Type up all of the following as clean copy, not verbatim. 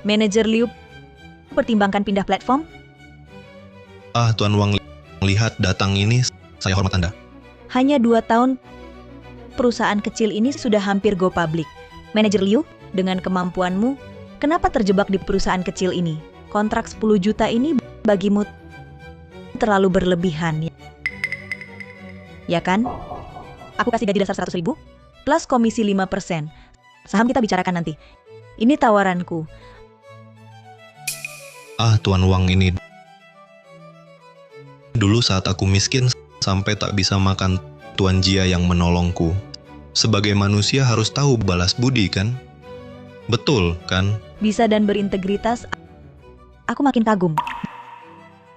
Manajer Liu pertimbangkan pindah platform? Tuan Wang, lihat datang ini, saya hormat Anda. Hanya 2 tahun, perusahaan kecil ini sudah hampir go public. Manajer Liu, dengan kemampuanmu, kenapa terjebak di perusahaan kecil ini? Kontrak 10 juta ini bagimu terlalu berlebihan, ya kan? Aku kasih gaji dasar 100.000, plus komisi 5%. Saham kita bicarakan nanti. Ini tawaranku. Tuan Wang ini. Dulu saat aku miskin, sampai tak bisa makan, Tuan Jia yang menolongku. Sebagai manusia harus tahu balas budi, kan? Betul, kan? Bisa dan berintegritas, aku makin kagum.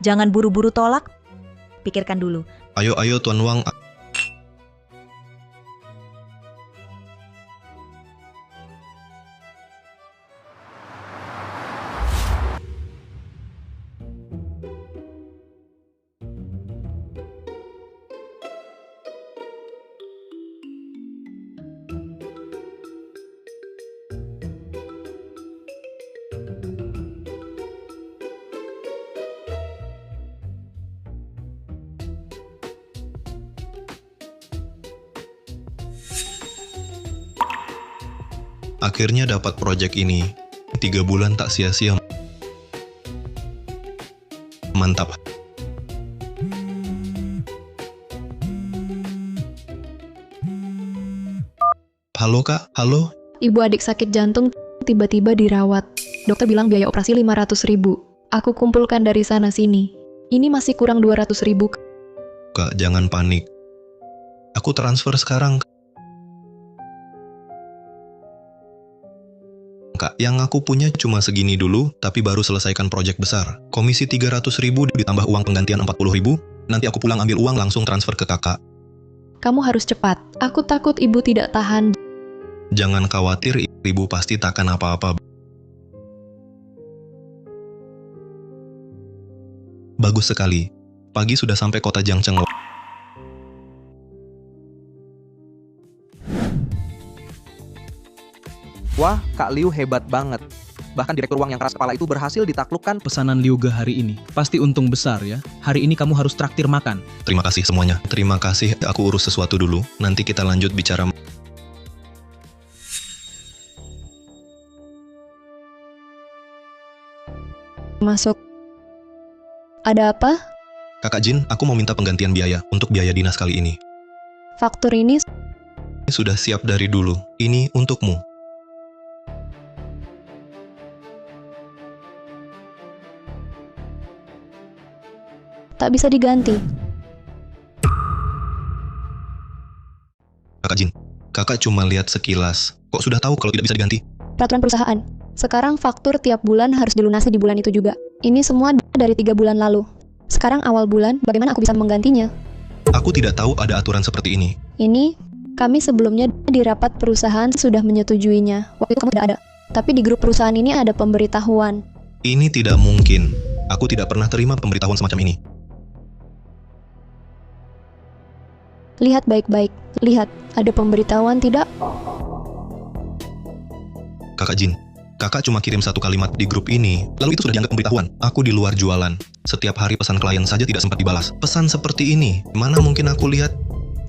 Jangan buru-buru tolak, pikirkan dulu. Ayo Tuan Wang. Akhirnya dapat proyek ini. 3 bulan tak sia-sia. Mantap. Halo Kak, halo? Ibu adik sakit jantung tiba-tiba dirawat. Dokter bilang biaya operasi 500.000. Aku kumpulkan dari sana-sini. Ini masih kurang 200.000. Kak, jangan panik. Aku transfer sekarang. Kak, yang aku punya cuma segini dulu, tapi baru selesaikan proyek besar. Komisi 300.000 ditambah uang penggantian 40.000, nanti aku pulang ambil uang langsung transfer ke kakak. Kamu harus cepat. Aku takut ibu tidak tahan. Jangan khawatir, ibu pasti takkan apa-apa. Bagus sekali. Pagi sudah sampai kota Jiangcheng. Wah, Kak Liu hebat banget. Bahkan direktur uang yang keras kepala itu berhasil ditaklukkan. Pesanan Liuga hari ini pasti untung besar ya. Hari ini kamu harus traktir makan. Terima kasih semuanya. Terima kasih, aku urus sesuatu dulu. Nanti kita lanjut bicara. Masuk. Ada apa? Kakak Jin, aku mau minta penggantian biaya untuk biaya dinas kali ini. Faktur ini Sudah siap dari dulu. Ini untukmu. tak bisa diganti. Kakak Jin, kakak cuma lihat sekilas. Kok sudah tahu kalau tidak bisa diganti? Peraturan perusahaan. Sekarang faktur tiap bulan harus dilunasi di bulan itu juga. Ini semua dari 3 bulan lalu. Sekarang awal bulan, bagaimana aku bisa menggantinya? Aku tidak tahu ada aturan seperti ini. Ini, kami sebelumnya di rapat perusahaan sudah menyetujuinya. Waktu itu kamu tidak ada. Tapi di grup perusahaan ini ada pemberitahuan. Ini tidak mungkin. Aku tidak pernah terima pemberitahuan semacam ini. Lihat baik-baik. Lihat, ada pemberitahuan tidak? Kakak Jin, kakak cuma kirim satu kalimat di grup ini, lalu itu sudah dianggap pemberitahuan. Aku di luar jualan. Setiap hari pesan klien saja tidak sempat dibalas. Pesan seperti ini, mana mungkin aku lihat?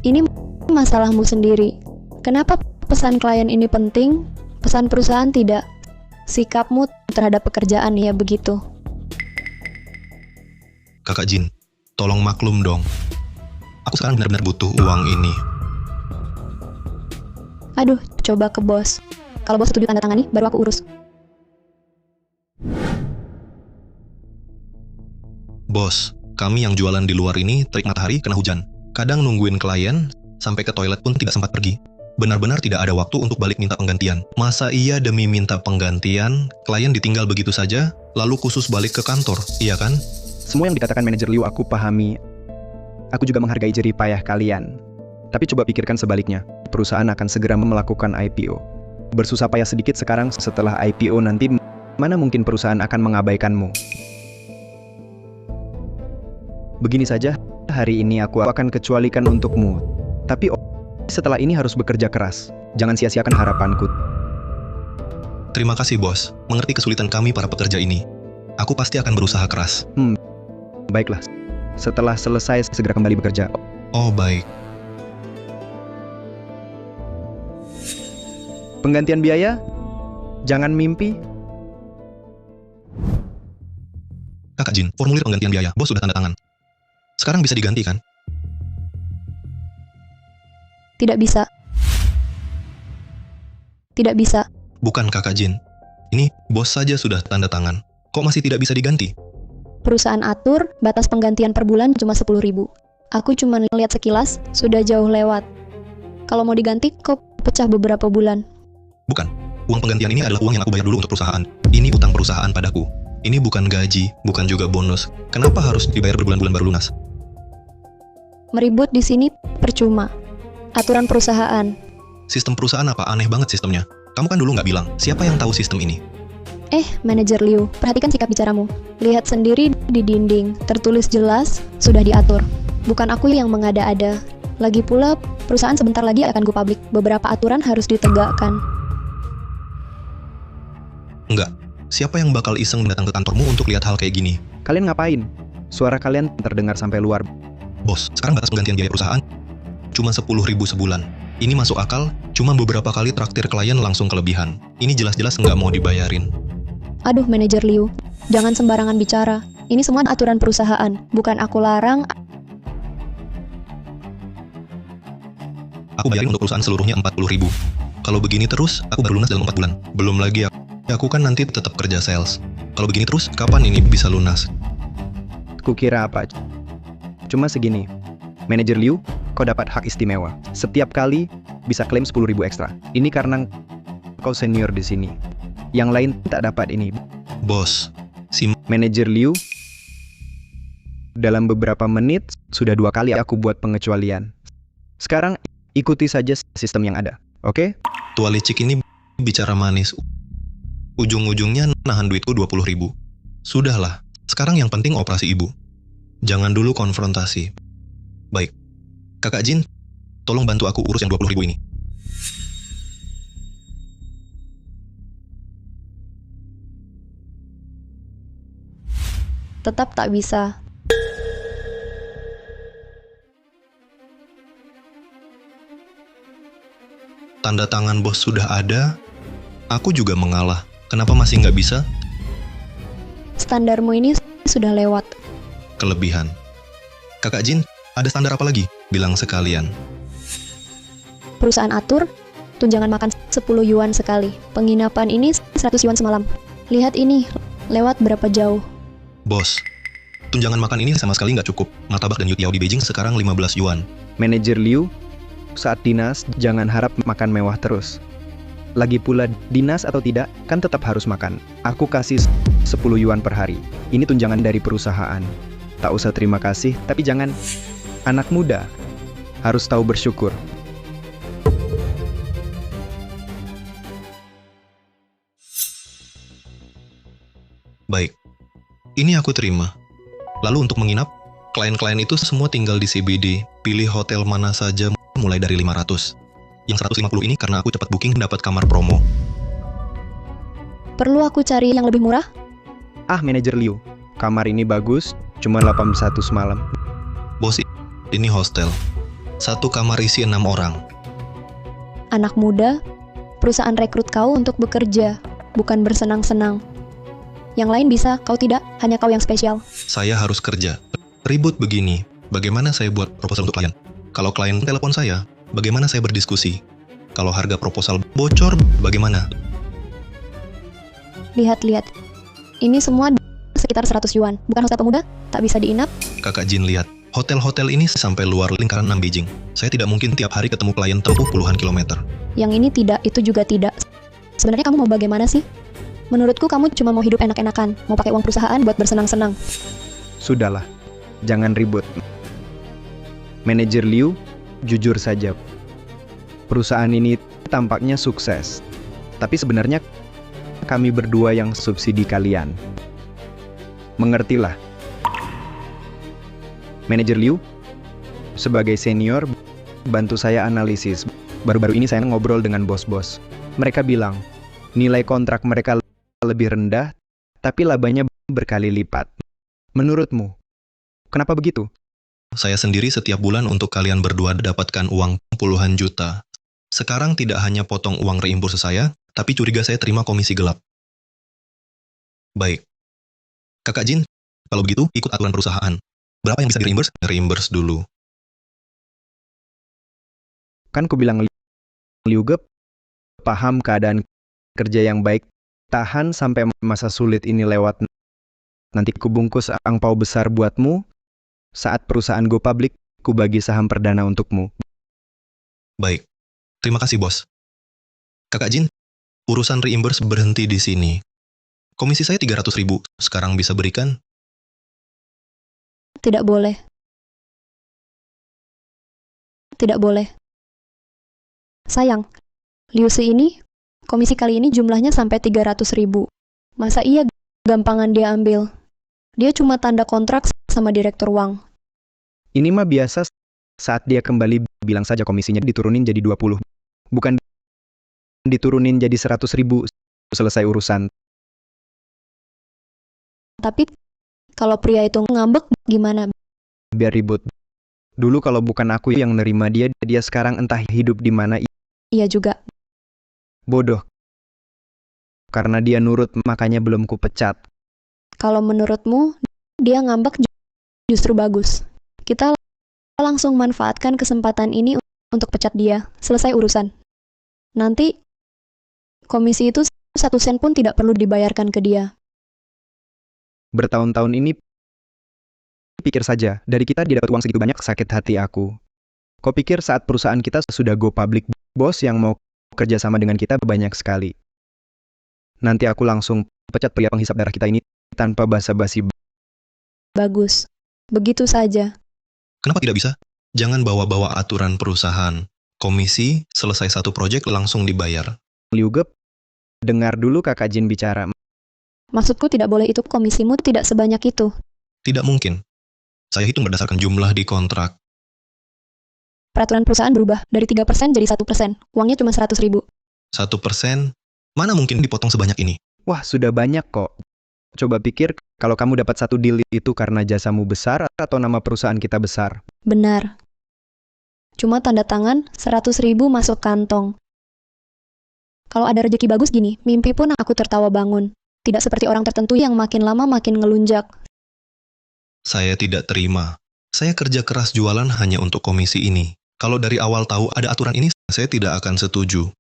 Ini masalahmu sendiri. Kenapa pesan klien ini penting, pesan perusahaan tidak? Sikapmu terhadap pekerjaan ya begitu. Kakak Jin, tolong maklum dong. Aku sekarang benar-benar butuh uang ini. Aduh, coba ke bos. Kalau bos setuju tanda tangani, baru aku urus. Bos, kami yang jualan di luar ini terik matahari kena hujan. Kadang nungguin klien, sampai ke toilet pun tidak sempat pergi. Benar-benar tidak ada waktu untuk balik minta penggantian. Masa iya demi minta penggantian, klien ditinggal begitu saja, lalu khusus balik ke kantor, iya kan? Semua yang dikatakan manajer Liu aku pahami. Aku juga menghargai jerih payah kalian. Tapi coba pikirkan sebaliknya, perusahaan akan segera melakukan IPO. Bersusah payah sedikit sekarang, setelah IPO nanti, mana mungkin perusahaan akan mengabaikanmu. Begini saja, hari ini aku akan kecualikan untukmu. Tapi setelah ini harus bekerja keras. Jangan sia-siakan harapanku. Terima kasih bos, mengerti kesulitan kami para pekerja ini. Aku pasti akan berusaha keras. Baiklah. Setelah selesai segera kembali bekerja. Oh baik. Penggantian biaya? Jangan mimpi. Kakak Jin, formulir penggantian biaya, bos sudah tanda tangan. Sekarang bisa diganti kan? Tidak bisa. Tidak bisa. Bukan Kakak Jin. Ini, bos saja sudah tanda tangan. Kok masih tidak bisa diganti? Perusahaan atur, batas penggantian per bulan cuma 10.000. Aku cuma lihat sekilas, sudah jauh lewat. Kalau mau diganti, kok pecah beberapa bulan. Bukan. Uang penggantian ini adalah uang yang aku bayar dulu untuk perusahaan. Ini utang perusahaan padaku. Ini bukan gaji, bukan juga bonus. Kenapa harus dibayar berbulan-bulan baru lunas? Meribut di sini percuma. Aturan perusahaan. Sistem perusahaan apa? Aneh banget sistemnya. Kamu kan dulu nggak bilang, siapa yang tahu sistem ini? Manajer Liu, perhatikan sikap bicaramu. Lihat sendiri di dinding, tertulis jelas, sudah diatur. Bukan aku yang mengada-ada. Lagi pula, perusahaan sebentar lagi akan go public. Beberapa aturan harus ditegakkan. Enggak. Siapa yang bakal iseng datang ke kantormu untuk lihat hal kayak gini? Kalian ngapain? Suara kalian terdengar sampai luar. Bos, sekarang batas penggantian biaya perusahaan cuma 10.000 sebulan. Ini masuk akal, cuma beberapa kali traktir klien langsung kelebihan. Ini jelas-jelas nggak mau dibayarin. Aduh, Manajer Liu, jangan sembarangan bicara. Ini semua aturan perusahaan, bukan aku larang. Aku bayarin untuk perusahaan seluruhnya 40.000. Kalau begini terus, aku baru lunas dalam 4 bulan. Belum lagi aku kan nanti tetap kerja sales. Kalau begini terus, kapan ini bisa lunas? Kukira apa? Cuma segini. Manajer Liu, kau dapat hak istimewa. Setiap kali bisa klaim 10.000 ekstra. Ini karena kau senior di sini. Yang lain tak dapat ini. Bos, si Manajer Liu, dalam beberapa menit sudah 2 kali aku buat pengecualian. Sekarang ikuti saja sistem yang ada, oke? tua licik ini bicara manis. Ujung-ujungnya nahan duitku 20.000. Sudahlah, sekarang yang penting operasi ibu. Jangan dulu konfrontasi. Baik, Kakak Jin, tolong bantu aku urus yang 20.000 ini. Tetap tak bisa. Tanda tangan bos sudah ada, aku juga mengalah. Kenapa masih nggak bisa? Standarmu ini sudah lewat. Kelebihan. Kakak Jin, ada standar apa lagi? Bilang sekalian. Perusahaan atur, tunjangan makan 10 yuan sekali. Penginapan ini 100 yuan semalam. Lihat ini, lewat berapa jauh. Bos, tunjangan makan ini sama sekali nggak cukup. Martabak dan youtiao di Beijing sekarang 15 yuan. Manajer Liu, saat dinas jangan harap makan mewah terus. Lagi pula dinas atau tidak, kan tetap harus makan. Aku kasih 10 yuan per hari. Ini tunjangan dari perusahaan. Tak usah terima kasih, tapi jangan. Anak muda harus tahu bersyukur. Baik, ini aku terima. Lalu untuk menginap, klien-klien itu semua tinggal di CBD. Pilih hotel mana saja mulai dari 500. Yang 150 ini karena aku cepat booking dapat kamar promo. Perlu aku cari yang lebih murah? Manajer Liu, kamar ini bagus, cuma 81 semalam. Bos, ini hostel. Satu kamar isi 6 orang. Anak muda, perusahaan rekrut kau untuk bekerja, bukan bersenang-senang. Yang lain bisa, kau tidak, hanya kau yang spesial. Saya harus kerja. Ribut begini, bagaimana saya buat proposal untuk klien? Kalau klien telepon saya, bagaimana saya berdiskusi? Kalau harga proposal bocor, bagaimana? Lihat-lihat, ini semua sekitar 100 yuan. Bukan hostel pemuda, tak bisa diinap. Kakak Jin lihat, hotel-hotel ini sampai luar lingkaran 6 Beijing. Saya tidak mungkin tiap hari ketemu klien tempuh puluhan kilometer. Yang ini tidak, itu juga tidak. Sebenarnya kamu mau bagaimana sih? Menurutku kamu cuma mau hidup enak-enakan, mau pakai uang perusahaan buat bersenang-senang. Sudahlah, jangan ribut. Manajer Liu, jujur saja. Perusahaan ini tampaknya sukses. Tapi sebenarnya kami berdua yang subsidi kalian. Mengertilah. Manajer Liu, sebagai senior, bantu saya analisis. Baru-baru ini saya ngobrol dengan bos-bos. Mereka bilang, Nilai kontrak mereka lebih rendah, tapi labanya berkali lipat. Menurutmu, kenapa begitu? Saya sendiri setiap bulan untuk kalian berdua dapatkan uang puluhan juta. Sekarang tidak hanya potong uang reimburse saya, tapi curiga saya terima komisi gelap. Baik. Kakak Jin, kalau begitu ikut aturan perusahaan. Berapa yang bisa di-reimburse? Reimburse dulu. Kan ku bilang Liu Ge paham keadaan kerja yang baik, tahan sampai masa sulit ini lewat. Nanti ku bungkus angpau besar buatmu. Saat perusahaan go public, ku bagi saham perdana untukmu. Baik. Terima kasih, Bos. Kakak Jin, urusan reimburse berhenti di sini. Komisi saya 300.000, sekarang bisa berikan? Tidak boleh. Tidak boleh. Sayang, Liu Si ini, komisi kali ini jumlahnya sampai 300.000. Masa iya gampangan dia ambil? Dia cuma tanda kontrak sama direktur uang. Ini mah biasa, saat dia kembali bilang saja komisinya diturunin jadi 20. Bukan diturunin jadi 100.000, selesai urusan. Tapi, kalau pria itu ngambek, gimana? Biar ribut. Dulu kalau bukan aku yang nerima dia, dia sekarang entah hidup di mana. Iya juga. Bodoh. Karena dia nurut, makanya belum ku pecat. Kalau menurutmu, dia ngambek justru bagus. Kita langsung manfaatkan kesempatan ini untuk pecat dia. Selesai urusan. Nanti, komisi itu 1 sen pun tidak perlu dibayarkan ke dia. Bertahun-tahun ini, pikir saja, dari kita dia dapat uang segitu banyak, sakit hati aku. Kau pikir saat perusahaan kita sudah go public, bos yang mau kerja sama dengan kita banyak sekali. Nanti aku langsung pecat pria penghisap darah kita ini tanpa basa-basi. Bagus. Begitu saja. Kenapa tidak bisa? Jangan bawa-bawa aturan perusahaan. Komisi, selesai satu proyek langsung dibayar. Liu Ge, dengar dulu kakak Jin bicara. Maksudku tidak boleh itu, komisimu tidak sebanyak itu. Tidak mungkin. Saya hitung berdasarkan jumlah di kontrak. Peraturan perusahaan berubah dari 3% jadi 1%. Uangnya cuma 100.000. 1%? Mana mungkin dipotong sebanyak ini? Wah, sudah banyak kok. Coba pikir, kalau kamu dapat satu deal itu karena jasamu besar atau nama perusahaan kita besar. Benar. Cuma tanda tangan, 100.000 masuk kantong. Kalau ada rezeki bagus gini, mimpi pun aku tertawa bangun. Tidak seperti orang tertentu yang makin lama makin ngelunjak. Saya tidak terima. Saya kerja keras jualan hanya untuk komisi ini. Kalau dari awal tahu ada aturan ini, saya tidak akan setuju.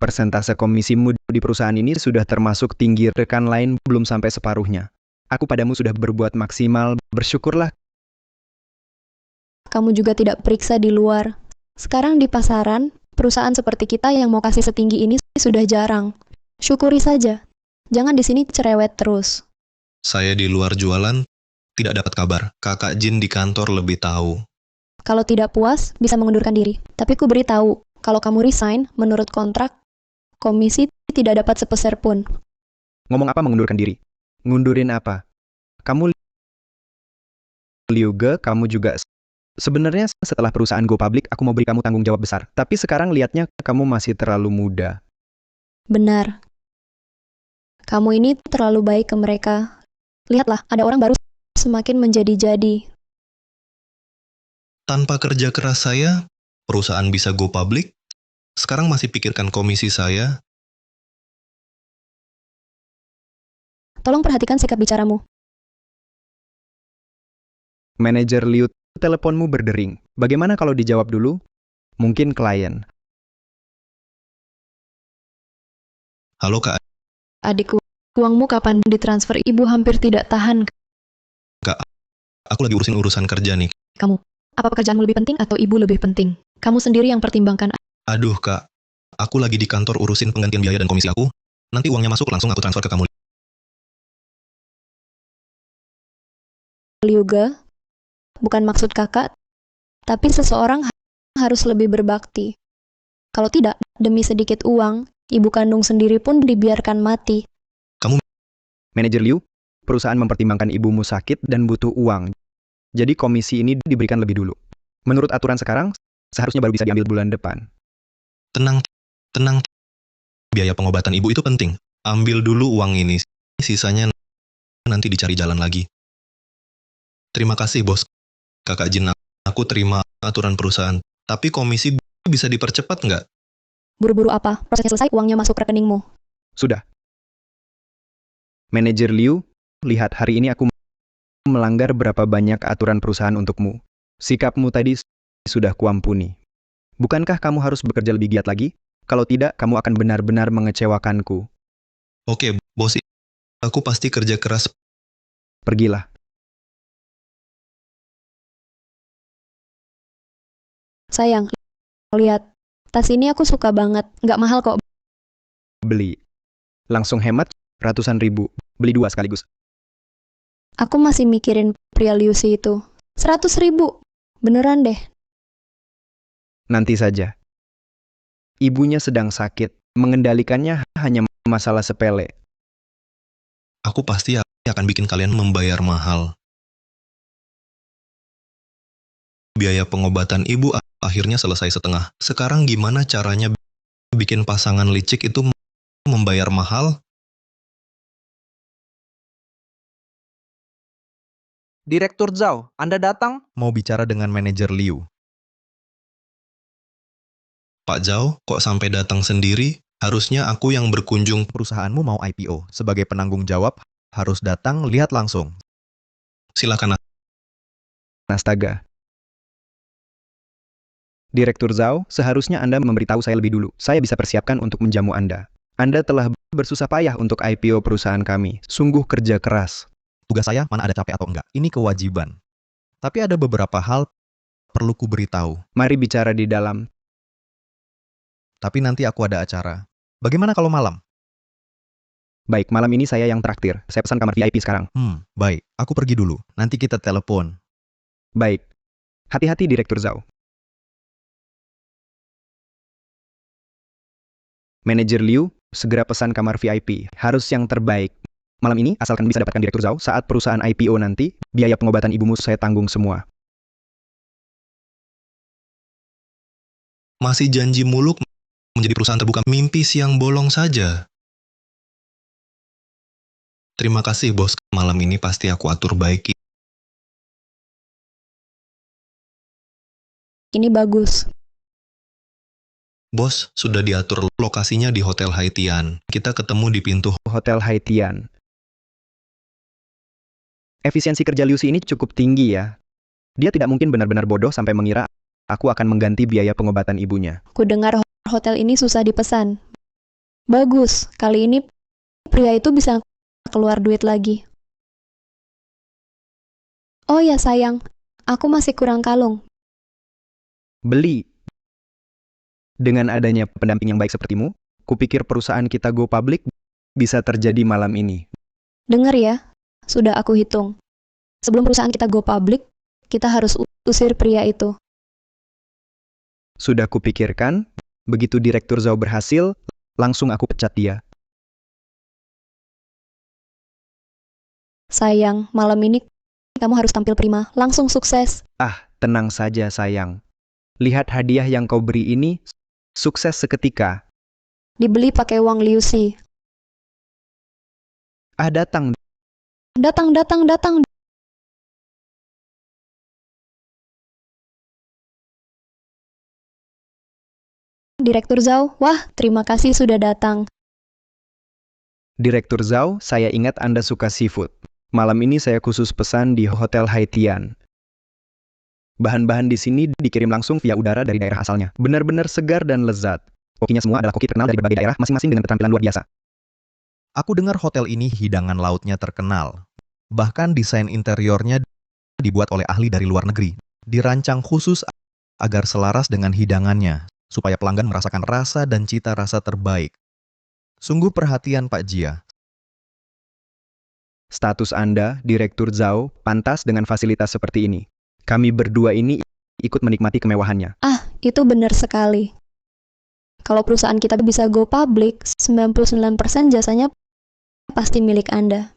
Persentase komisimu di perusahaan ini sudah termasuk tinggi, rekan lain belum sampai separuhnya. Aku padamu sudah berbuat maksimal, bersyukurlah. Kamu juga tidak periksa di luar. Sekarang di pasaran, perusahaan seperti kita yang mau kasih setinggi ini sudah jarang. Syukuri saja. Jangan di sini cerewet terus. Saya di luar jualan, tidak dapat kabar. Kakak Jin di kantor lebih tahu. Kalau tidak puas, bisa mengundurkan diri. Tapi ku beritahu, kalau kamu resign, menurut kontrak, komisi tidak dapat sepeser pun. Ngomong apa mengundurkan diri? Ngundurin apa? Kamu Liu Ge, kamu juga. Sebenarnya setelah perusahaan go public, aku mau beri kamu tanggung jawab besar. Tapi sekarang lihatnya kamu masih terlalu muda. Benar. Kamu ini terlalu baik ke mereka. Lihatlah, ada orang baru semakin menjadi-jadi. Tanpa kerja keras saya, perusahaan bisa go public. Sekarang masih pikirkan komisi saya. Tolong perhatikan sikap bicaramu. Manajer Liu, teleponmu berdering. Bagaimana kalau dijawab dulu? Mungkin klien. Halo Kak, Adikku, uangmu kapan ditransfer? Ibu hampir tidak tahan. aku lagi urusan kerja nih. Kamu, apa pekerjaanmu lebih penting atau ibu lebih penting? Kamu sendiri yang pertimbangkan. Aduh Kak, aku lagi di kantor urusin penggantian biaya dan komisi aku. Nanti uangnya masuk langsung aku transfer ke kamu. Liu Ge, bukan maksud kakak, tapi seseorang harus lebih berbakti. Kalau tidak, demi sedikit uang, ibu kandung sendiri pun dibiarkan mati. Manajer Liu, perusahaan mempertimbangkan ibumu sakit dan butuh uang. Jadi komisi ini diberikan lebih dulu. Menurut aturan sekarang, seharusnya baru bisa diambil bulan depan. Tenang, biaya pengobatan ibu itu penting. Ambil dulu uang ini, sisanya nanti dicari jalan lagi. Terima kasih, Bos. Kakak Jin, aku terima aturan perusahaan. Tapi komisi bisa dipercepat nggak? Buru-buru apa? Prosesnya selesai, uangnya masuk ke rekeningmu. Sudah. Manajer Liu, lihat hari ini aku melanggar berapa banyak aturan perusahaan untukmu. Sikapmu tadi sudah kuampuni. Bukankah kamu harus bekerja lebih giat lagi? Kalau tidak, kamu akan benar-benar mengecewakanku. Oke, Bos. Aku pasti kerja keras. Pergilah. Sayang, lihat. Tas ini aku suka banget. Nggak mahal kok. Beli. Langsung hemat ratusan ribu. Beli 2 sekaligus. Aku masih mikirin pria Liusi itu. 100.000. Beneran deh. Nanti saja. Ibunya sedang sakit. Mengendalikannya hanya masalah sepele. Aku pasti akan bikin kalian membayar mahal. Biaya pengobatan ibu akhirnya selesai setengah. Sekarang gimana caranya bikin pasangan licik itu membayar mahal? Direktur Zhao, Anda datang? Mau bicara dengan manajer Liu. Pak Zhao, kok sampai datang sendiri? Harusnya aku yang berkunjung. Perusahaanmu mau IPO. Sebagai penanggung jawab, harus datang lihat langsung. Silakan. Astaga. Direktur Zhao, seharusnya Anda memberitahu saya lebih dulu. Saya bisa persiapkan untuk menjamu Anda. Anda telah bersusah payah untuk IPO perusahaan kami. Sungguh kerja keras. Tugas saya mana ada capek atau enggak. Ini kewajiban. Tapi ada beberapa hal perlu ku beritahu. Mari bicara di dalam. Tapi nanti aku ada acara. Bagaimana kalau malam? Baik, malam ini saya yang traktir. Saya pesan kamar VIP sekarang. Baik. Aku pergi dulu. Nanti kita telepon. Baik. Hati-hati, Direktur Zhao. Manajer Liu, segera pesan kamar VIP. Harus yang terbaik. Malam ini, asalkan bisa dapatkan Direktur Zhao, saat perusahaan IPO nanti, biaya pengobatan ibumu saya tanggung semua. Masih janji muluk menjadi perusahaan terbuka, mimpi siang bolong saja. Terima kasih, Bos. Malam ini pasti aku atur baik. Ini bagus. Bos, sudah diatur lokasinya di Hotel Haitian. Kita ketemu di pintu. Hotel Haitian. Efisiensi kerja Liusi ini cukup tinggi ya. Dia tidak mungkin benar-benar bodoh sampai mengira aku akan mengganti biaya pengobatan ibunya. Ku dengar hotel ini susah dipesan. Bagus, kali ini pria itu bisa keluar duit lagi. Oh ya sayang, aku masih kurang kalung. Beli. Dengan adanya pendamping yang baik sepertimu, kupikir perusahaan kita go public bisa terjadi malam ini. Dengar ya, sudah aku hitung. Sebelum perusahaan kita go public, kita harus usir pria itu. Sudah kupikirkan, begitu Direktur Zhao berhasil, langsung aku pecat dia. Sayang, malam ini kamu harus tampil prima, langsung sukses. Tenang saja sayang. Lihat hadiah yang kau beri ini, sukses seketika. Dibeli pakai uang Liusi. Datang. Datang. Direktur Zhao, wah, terima kasih sudah datang. Direktur Zhao, saya ingat Anda suka seafood. Malam ini saya khusus pesan di Hotel Haitian. Bahan-bahan di sini dikirim langsung via udara dari daerah asalnya. Benar-benar segar dan lezat. Kokinya semua adalah koki terkenal dari berbagai daerah, masing-masing dengan keterampilan luar biasa. Aku dengar hotel ini hidangan lautnya terkenal. Bahkan desain interiornya dibuat oleh ahli dari luar negeri. Dirancang khusus agar selaras dengan hidangannya, supaya pelanggan merasakan rasa dan cita rasa terbaik. Sungguh perhatian Pak Jia. Status Anda, Direktur Zhao, pantas dengan fasilitas seperti ini. Kami berdua ini ikut menikmati kemewahannya. Itu benar sekali. Kalau perusahaan kita bisa go public, 99% jasanya pasti milik Anda.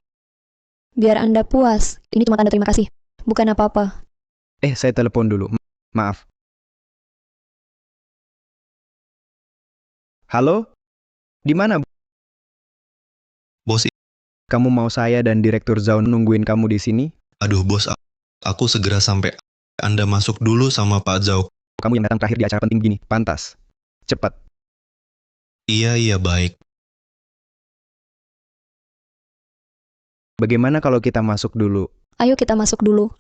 Biar Anda puas, ini cuma tanda terima kasih, bukan apa-apa. Saya telepon dulu. Maaf. Halo? Di mana? Bos, Kamu mau saya dan Direktur Zhao nungguin kamu di sini? aduh bos, aku segera sampai. Anda masuk dulu sama Pak Zhao. Kamu yang datang terakhir di acara penting begini, pantas. Cepat. Iya, baik. Bagaimana kalau kita masuk dulu? Ayo kita masuk dulu.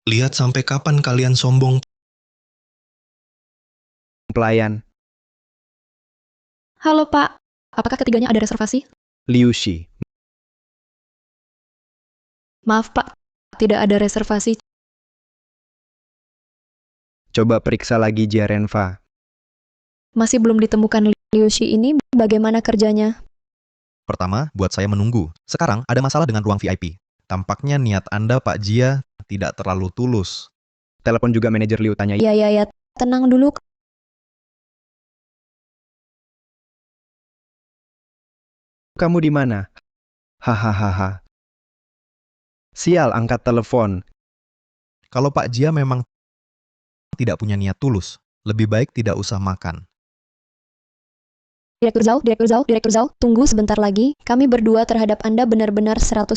Lihat sampai kapan kalian sombong. Pelayan, Halo Pak, apakah ketiganya ada reservasi? Liu Shi. Maaf Pak, tidak ada reservasi. Coba periksa lagi Jia Renfa. Masih belum ditemukan Liu Shi ini, bagaimana kerjanya? Pertama, buat saya menunggu. Sekarang ada masalah dengan ruang VIP. Tampaknya niat Anda, Pak Jia, tidak terlalu tulus. Telepon juga manajer Liu tanya. Ya, tenang dulu. Kamu di mana? Hahaha. Sial, angkat telepon. Kalau Pak Jia memang tidak punya niat tulus, lebih baik tidak usah makan. Direktur Zhao, tunggu sebentar lagi. Kami berdua terhadap Anda benar-benar 100%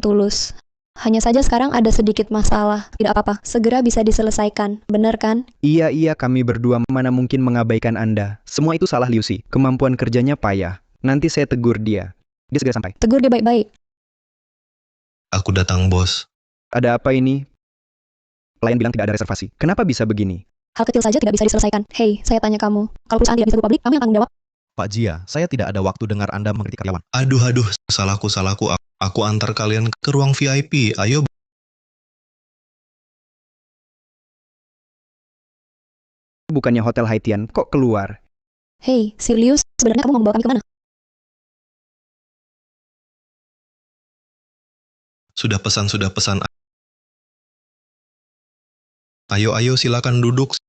tulus. Hanya saja sekarang ada sedikit masalah. Tidak apa-apa, segera bisa diselesaikan. Benar kan? Iya, kami berdua mana mungkin mengabaikan Anda. Semua itu salah Liu Shi. Kemampuan kerjanya payah. Nanti saya tegur dia. Dia segera sampai. Tegur dia baik-baik. Aku datang, bos. Ada apa ini? Pelayan bilang tidak ada reservasi. Kenapa bisa begini? Hal kecil saja tidak bisa diselesaikan. Hei, saya tanya kamu. Kalau perusahaan tidak bisa go publik, kamu yang tanggung jawab. Pak Jia, saya tidak ada waktu dengar Anda mengkritik karyawan. Aduh, salahku. Aku antar kalian ke ruang VIP. Ayo. Bukannya Hotel Haitian, kok keluar? Hei, Silius, sebenarnya kamu mau membawa kami kemana? Sudah pesan. Ayo, silakan duduk.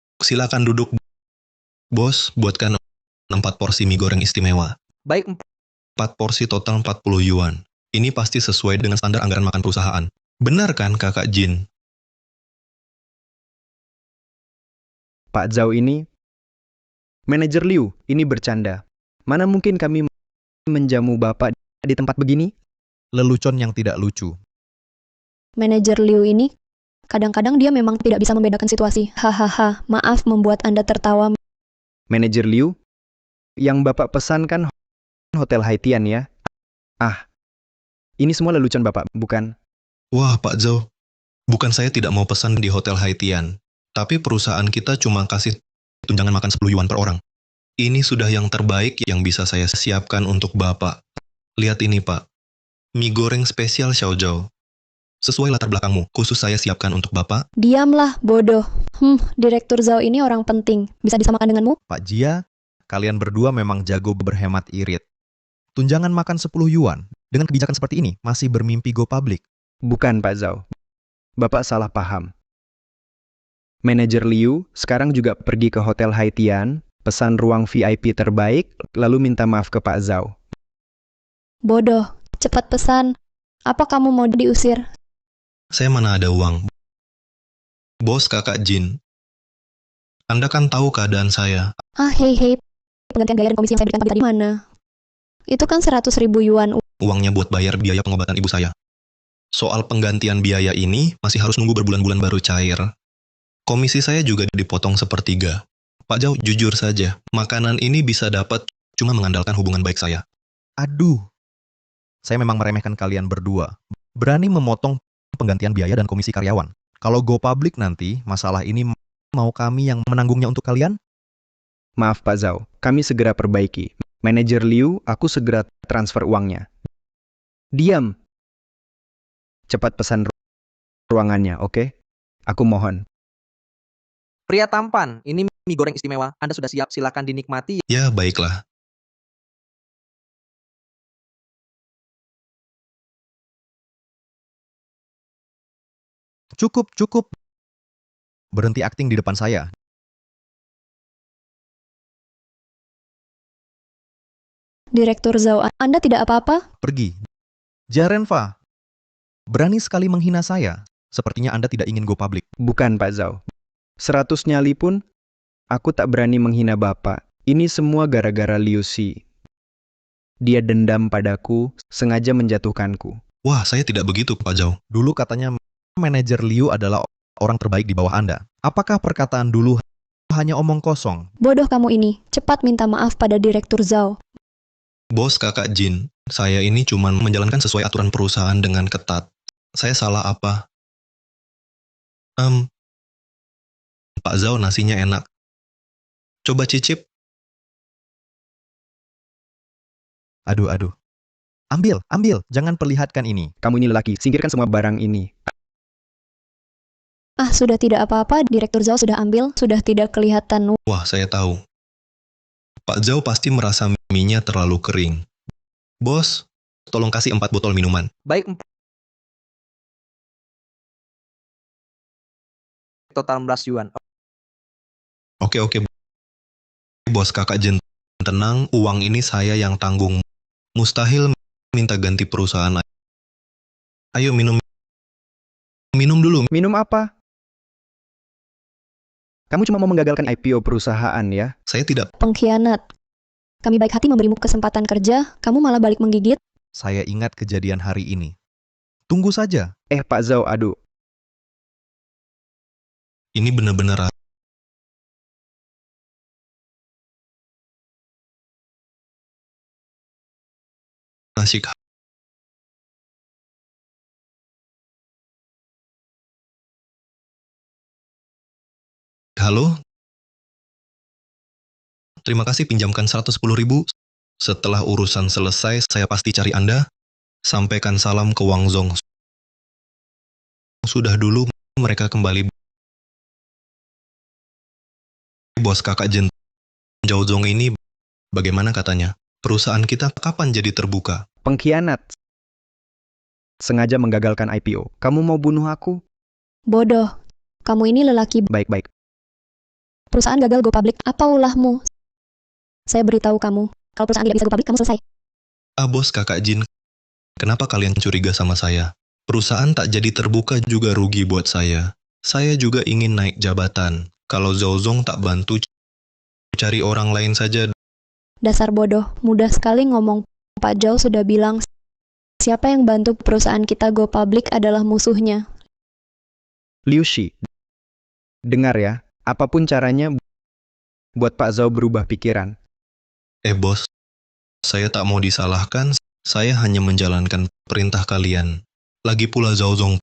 Bos, buatkan 4 porsi mie goreng istimewa. Baik, 4 porsi total 40 yuan. Ini pasti sesuai dengan standar anggaran makan perusahaan. Benar kan, Kakak Jin? Pak Zhao ini? Manajer Liu, ini bercanda. Mana mungkin kami menjamu Bapak di tempat begini? Lelucon yang tidak lucu. Manajer Liu ini, kadang-kadang dia memang tidak bisa membedakan situasi. Hahaha, maaf membuat Anda tertawa. Manajer Liu? Yang Bapak pesankan Hotel Haitian ya? Ah, ini semua lelucon Bapak, bukan? Wah, Pak Zhao. Bukan saya tidak mau pesan di Hotel Haitian. Tapi perusahaan kita cuma kasih tunjangan makan 10 yuan per orang. Ini sudah yang terbaik yang bisa saya siapkan untuk Bapak. Lihat ini, Pak. Mie goreng spesial Xiaozhou. Sesuai latar belakangmu, khusus saya siapkan untuk Bapak. Diamlah, bodoh. Direktur Zhao ini orang penting. Bisa disamakan denganmu? Pak Jia, kalian berdua memang jago berhemat irit. Tunjangan makan 10 yuan, dengan kebijakan seperti ini, masih bermimpi go public. Bukan Pak Zhao. Bapak salah paham. Manajer Liu sekarang juga pergi ke Hotel Haitian, pesan ruang VIP terbaik, lalu minta maaf ke Pak Zhao. Bodoh, cepat pesan. Apa kamu mau diusir? Saya mana ada uang. Bos, Kakak Jin. Anda kan tahu keadaan saya. Hei, penggantian gaya dan komisi yang saya berikan pagi tadi mana? Itu kan 100.000 yuan. Uangnya buat bayar biaya pengobatan ibu saya. Soal penggantian biaya ini masih harus nunggu berbulan-bulan baru cair. Komisi saya juga dipotong sepertiga. Pak Zhao, jujur saja, makanan ini bisa dapat cuma mengandalkan hubungan baik saya. Aduh, saya memang meremehkan kalian berdua. Berani memotong penggantian biaya dan komisi karyawan. Kalau go public nanti, masalah ini mau kami yang menanggungnya untuk kalian? Maaf Pak Zhao, kami segera perbaiki. Manajer Liu, aku segera transfer uangnya. Diam. Cepat pesan ruangannya, oke? Aku mohon. pria tampan, ini mie goreng istimewa. Anda sudah siap, silakan dinikmati. Ya, baiklah. Cukup. Berhenti akting di depan saya. Direktur Zhao, Anda tidak apa-apa? Pergi. Jarenfa, berani sekali menghina saya. Sepertinya Anda tidak ingin go public. Bukan Pak Zhao. 100 nyali pun Aku tak berani menghina Bapak. Ini semua gara-gara Liu Xi. Dia dendam padaku, sengaja menjatuhkanku. Wah, saya tidak begitu, Pak Zhao. Dulu katanya manajer Liu adalah orang terbaik di bawah Anda. Apakah perkataan dulu hanya omong kosong? Bodoh kamu ini, cepat minta maaf pada Direktur Zhao. Bos Kakak Jin, saya ini cuma menjalankan sesuai aturan perusahaan dengan ketat. Saya salah apa? Pak Zhao nasinya enak. Coba cicip. Aduh. Ambil. Jangan perlihatkan ini. Kamu ini lelaki, singkirkan semua barang ini. Ah, sudah tidak apa-apa, Direktur Zhao sudah ambil, sudah tidak kelihatan. Wah, saya tahu. Pak Zhao pasti merasa mie-nya terlalu kering. Bos, tolong kasih 4 botol minuman. Baik, total 16 yuan. Oke. Bos Kakak Jin, tenang, uang ini saya yang tanggung. Mustahil minta ganti perusahaan. Ayo minum. Minum dulu. Minum apa? Kamu cuma mau menggagalkan IPO perusahaan ya? Saya tidak. Pengkhianat. Kami baik hati memberimu kesempatan kerja, kamu malah balik menggigit. Saya ingat kejadian hari ini. Tunggu saja. Pak Zhao, aduh. Ini benar-benar asyik. Halo? Terima kasih pinjamkan 110.000. Setelah urusan selesai, saya pasti cari Anda. Sampaikan salam ke Wang Zong. Sudah dulu mereka kembali. Bos Kakak Jen, Zhao Zong ini bagaimana katanya? Perusahaan kita kapan jadi terbuka? Pengkhianat. Sengaja menggagalkan IPO. Kamu mau bunuh aku? Bodoh. Kamu ini lelaki. Baik. Perusahaan gagal go public, apa ulahmu? Saya beritahu kamu, kalau perusahaan tidak bisa go public, kamu selesai. Bos Kakak Jin, kenapa kalian curiga sama saya? Perusahaan tak jadi terbuka juga rugi buat saya. Saya juga ingin naik jabatan. Kalau Zhao Zong tak bantu, cari orang lain saja. Dasar bodoh, mudah sekali ngomong. Pak Zhao sudah bilang, siapa yang bantu perusahaan kita go public adalah musuhnya. Liu Xi, dengar ya, apapun caranya buat Pak Zhao berubah pikiran. Bos, saya tak mau disalahkan, saya hanya menjalankan perintah kalian. Lagi pula Zhao Zong,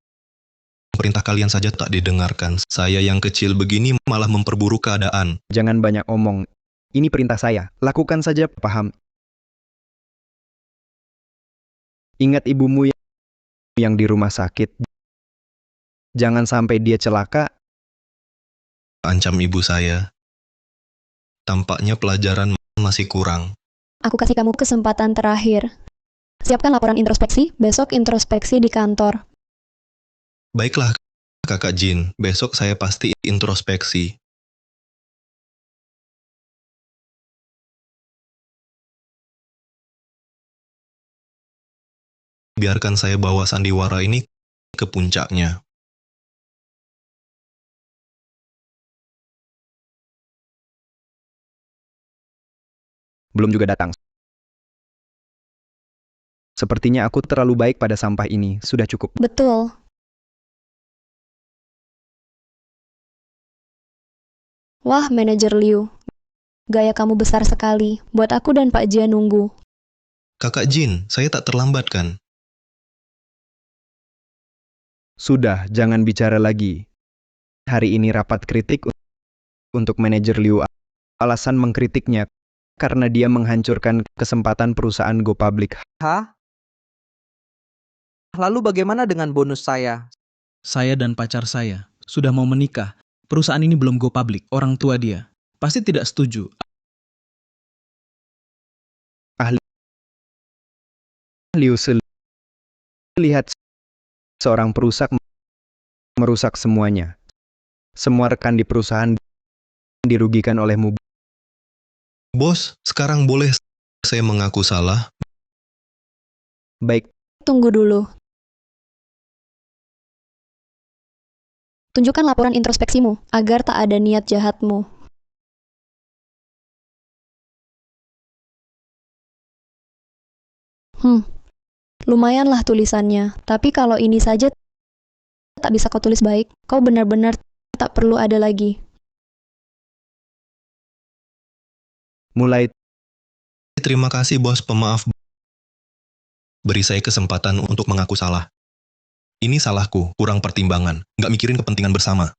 perintah kalian saja tak didengarkan. Saya yang kecil begini malah memperburuk keadaan. Jangan banyak omong. Ini perintah saya, lakukan saja, paham? Ingat ibumu yang di rumah sakit. Jangan sampai dia celaka. Ancam ibu saya. Tampaknya pelajaran masih kurang. Aku kasih kamu kesempatan terakhir. Siapkan laporan introspeksi, besok introspeksi di kantor. Baiklah, Kakak Jin, besok saya pasti introspeksi. Biarkan saya bawa sandiwara ini ke puncaknya. Belum juga datang. Sepertinya aku terlalu baik pada sampah ini, sudah cukup. Betul. Wah, manajer Liu. Gaya kamu besar sekali. Buat aku dan Pak Jia nunggu. Kakak Jin, saya tak terlambat kan? Sudah, jangan bicara lagi. Hari ini rapat kritik untuk manajer Liu. Alasan mengkritiknya karena dia menghancurkan kesempatan perusahaan go public. Hah? Lalu bagaimana dengan bonus saya? Saya dan pacar saya sudah mau menikah. Perusahaan ini belum go public. Orang tua dia pasti tidak setuju. Liu lihat seorang perusak merusak semuanya. Semua rekan di perusahaan dirugikan olehmu. Bos, sekarang boleh saya mengaku salah? Baik, Tunggu dulu. Tunjukkan laporan introspeksimu, agar tak ada niat jahatmu. Lumayanlah tulisannya. Tapi kalau ini saja tak bisa kau tulis baik, kau benar-benar tak perlu ada lagi. Mulai Terima kasih bos pemaaf. Beri saya kesempatan untuk mengaku salah. Ini salahku, kurang pertimbangan, nggak mikirin kepentingan bersama.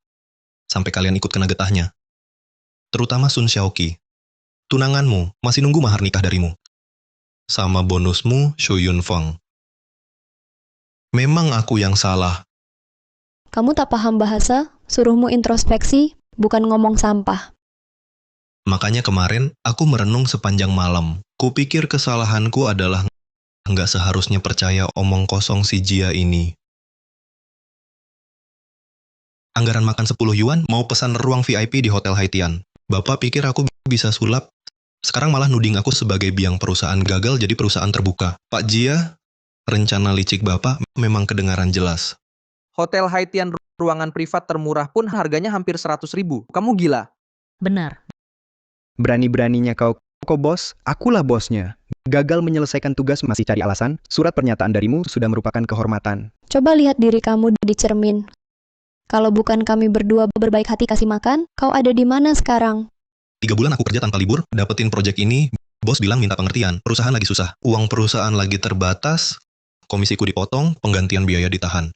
Sampai kalian ikut kena getahnya. Terutama Sun Xiaoqi. Tunanganmu masih nunggu mahar nikah darimu. Sama bonusmu, Shu Yunfeng. Memang aku yang salah. Kamu tak paham bahasa, suruhmu introspeksi, bukan ngomong sampah. Makanya kemarin aku merenung sepanjang malam. Kupikir kesalahanku adalah nggak seharusnya percaya omong kosong si Jia ini. Anggaran makan 10 yuan mau pesan ruang VIP di Hotel Haitian. Bapak pikir aku bisa sulap. Sekarang malah nuding aku sebagai biang perusahaan gagal jadi perusahaan terbuka. Pak Jia, rencana licik Bapak memang kedengaran jelas. Hotel Haitian ruangan privat termurah pun harganya hampir 100.000. Kamu gila? Benar. berani-beraninya kau bos, akulah bosnya. Gagal menyelesaikan tugas masih cari alasan, surat pernyataan darimu sudah merupakan kehormatan. Coba lihat diri kamu di cermin. Kalau bukan kami berdua berbaik hati kasih makan, kau ada di mana sekarang? 3 bulan aku kerja tanpa libur, dapetin proyek ini, bos bilang minta pengertian, perusahaan lagi susah, uang perusahaan lagi terbatas, komisiku dipotong, penggantian biaya ditahan.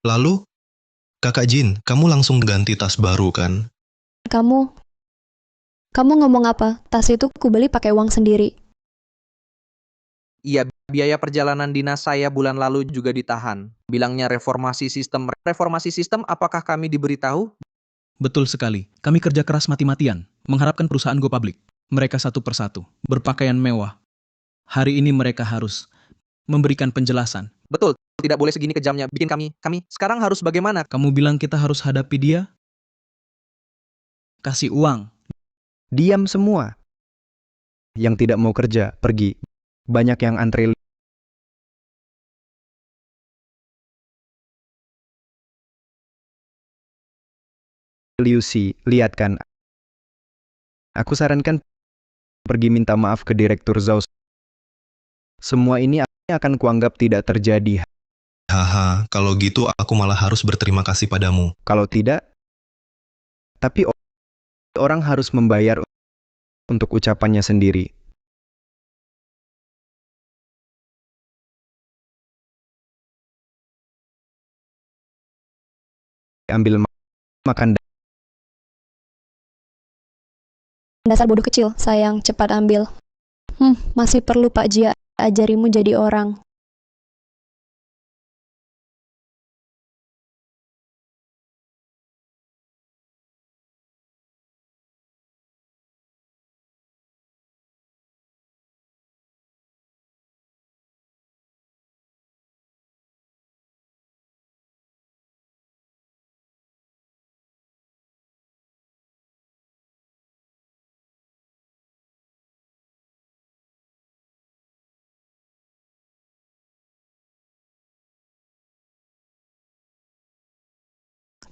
Lalu, Kakak Jin, kamu langsung ganti tas baru kan? Kamu ngomong apa? Tas itu kubeli pakai uang sendiri. Iya, biaya perjalanan dinas saya bulan lalu juga ditahan. Bilangnya reformasi sistem. Reformasi sistem, apakah kami diberitahu? Betul sekali. Kami kerja keras mati-matian, mengharapkan perusahaan go public. Mereka satu persatu, berpakaian mewah. Hari ini mereka harus memberikan penjelasan. Betul, tidak boleh segini kejamnya bikin kami sekarang harus bagaimana? Kamu bilang kita harus hadapi dia? Kasih uang. Diam semua. Yang tidak mau kerja, pergi. Banyak yang antre. Liu Si, lihat kan. Aku sarankan pergi minta maaf ke Direktur Zhao. Semua ini akan kuanggap tidak terjadi. Haha, kalau gitu aku malah harus berterima kasih padamu. Kalau tidak, tapi orang harus membayar untuk ucapannya sendiri. Ambil makan. Dasar bodoh kecil, sayang, cepat ambil. Masih perlu Pak Jia ajarimu jadi orang.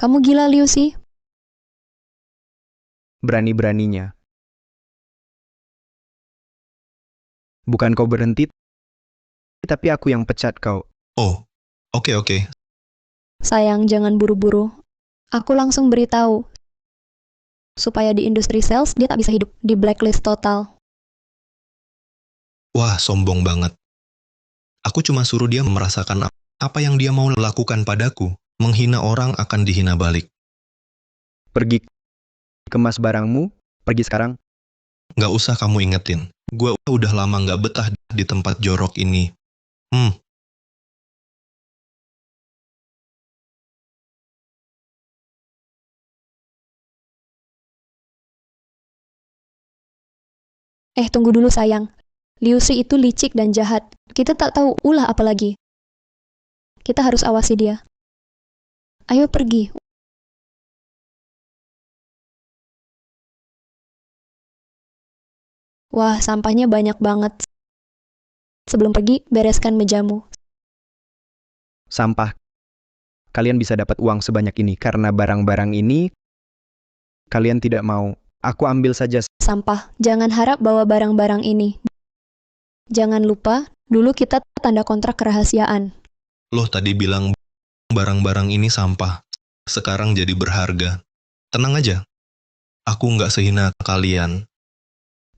Kamu gila, Liu Si? Berani-beraninya. Bukan kau berhenti, tapi aku yang pecat kau. Oh, oke. Sayang, jangan buru-buru. Aku langsung beritahu. Supaya di industri sales, dia tak bisa hidup. Di blacklist total. Wah, sombong banget. Aku cuma suruh dia merasakan apa yang dia mau lakukan padaku. Menghina orang akan dihina balik. Pergi kemas barangmu, pergi sekarang. Nggak usah kamu ingetin. Gue udah lama nggak betah di tempat jorok ini. Tunggu dulu sayang. Liu Si itu licik dan jahat. Kita tak tahu ulah apa lagi. Kita harus awasi dia. Ayo pergi. Wah, sampahnya banyak banget. Sebelum pergi, bereskan mejamu. Sampah. Kalian bisa dapat uang sebanyak ini karena barang-barang ini kalian tidak mau. Aku ambil saja. Sampah. Jangan harap bawa barang-barang ini. Jangan lupa, dulu kita tanda kontrak kerahasiaan. Loh tadi bilang barang-barang ini sampah. Sekarang jadi berharga. Tenang aja. Aku nggak sehina kalian.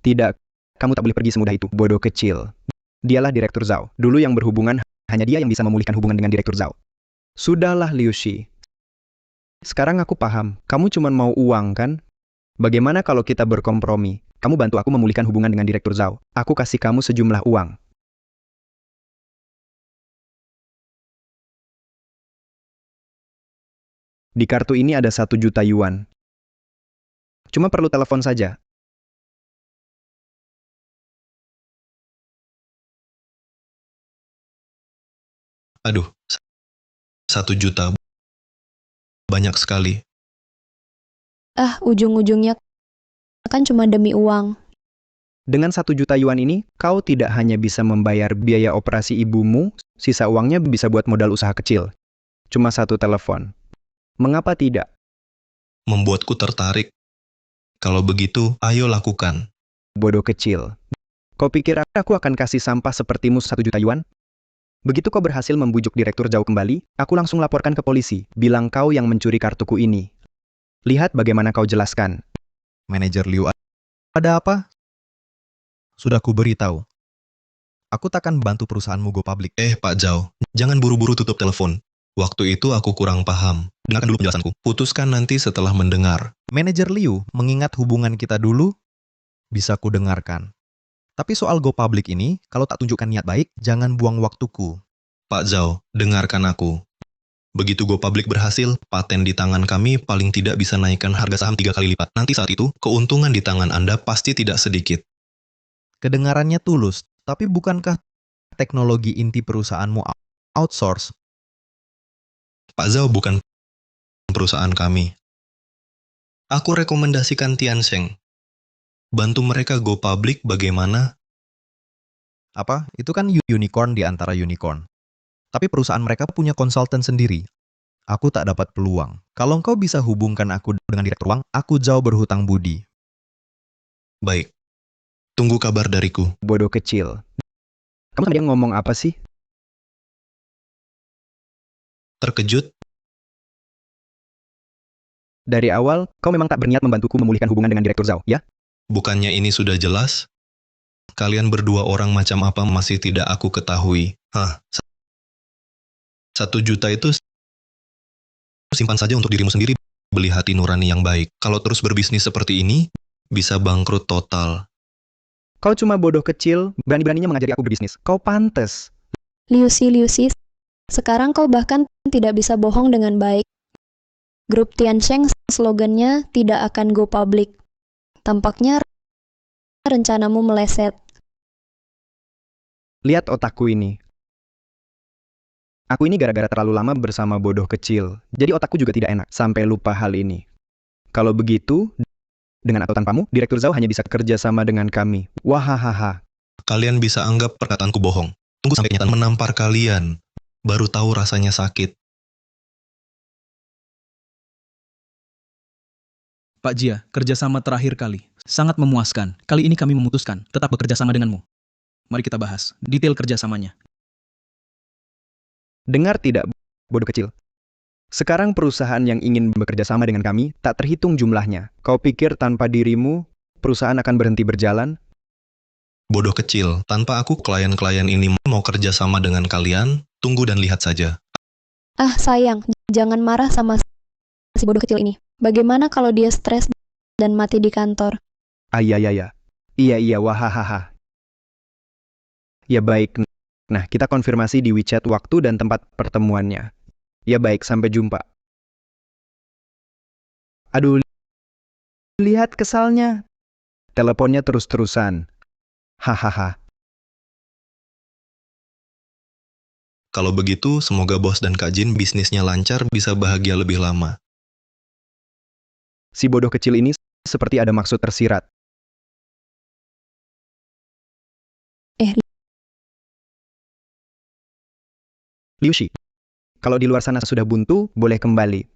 Tidak, kamu tak boleh pergi semudah itu, bodoh kecil. Dialah Direktur Zhao. Dulu yang berhubungan, hanya dia yang bisa memulihkan hubungan dengan Direktur Zhao. Sudahlah, Liu Shi. Sekarang aku paham, kamu cuma mau uang kan? Bagaimana kalau kita berkompromi? Kamu bantu aku memulihkan hubungan dengan Direktur Zhao. Aku kasih kamu sejumlah uang. Di kartu ini ada 1 juta yuan. Cuma perlu telepon saja. Aduh, 1 juta. Banyak sekali. Ujung-ujungnya kan cuma demi uang. Dengan 1 juta yuan ini, kau tidak hanya bisa membayar biaya operasi ibumu, sisa uangnya bisa buat modal usaha kecil. Cuma 1 telepon. Mengapa tidak? Membuatku tertarik. Kalau begitu, ayo lakukan. Bodoh kecil. Kau pikir aku akan kasih sampah sepertimu 1 juta yuan? Begitu kau berhasil membujuk Direktur Zhao kembali, aku langsung laporkan ke polisi, bilang kau yang mencuri kartuku ini. Lihat bagaimana kau jelaskan. Manajer Liu, ada apa? Sudah ku beritahu. Aku takkan bantu perusahaanmu go public. Pak Zhao, jangan buru-buru tutup telepon. Waktu itu aku kurang paham. Dengarkan dulu penjelasanku. Putuskan nanti setelah mendengar. Manajer Liu, mengingat hubungan kita dulu, bisa ku dengarkan. Tapi soal go public ini, kalau tak tunjukkan niat baik, jangan buang waktuku. Pak Zhao, dengarkan aku. Begitu go public berhasil, paten di tangan kami paling tidak bisa naikkan harga saham 3 kali lipat. Nanti saat itu, keuntungan di tangan Anda pasti tidak sedikit. Kedengarannya tulus, tapi bukankah teknologi inti perusahaanmu outsource? Pak Zhao bukan perusahaan kami. Aku rekomendasikan Tiansheng. Bantu mereka go public bagaimana? Apa? Itu kan unicorn di antara unicorn. Tapi perusahaan mereka punya konsultan sendiri. Aku tak dapat peluang. Kalau engkau bisa hubungkan aku dengan direktur uang, aku jauh berhutang budi. Baik. Tunggu kabar dariku. Bodoh kecil. Kamu tadi ngomong apa sih? Terkejut? Dari awal, kau memang tak berniat membantuku memulihkan hubungan dengan Direktur Zhao, ya? Bukannya ini sudah jelas? Kalian berdua orang macam apa masih tidak aku ketahui. 1 juta itu simpan saja untuk dirimu sendiri. Beli hati nurani yang baik. Kalau terus berbisnis seperti ini, bisa bangkrut total. Kau cuma bodoh kecil, berani-beraninya mengajari aku berbisnis. Kau pantes. Liu Shi, sekarang kau bahkan tidak bisa bohong dengan baik. Grup Tiansheng slogannya tidak akan go public. Tampaknya rencanamu meleset. Lihat otakku ini. Aku ini gara-gara terlalu lama bersama bodoh kecil. Jadi otakku juga tidak enak, sampai lupa hal ini. Kalau begitu, dengan atau tanpamu, Direktur Zhao hanya bisa kerja sama dengan kami. Wahahaha. Kalian bisa anggap perkataanku bohong. Tunggu sampai kenyataan menampar kalian. Baru tahu rasanya sakit. Pak Jia, kerjasama terakhir kali. Sangat memuaskan. Kali ini kami memutuskan tetap bekerja sama denganmu. Mari kita bahas detail kerjasamanya. Dengar tidak, bodoh kecil? Sekarang perusahaan yang ingin bekerja sama dengan kami tak terhitung jumlahnya. Kau pikir tanpa dirimu, perusahaan akan berhenti berjalan? Bodoh kecil, tanpa aku klien-klien ini mau kerja sama dengan kalian, tunggu dan lihat saja. Sayang, jangan marah sama si bodoh kecil ini. Bagaimana kalau dia stres dan mati di kantor? Iya, wahahaha. Ya baik. Nah, kita konfirmasi di WeChat waktu dan tempat pertemuannya. Ya baik, sampai jumpa. Aduh, lihat kesalnya. Teleponnya terus-terusan. Hahaha. Kalau begitu, semoga bos dan Kak Jin bisnisnya lancar, bisa bahagia lebih lama. Si bodoh kecil ini seperti ada maksud tersirat. Liu Shi, kalau di luar sana sudah buntu, boleh kembali.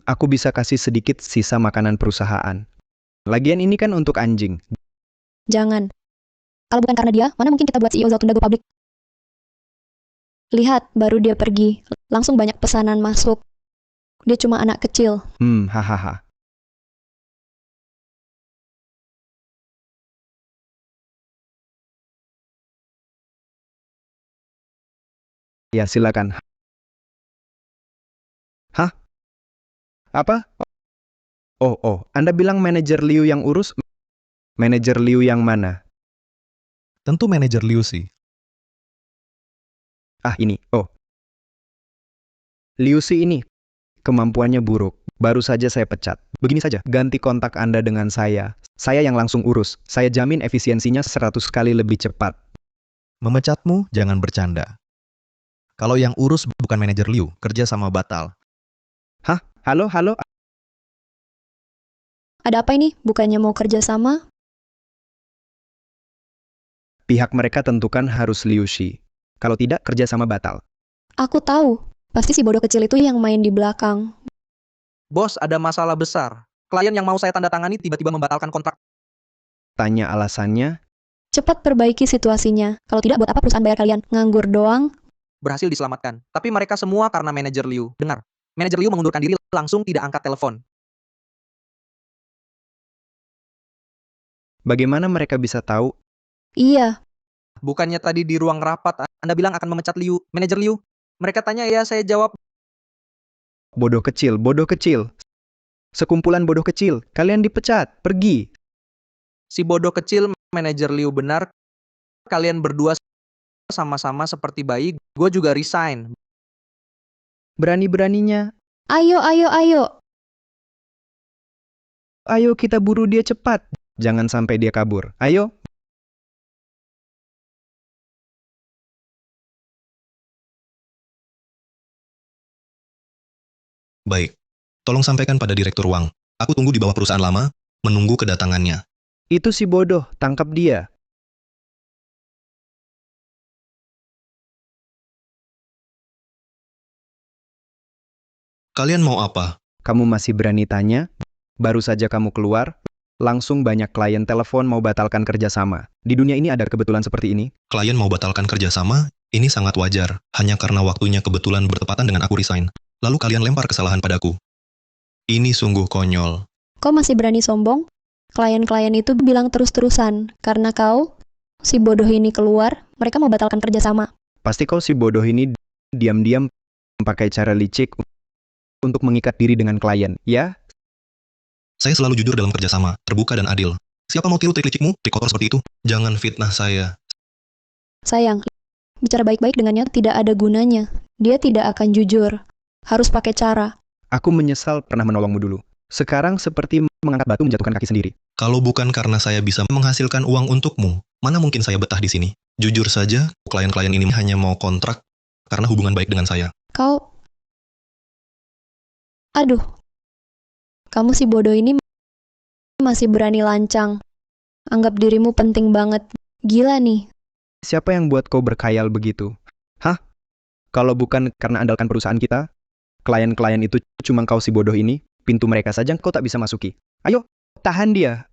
Aku bisa kasih sedikit sisa makanan perusahaan. Lagian ini kan untuk anjing. Jangan. Kalau bukan karena dia, mana mungkin kita buat CEO Zaltunda go public. Lihat, baru dia pergi. Langsung banyak pesanan masuk. Dia cuma anak kecil. Hahaha. Ya, silakan. Hah? Apa? Oh, Anda bilang manajer Liu yang urus? Manajer Liu yang mana? Tentu manajer Liu sih. Ini. Oh. Liu Si ini. Kemampuannya buruk. Baru saja saya pecat. Begini saja, ganti kontak Anda dengan saya. Saya yang langsung urus. Saya jamin efisiensinya 100 kali lebih cepat. Memecatmu, jangan bercanda. Kalau yang urus bukan manajer Liu, kerja sama batal. Hah? Halo? Ada apa ini? Bukannya mau kerja sama? Pihak mereka tentukan harus Liu Si. Kalau tidak, kerja sama batal. Aku tahu. Pasti si bodoh kecil itu yang main di belakang. Bos, ada masalah besar. Klien yang mau saya tanda tangani tiba-tiba membatalkan kontrak. Tanya alasannya. Cepat perbaiki situasinya. Kalau tidak, buat apa perusahaan bayar kalian? Nganggur doang. Berhasil diselamatkan. Tapi mereka semua karena manajer Liu. Dengar, manajer Liu mengundurkan diri langsung tidak angkat telepon. Bagaimana mereka bisa tahu? Iya, Bukannya tadi di ruang rapat Anda bilang akan memecat Liu, manajer Liu? Mereka tanya ya, saya jawab. Bodoh kecil. Sekumpulan bodoh kecil. Kalian dipecat. Pergi. Si bodoh kecil, manajer Liu benar. Kalian berdua sama-sama seperti bayi. Gue juga resign. Berani-beraninya. ayo. Ayo kita buru dia cepat. Jangan sampai dia kabur. Ayo. Baik. Tolong sampaikan pada Direktur Wang. Aku tunggu di bawah perusahaan lama, menunggu kedatangannya. Itu si bodoh. Tangkap dia. Kalian mau apa? Kamu masih berani tanya? Baru saja kamu keluar, langsung banyak klien telepon mau batalkan kerjasama. Di dunia ini ada kebetulan seperti ini. Klien mau batalkan kerjasama? Ini sangat wajar, hanya karena waktunya kebetulan bertepatan dengan aku resign. Lalu kalian lempar kesalahan padaku. Ini sungguh konyol. Kau masih berani sombong? Klien-klien itu bilang terus-terusan. Karena kau, si bodoh ini keluar, mereka mau batalkan kerjasama. Pasti kau si bodoh ini diam-diam pakai cara licik untuk mengikat diri dengan klien, ya? Saya selalu jujur dalam kerjasama, terbuka dan adil. Siapa mau tiru trik licikmu, trik kotor seperti itu? Jangan fitnah saya. Sayang, bicara baik-baik dengannya tidak ada gunanya. Dia tidak akan jujur. Harus pakai cara. Aku menyesal pernah menolongmu dulu. Sekarang seperti mengangkat batu menjatuhkan kaki sendiri. Kalau bukan karena saya bisa menghasilkan uang untukmu, mana mungkin saya betah di sini? Jujur saja, klien-klien ini hanya mau kontrak karena hubungan baik dengan saya. Kau... Aduh. Kamu si bodoh ini masih berani lancang. Anggap dirimu penting banget. Gila nih. Siapa yang buat kau berkhayal begitu? Hah? Kalau bukan karena andalkan perusahaan kita, klien-klien itu cuma kau si bodoh ini, pintu mereka saja kau tak bisa masuki. Ayo, tahan dia.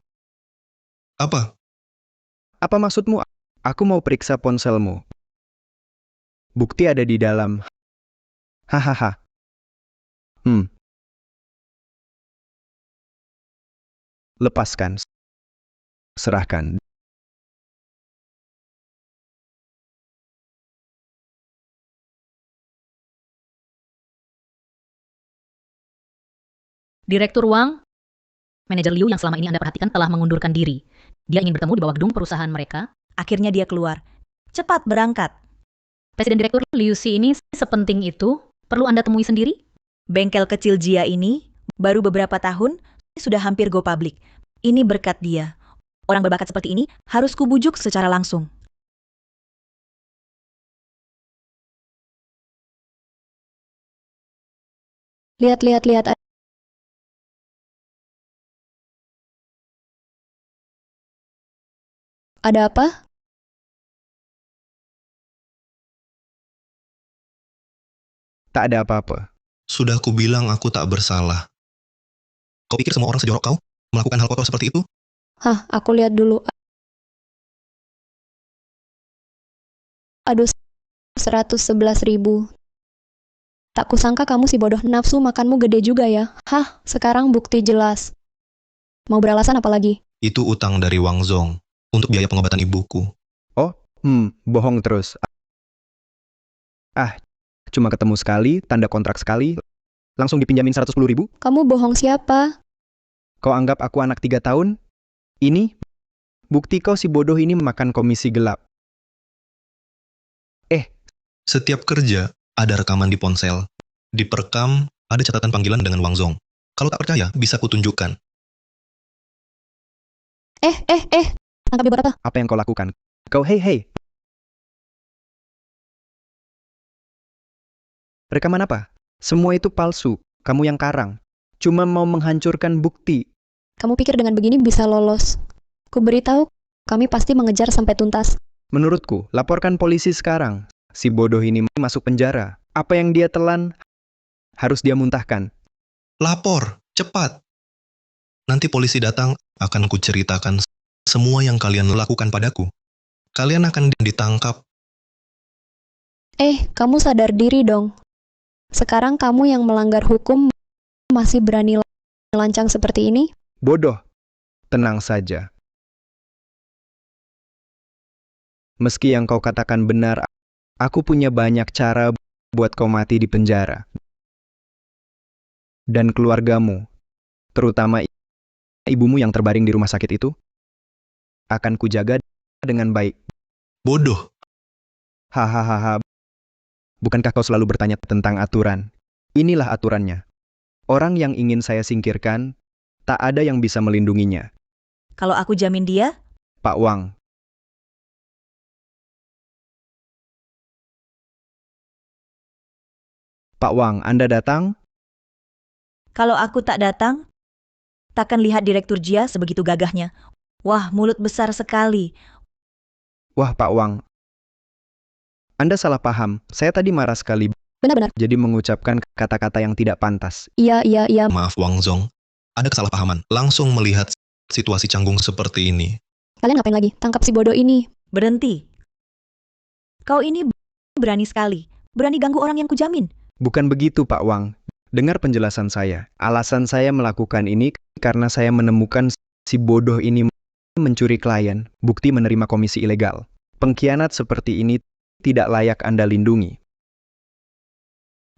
Apa? Apa maksudmu? Aku mau periksa ponselmu. Bukti ada di dalam. Hahaha. Lepaskan. Serahkan. Direktur Wang, manajer Liu yang selama ini Anda perhatikan telah mengundurkan diri. Dia ingin bertemu di bawah gedung perusahaan mereka. Akhirnya dia keluar. Cepat berangkat. Presiden Direktur Liu Si ini sepenting itu, perlu Anda temui sendiri? Bengkel kecil Jia ini baru beberapa tahun sudah hampir go public. Ini berkat dia. Orang berbakat seperti ini harus kubujuk secara langsung. Lihat. Ada apa? Tak ada apa-apa. Sudah kubilang aku tak bersalah. Kau pikir semua orang sejorok kau melakukan hal kotor seperti itu? Hah, aku lihat dulu. Aduh, 111.000. Tak kusangka kamu si bodoh, nafsu makanmu gede juga ya. Hah, sekarang bukti jelas. Mau beralasan apa lagi? Itu utang dari Wang Zong untuk biaya pengobatan ibuku. Bohong terus. Cuma ketemu sekali, tanda kontrak sekali, langsung dipinjamin 110.000? Kamu bohong siapa? Kau anggap aku anak 3 tahun? Ini, bukti kau si bodoh ini makan komisi gelap. Setiap kerja ada rekaman di ponsel. Di perekam ada catatan panggilan dengan Wang Zong. Kalau tak percaya, bisa kutunjukkan. Tangkap ibu apa? Apa yang kau lakukan? Kau hei. Rekaman apa? Semua itu palsu. Kamu yang karang. Cuma mau menghancurkan bukti. Kamu pikir dengan begini bisa lolos? Ku beritahu, kami pasti mengejar sampai tuntas. Menurutku, laporkan polisi sekarang. Si bodoh ini masuk penjara. Apa yang dia telan, harus dia muntahkan. Lapor, cepat. Nanti polisi datang, akan kuceritakan semua yang kalian lakukan padaku. Kalian akan ditangkap. Kamu sadar diri dong. Sekarang kamu yang melanggar hukum masih berani lancang seperti ini? Bodoh. Tenang saja. Meski yang kau katakan benar, aku punya banyak cara buat kau mati di penjara. Dan keluargamu, terutama ibumu yang terbaring di rumah sakit itu, akan kujaga dengan baik. Bodoh. Hahaha. Bukankah kau selalu bertanya tentang aturan? Inilah aturannya. Orang yang ingin saya singkirkan, tak ada yang bisa melindunginya. Kalau aku jamin dia, Pak Wang. Pak Wang, Anda datang? kalau aku tak datang, takkan lihat Direktur Jia sebegitu gagahnya. Wah, mulut besar sekali. Wah, Pak Wang. Anda salah paham. Saya tadi marah sekali. Benar-benar. Jadi mengucapkan kata-kata yang tidak pantas. Iya. Maaf Wang Zong, ada kesalahpahaman. Langsung melihat situasi canggung seperti ini. Kalian ngapain lagi? Tangkap si bodoh ini. Berhenti. Kau ini berani sekali. Berani ganggu orang yang kujamin. Bukan begitu, Pak Wang. Dengar penjelasan saya. Alasan saya melakukan ini karena saya menemukan si bodoh ini mencuri klien, bukti menerima komisi ilegal. Pengkhianat seperti ini tidak layak Anda lindungi.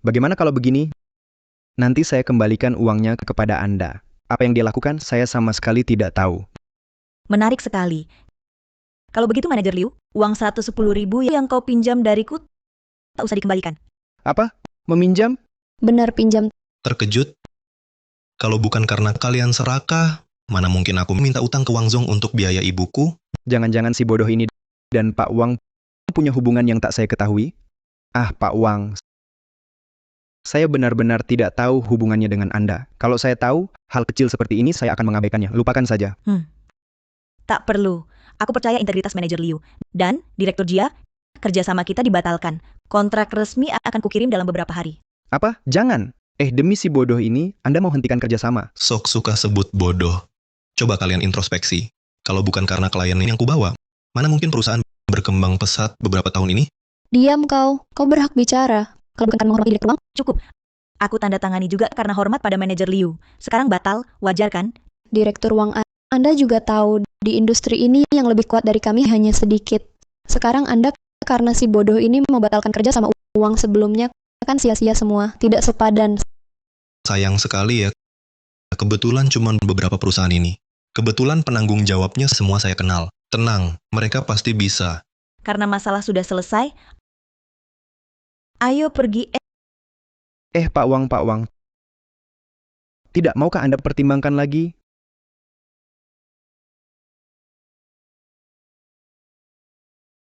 Bagaimana kalau begini? Nanti saya kembalikan uangnya kepada Anda. Apa yang dia lakukan, saya sama sekali tidak tahu. Menarik sekali. Kalau begitu Manajer Liu, uang 110.000 yang kau pinjam dariku tak usah dikembalikan. Apa? Meminjam? Benar pinjam. Terkejut? Kalau bukan karena kalian serakah, mana mungkin aku minta utang ke Wang Zong untuk biaya ibuku? Jangan-jangan si bodoh ini dan Pak Wang punya hubungan yang tak saya ketahui? Pak Wang, saya benar-benar tidak tahu hubungannya dengan Anda. Kalau saya tahu, hal kecil seperti ini saya akan mengabaikannya. Lupakan saja. Tak perlu. Aku percaya integritas Manajer Liu. Dan, Direktur Jia, kerjasama kita dibatalkan. Kontrak resmi akan kukirim dalam beberapa hari. Apa? Jangan. Demi si bodoh ini, Anda mau hentikan kerjasama. Sok suka sebut bodoh. Coba kalian introspeksi. Kalau bukan karena klien yang kubawa, mana mungkin perusahaan berkembang pesat beberapa tahun ini? Diam kau. Kau berhak bicara. Kalau bukan karena menghormati Direktur Wang, Cukup. Aku tanda tangani juga karena hormat pada Manajer Liu. Sekarang batal, wajar kan? Direktur Wang, Anda juga tahu di industri ini yang lebih kuat dari kami hanya sedikit. Sekarang Anda karena si bodoh ini membatalkan kerja sama uang sebelumnya kan sia-sia semua, tidak sepadan. Sayang sekali ya. Kebetulan cuma beberapa perusahaan ini. Kebetulan penanggung jawabnya semua saya kenal. Tenang, mereka pasti bisa. Karena masalah sudah selesai, ayo pergi. Pak Wang. Tidak maukah Anda pertimbangkan lagi?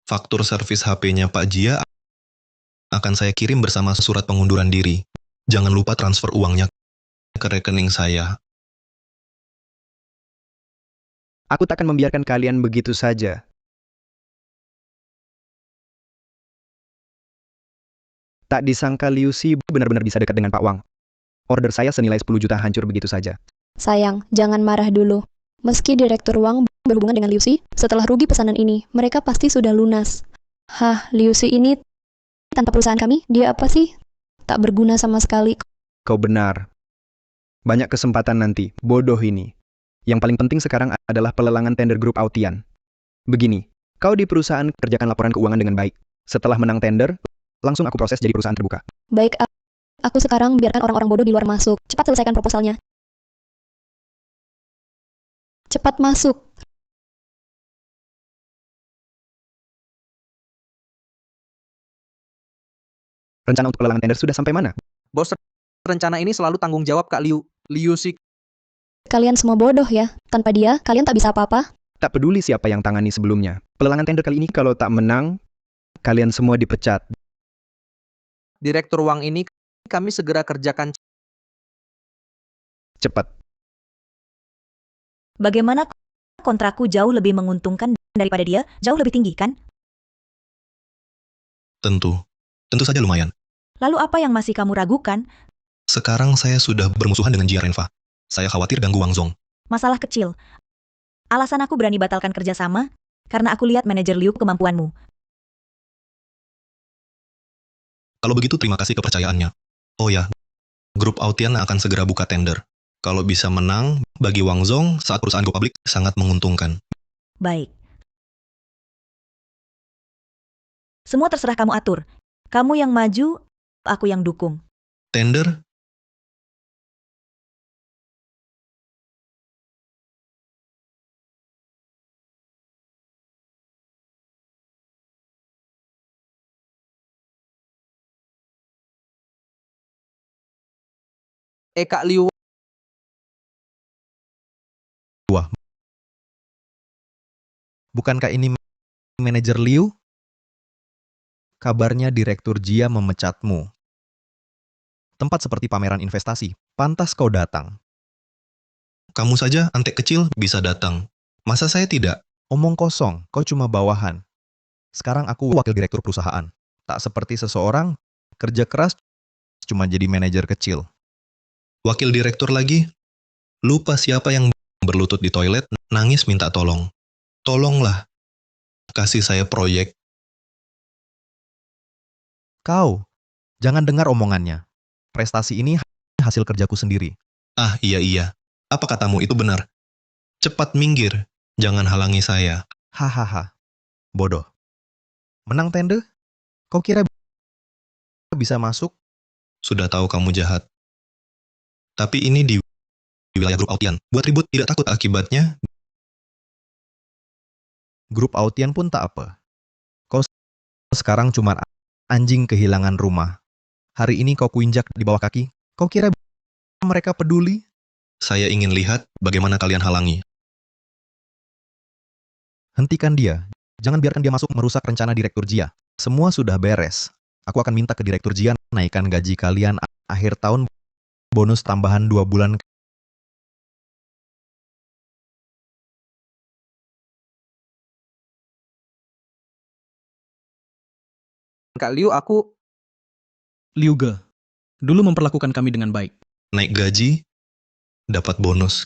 Faktur servis HP-nya Pak Jia akan saya kirim bersama surat pengunduran diri. Jangan lupa transfer uangnya ke rekening saya. Aku takkan membiarkan kalian begitu saja. Tak disangka Liu Si benar-benar bisa dekat dengan Pak Wang. Order saya senilai 10 juta hancur begitu saja. Sayang, jangan marah dulu. Meski Direktur Wang berhubungan dengan Liu Si, setelah rugi pesanan ini, mereka pasti sudah lunas. Hah, Liu Si ini tanpa perusahaan kami, dia apa sih? Tak berguna sama sekali. Kau benar. Banyak kesempatan nanti, bodoh ini. Yang paling penting sekarang adalah pelelangan tender grup Autian. Begini, kau di perusahaan kerjakan laporan keuangan dengan baik. Setelah menang tender, langsung aku proses jadi perusahaan terbuka. Baik, aku sekarang biarkan orang-orang bodoh di luar masuk. Cepat selesaikan proposalnya. Cepat masuk. Rencana untuk pelelangan tender sudah sampai mana? Bos, rencana ini selalu tanggung jawab Kak Liu. Liu Si. Kalian semua bodoh ya. Tanpa dia, kalian tak bisa apa-apa. Tak peduli siapa yang tangani sebelumnya. Pelelangan tender kali ini kalau tak menang, kalian semua dipecat. Direktur uang ini kami segera kerjakan. Cepat. Bagaimana kontrakku jauh lebih menguntungkan daripada dia, jauh lebih tinggi kan? Tentu saja lumayan. Lalu apa yang masih kamu ragukan? Sekarang saya sudah bermusuhan dengan Jia Renfa. Saya khawatir ganggu Wang Zong. Masalah kecil. Alasan aku berani batalkan kerjasama, karena aku lihat manajer Liu kemampuanmu. Kalau begitu terima kasih kepercayaannya. Oh ya, grup Autian akan segera buka tender. Kalau bisa menang, bagi Wang Zong saat perusahaan go public sangat menguntungkan. Baik. Semua terserah kamu atur. Kamu yang maju, aku yang dukung. Tender? Kak Liu. Wah, bukankah ini manajer Liu? Kabarnya Direktur Jia memecatmu. Tempat seperti pameran investasi, pantas kau datang. Kamu saja, antek kecil, bisa datang. Masa saya tidak? Omong kosong, kau cuma bawahan. Sekarang aku wakil direktur perusahaan. Tak seperti seseorang, kerja keras cuma jadi manajer kecil. Wakil direktur lagi? Lupa siapa yang berlutut di toilet, nangis minta tolong. Tolonglah, kasih saya proyek. Kau, jangan dengar omongannya. Prestasi ini hasil kerjaku sendiri. Ah, iya. Apa katamu itu benar? Cepat minggir, jangan halangi saya. Hahaha, bodoh. Menang tender? Kau kira bisa masuk? Sudah tahu kamu jahat. Tapi ini di wilayah grup Autian. Buat ribut tidak takut akibatnya. Grup Autian pun tak apa. Kau sekarang cuma anjing kehilangan rumah. Hari ini kau kuinjak di bawah kaki. Kau kira mereka peduli? Saya ingin lihat bagaimana kalian halangi. Hentikan dia. Jangan biarkan dia masuk merusak rencana Direktur Jia. Semua sudah beres. Aku akan minta ke Direktur Jia naikkan gaji kalian akhir tahun, bonus tambahan 2 bulan. Kak Liu, aku. Liu Ge, dulu memperlakukan kami dengan baik. Naik gaji, dapat bonus.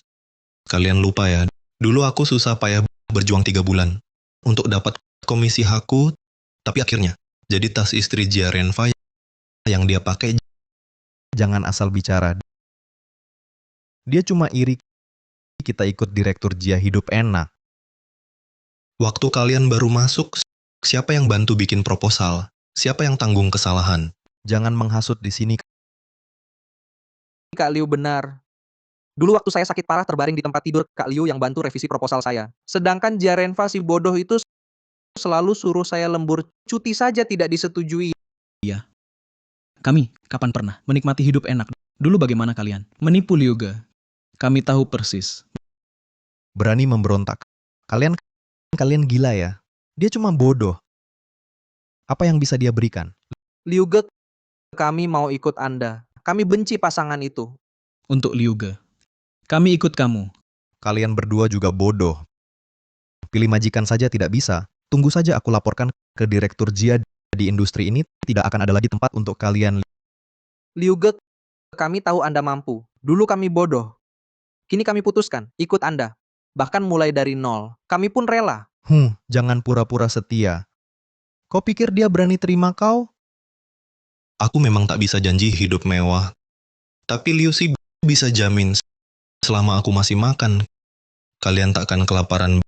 Kalian lupa ya, dulu aku susah payah berjuang 3 bulan untuk dapat komisi haku, tapi akhirnya jadi tas istri Jia Renfa yang dia pakai. Jangan asal bicara. Dia cuma iri kita ikut Direktur Jia hidup enak. Waktu kalian baru masuk, siapa yang bantu bikin proposal? Siapa yang tanggung kesalahan? Jangan menghasut di sini. Kak Liu benar. Dulu waktu saya sakit parah terbaring di tempat tidur, Kak Liu yang bantu revisi proposal saya. Sedangkan Jia Renfa si bodoh itu selalu suruh saya lembur, cuti saja tidak disetujui. Kami, kapan pernah, menikmati hidup enak. Dulu bagaimana kalian? Menipu Liu Ge. Kami tahu persis. Berani memberontak. Kalian gila ya. Dia cuma bodoh. Apa yang bisa dia berikan? Liu Ge, kami mau ikut Anda. Kami benci pasangan itu. Untuk Liu Ge, kami ikut kamu. Kalian berdua juga bodoh. Pilih majikan saja tidak bisa. Tunggu saja aku laporkan ke Direktur Jia di industri ini. Tidak akan ada lagi tempat untuk kalian. Liu Ge, kami tahu Anda mampu. Dulu kami bodoh. Kini kami putuskan, ikut Anda. Bahkan mulai dari nol. Kami pun rela. Jangan pura-pura setia. Kau pikir dia berani terima kau? Aku memang tak bisa janji hidup mewah. Tapi Liu sih bisa jamin selama aku masih makan, kalian tak akan kelaparan.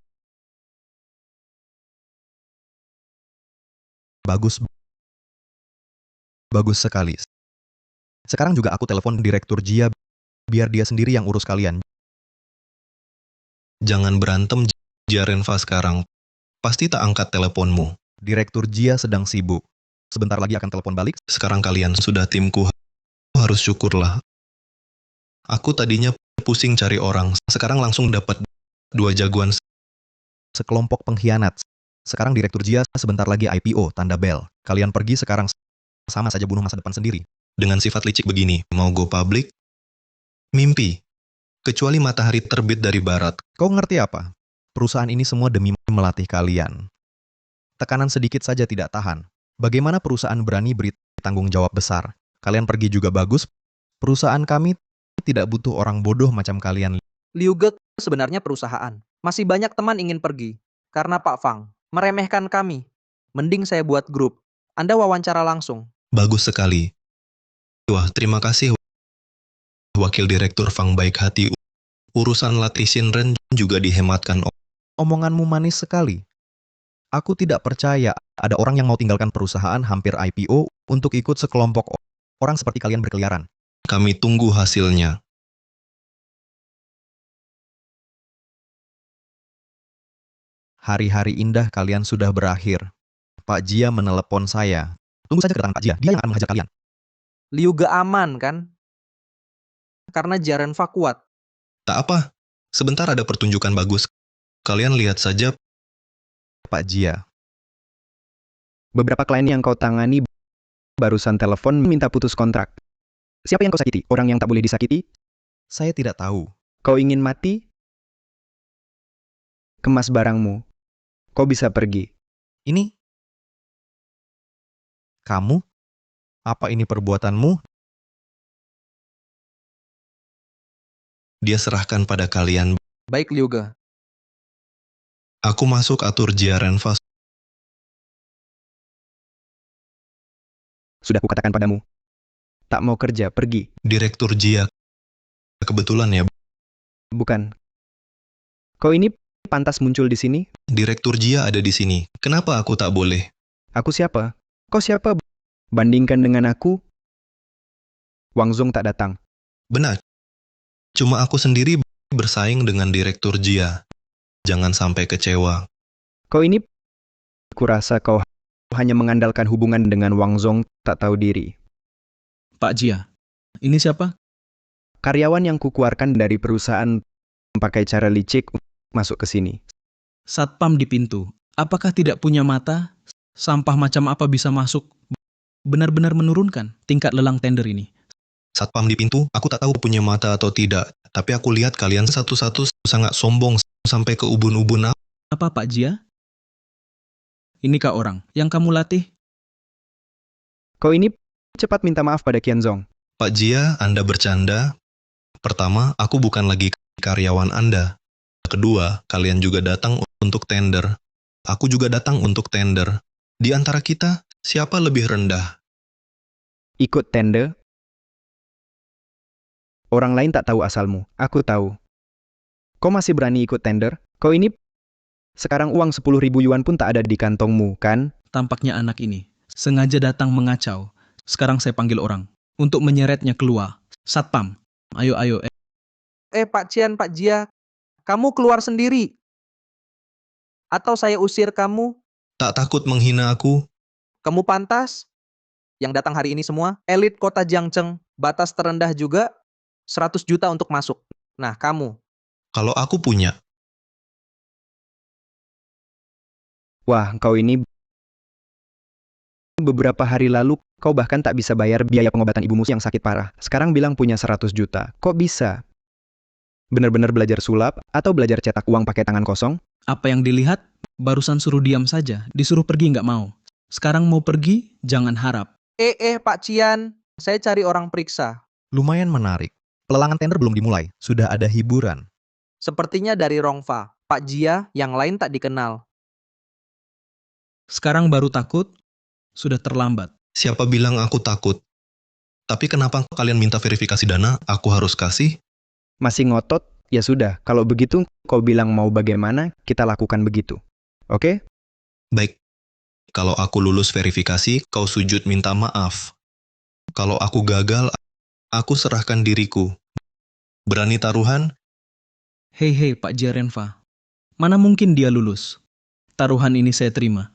Bagus, bagus sekali. Sekarang juga aku telepon Direktur Jia, biar dia sendiri yang urus kalian. Jangan berantem, Jarenva sekarang. Pasti tak angkat teleponmu. Direktur Jia sedang sibuk. Sebentar lagi akan telepon balik. Sekarang kalian sudah timku. Harus syukurlah. Aku tadinya pusing cari orang. Sekarang langsung dapat 2 jagoan. Sekelompok pengkhianat. Sekarang Direktur Jia sebentar lagi IPO, tanda bel. Kalian pergi sekarang, sama saja bunuh masa depan sendiri. Dengan sifat licik begini, mau go public? Mimpi. Kecuali matahari terbit dari barat. Kau ngerti apa? Perusahaan ini semua demi melatih kalian. Tekanan sedikit saja tidak tahan. Bagaimana perusahaan berani beri tanggung jawab besar? Kalian pergi juga bagus. Perusahaan kami tidak butuh orang bodoh macam kalian. Liu Ge sebenarnya perusahaan. Masih banyak teman ingin pergi. Karena Pak Fang meremehkan kami. Mending saya buat grup. Anda wawancara langsung. Bagus sekali. Wah, terima kasih. Wakil Direktur Fang baik hati. Urusan latih Shinren juga dihematkan. Omonganmu manis sekali. Aku tidak percaya ada orang yang mau tinggalkan perusahaan hampir IPO untuk ikut sekelompok orang seperti kalian berkeliaran. Kami tunggu hasilnya. Hari-hari indah kalian sudah berakhir. Pak Jia menelepon saya. Tunggu saja kedatangan Pak Jia, dia yang akan menghajar kalian. Liu Ge aman kan? Karena Jarenva kuat. Tak apa. Sebentar ada pertunjukan bagus. Kalian lihat saja. Pak Jia, Beberapa klien yang kau tangani barusan telepon minta putus kontrak. Siapa yang kau sakiti? Orang yang tak boleh disakiti? saya tidak tahu. Kau ingin mati? Kemas barangmu. Kau bisa pergi. Ini? Kamu? Apa ini perbuatanmu? Dia serahkan pada kalian. Baik Liu Ge. Aku masuk atur Jarenva. Sudah kukatakan padamu. Tak mau kerja, pergi. Direktur Jia. Kebetulan ya, Bukan. Kau ini pantas muncul di sini? Direktur Jia ada di sini. Kenapa aku tak boleh? Aku siapa? Kau siapa? Bandingkan dengan aku, Wang Zong tak datang. Benar. Cuma aku sendiri bersaing dengan Direktur Jia. Jangan sampai kecewa. Kau ini, kurasa kau hanya mengandalkan hubungan dengan Wang Zong, tak tahu diri. Pak Jia, ini siapa? Karyawan yang kukeluarkan dari perusahaan pakai cara licik masuk ke sini. Satpam di pintu. Apakah tidak punya mata? Sampah macam apa bisa masuk? Benar-benar menurunkan tingkat lelang tender ini. Satpam di pintu, aku tak tahu punya mata atau tidak. Tapi aku lihat kalian satu-satu sangat sombong sampai ke ubun-ubun. Apa Pak Jia? Inikah orang yang kamu latih? Kau ini cepat minta maaf pada Qian Zong. Pak Jia, Anda bercanda. Pertama, aku bukan lagi karyawan Anda. Kedua, kalian juga datang untuk tender. Aku juga datang untuk tender. Di antara kita, siapa lebih rendah? Ikut tender? Orang lain tak tahu asalmu, aku tahu. Kau masih berani ikut tender? Kau ini, sekarang uang 10.000 yuan pun tak ada di kantongmu, kan? Tampaknya anak ini sengaja datang mengacau. Sekarang saya panggil orang untuk menyeretnya keluar. Satpam, ayo. Pak Cian, Pak Jia. Kamu keluar sendiri. Atau saya usir kamu. Tak takut menghina aku? Kamu pantas. Yang datang hari ini semua, elit kota Jiangcheng. Batas terendah juga, 100 juta untuk masuk. Nah, kamu. Kalau aku punya. Wah, kau ini beberapa hari lalu kau bahkan tak bisa bayar biaya pengobatan ibumu yang sakit parah. Sekarang bilang punya 100 juta. Kok bisa? Benar-benar belajar sulap atau belajar cetak uang pakai tangan kosong? Apa yang dilihat? Barusan suruh diam saja, disuruh pergi nggak mau. Sekarang mau pergi, jangan harap. Pak Cian. Saya cari orang periksa. Lumayan menarik. Pelelangan tender belum dimulai, sudah ada hiburan. Sepertinya dari Rongfa. Pak Jia, yang lain tak dikenal. Sekarang baru takut, sudah terlambat. Siapa bilang aku takut? Tapi kenapa kalian minta verifikasi dana, aku harus kasih? Masih ngotot? Ya sudah, kalau begitu kau bilang mau bagaimana, kita lakukan begitu. Oke? Baik. Kalau aku lulus verifikasi, kau sujud minta maaf. Kalau aku gagal, aku serahkan diriku. Berani taruhan? Hei Pak Jarenva, mana mungkin dia lulus? Taruhan ini saya terima.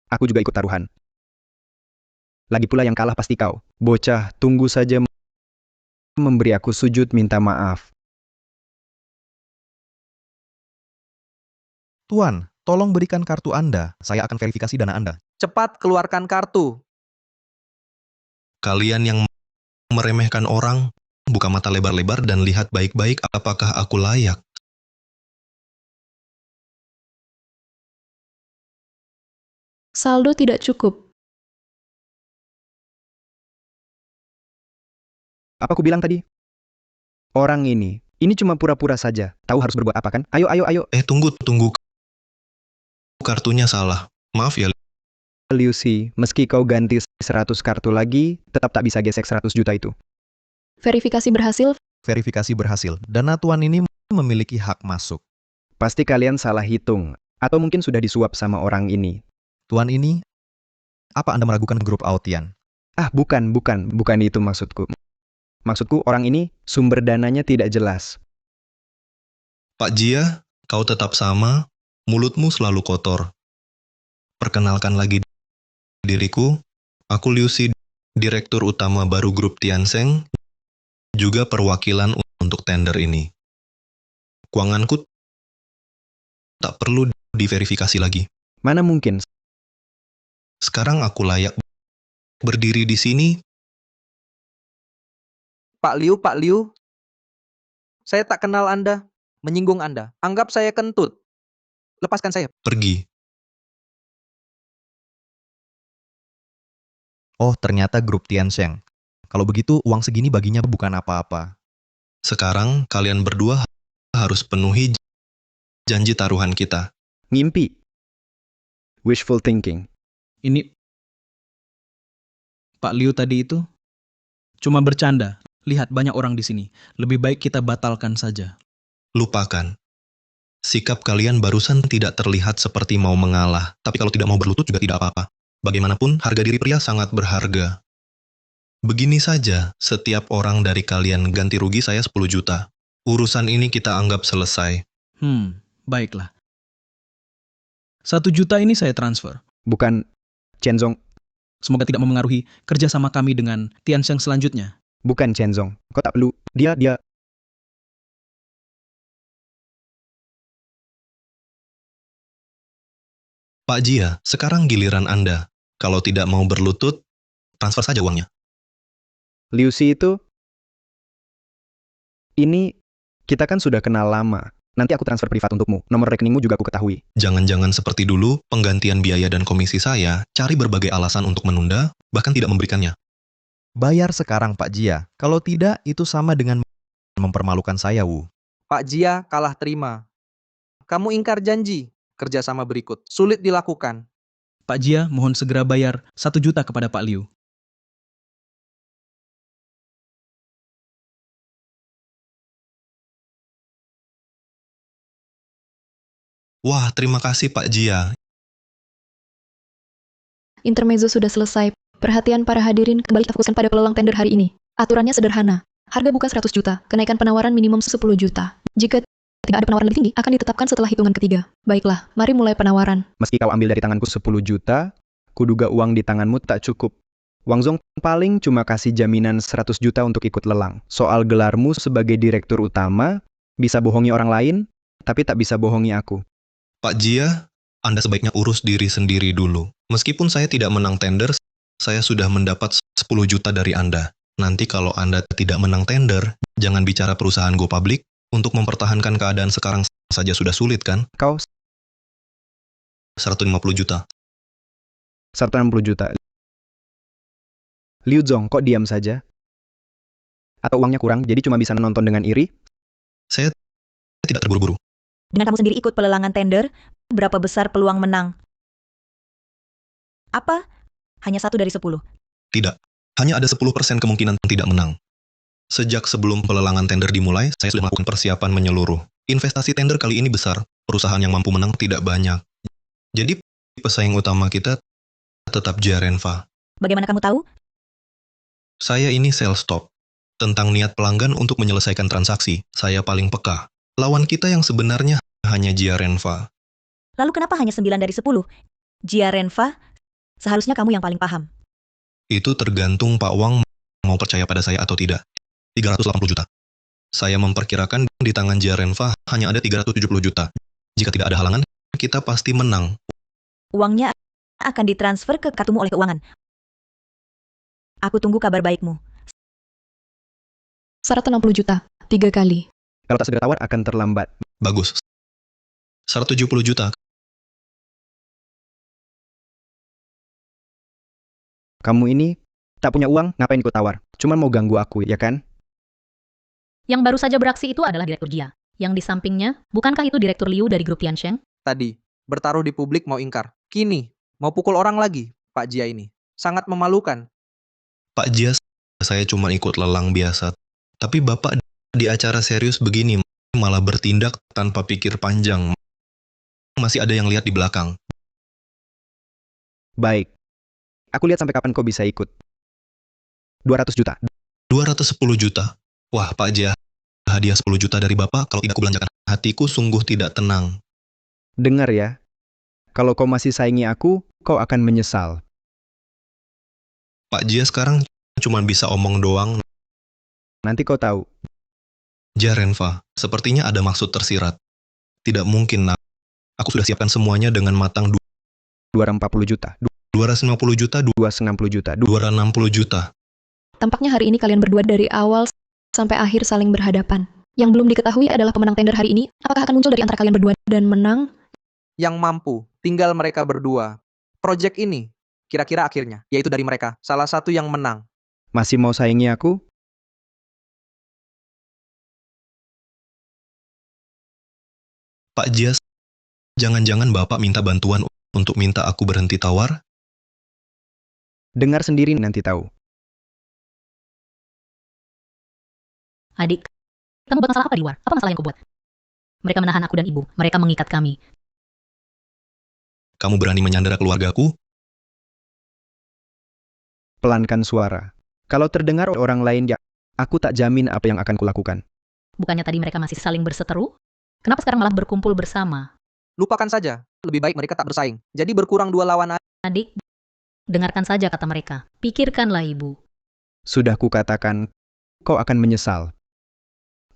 Aku juga ikut taruhan. Lagi pula yang kalah pasti kau. Bocah, tunggu saja memberi aku sujud minta maaf. Tuan, tolong berikan kartu Anda. Saya akan verifikasi dana Anda. Cepat keluarkan kartu. Kalian yang meremehkan orang, buka mata lebar-lebar dan lihat baik-baik apakah aku layak. Saldo tidak cukup. Apa aku bilang tadi? Orang ini cuma pura-pura saja. Tahu harus berbuat apa kan? Ayo, ayo, ayo. Tunggu. Kartunya salah. Maaf ya. Liu Si, meski kau ganti 100 kartu lagi, tetap tak bisa gesek 100 juta itu. Verifikasi berhasil. Verifikasi berhasil. Dana Tuan ini memiliki hak masuk. Pasti kalian salah hitung. Atau mungkin sudah disuap sama orang ini. Tuan ini, apa Anda meragukan grup Aotian? Ah, bukan itu maksudku. Maksudku orang ini sumber dananya tidak jelas. Pak Jia, kau tetap sama, mulutmu selalu kotor. Perkenalkan lagi diriku, aku Liu Si, Direktur Utama baru grup Tiansheng, juga perwakilan untuk tender ini. Keuanganku tak perlu diverifikasi lagi. Mana mungkin? Sekarang aku layak berdiri di sini. Pak Liu, saya tak kenal Anda, menyinggung Anda. Anggap saya kentut. Lepaskan saya. Pergi. Oh, ternyata grup Tiansheng. Kalau begitu, uang segini baginya bukan apa-apa. Sekarang kalian berdua harus penuhi janji taruhan kita. Ngimpi. Wishful thinking. Ini Pak Liu tadi itu cuma bercanda. Lihat banyak orang di sini. Lebih baik kita batalkan saja. Lupakan. Sikap kalian barusan tidak terlihat seperti mau mengalah, tapi kalau tidak mau berlutut juga tidak apa-apa. Bagaimanapun, harga diri pria sangat berharga. Begini saja, setiap orang dari kalian ganti rugi saya 10 juta. Urusan ini kita anggap selesai. Baiklah. 1 juta ini saya transfer. Bukan Chenzong. Semoga tidak memengaruhi kerjasama kami dengan Tiansheng selanjutnya. Bukan Chenzong. Kau tak perlu. Dia. Pak Jia, sekarang giliran Anda. Kalau tidak mau berlutut, transfer saja uangnya. Liu Si itu. Ini, kita kan sudah kenal lama. Nanti aku transfer privat untukmu. Nomor rekeningmu juga aku ketahui. Jangan-jangan seperti dulu, penggantian biaya dan komisi saya, cari berbagai alasan untuk menunda, bahkan tidak memberikannya. Bayar sekarang, Pak Jia. Kalau tidak, itu sama dengan mempermalukan saya, Wu. Pak Jia kalah terima. Kamu ingkar janji. Kerjasama berikut. Sulit dilakukan. Pak Jia mohon segera bayar 1 juta kepada Pak Liu. Wah, terima kasih Pak Jia. Intermezzo sudah selesai. Perhatian para hadirin kembali fokuskan pada pelelang tender hari ini. Aturannya sederhana. Harga buka 100 juta, kenaikan penawaran minimum 10 juta. Jika tidak ada penawaran lebih tinggi, akan ditetapkan setelah hitungan ketiga. Baiklah, mari mulai penawaran. Meski kau ambil dari tanganku 10 juta, kuduga uang di tanganmu tak cukup. Wang Zong paling cuma kasih jaminan 100 juta untuk ikut lelang. Soal gelarmu sebagai direktur utama, bisa bohongi orang lain, tapi tak bisa bohongi aku. Pak Jia, Anda sebaiknya urus diri sendiri dulu. Meskipun saya tidak menang tender, saya sudah mendapat 10 juta dari Anda. Nanti kalau Anda tidak menang tender, jangan bicara perusahaan Go Public. Untuk mempertahankan keadaan sekarang saja sudah sulit kan? Kau 150 juta. 160 juta. Liu Zong, kok diam saja? Atau uangnya kurang, jadi cuma bisa nonton dengan iri? Saya tidak terburu-buru. Dengan kamu sendiri ikut pelelangan tender, berapa besar peluang menang? Apa? Hanya 1 dari 10. Tidak. Hanya ada 10% kemungkinan tidak menang. Sejak sebelum pelelangan tender dimulai, saya sudah melakukan persiapan menyeluruh. Investasi tender kali ini besar, perusahaan yang mampu menang tidak banyak. Jadi, pesaing utama kita tetap Jarenva. Bagaimana kamu tahu? Saya ini sales top. Tentang niat pelanggan untuk menyelesaikan transaksi, saya paling peka. Lawan kita yang sebenarnya hanya Jarenva. Lalu kenapa hanya 9 dari 10? Jarenva, seharusnya kamu yang paling paham. Itu tergantung Pak Wang mau percaya pada saya atau tidak. 380 juta. Saya memperkirakan di tangan Jarenva hanya ada 370 juta. Jika tidak ada halangan, kita pasti menang. Uangnya akan ditransfer ke kartumu oleh keuangan. Aku tunggu kabar baikmu. 160 juta, 3 kali. Kalau tak segera tawar akan terlambat. Bagus. 170 juta. Kamu ini tak punya uang, ngapain ikut tawar? Cuma mau ganggu aku, ya kan? Yang baru saja beraksi itu adalah Direktur Jia. Yang di sampingnya, bukankah itu Direktur Liu dari grup Tiansheng? Tadi, bertaruh di publik mau ingkar. Kini, mau pukul orang lagi, Pak Jia ini. Sangat memalukan. Pak Jia, saya cuma ikut lelang biasa. Tapi Bapak di acara serius begini malah bertindak tanpa pikir panjang. Masih ada yang lihat di belakang. Baik. Aku lihat sampai kapan kau bisa ikut. 200 juta. 210 juta. Wah, Pak Jia, hadiah 10 juta dari Bapak kalau tidak kubelanjakan. Hatiku sungguh tidak tenang. Dengar ya. Kalau kau masih saingi aku, kau akan menyesal. Pak Jia sekarang cuma bisa omong doang. Nanti kau tahu. Jarenva, sepertinya ada maksud tersirat. Tidak mungkin, nak. Aku sudah siapkan semuanya dengan matang. 240 juta. 250 juta, 260 juta. 260 juta. Tampaknya hari ini kalian berdua dari awal sampai akhir saling berhadapan. Yang belum diketahui adalah pemenang tender hari ini, apakah akan muncul dari antara kalian berdua dan menang? Yang mampu, tinggal mereka berdua. Project ini, kira-kira akhirnya, yaitu dari mereka, salah satu yang menang. Masih mau saingi aku? Pak Jia, jangan-jangan Bapak minta bantuan untuk minta aku berhenti tawar? Dengar sendiri nanti tahu. Adik, kamu buat masalah apa di luar? Apa masalah yang kau buat? Mereka menahan aku dan ibu. Mereka mengikat kami. Kamu berani menyandera keluargaku? Pelankan suara. Kalau terdengar orang lain, ya, aku tak jamin apa yang akan kulakukan. Bukannya tadi mereka masih saling berseteru? Kenapa sekarang malah berkumpul bersama? Lupakan saja, lebih baik mereka tak bersaing. Jadi berkurang 2 lawan aja. Adik, dengarkan saja kata mereka. Pikirkanlah ibu. Sudah kukatakan, kau akan menyesal.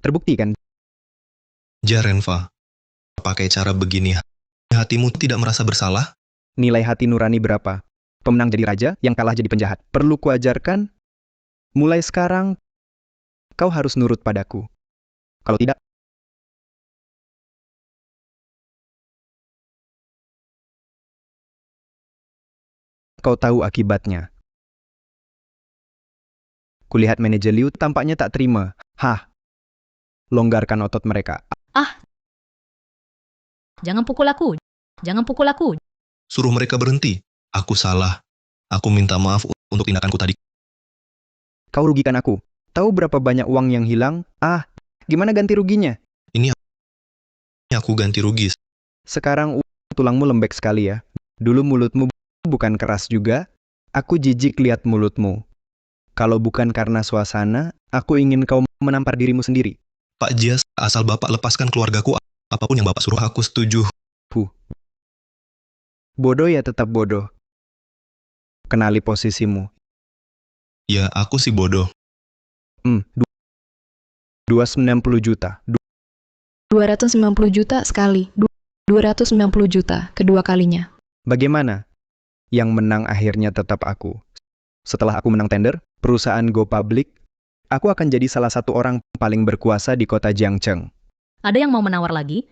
Terbukti kan? Jarenva, pakai cara begini, hatimu tidak merasa bersalah? Nilai hati nurani berapa? Pemenang jadi raja, yang kalah jadi penjahat. Perlu kuajarkan? Mulai sekarang, kau harus nurut padaku. Kalau tidak, kau tahu akibatnya. Kulihat manajer Liu tampaknya tak terima. Hah? Longgarkan otot mereka. Jangan pukul aku. Jangan pukul aku. Suruh mereka berhenti. Aku salah. Aku minta maaf untuk tindakanku tadi. Kau rugikan aku. Tahu berapa banyak uang yang hilang? Gimana ganti ruginya? Aku ganti rugi. Sekarang tulangmu lembek sekali ya. Dulu mulutmu bukan keras juga. Aku jijik lihat mulutmu. Kalau bukan karena suasana, aku ingin kau menampar dirimu sendiri. Pak Jia, asal Bapak lepaskan keluargaku, apapun yang Bapak suruh aku setuju. Bodoh ya tetap bodoh. Kenali posisimu. Ya, aku sih bodoh. 290 juta. 290 juta sekali. 290 juta kedua kalinya. Bagaimana? Yang menang akhirnya tetap aku. Setelah aku menang tender, perusahaan Go Public, aku akan jadi salah satu orang paling berkuasa di kota Jiangcheng. Ada yang mau menawar lagi?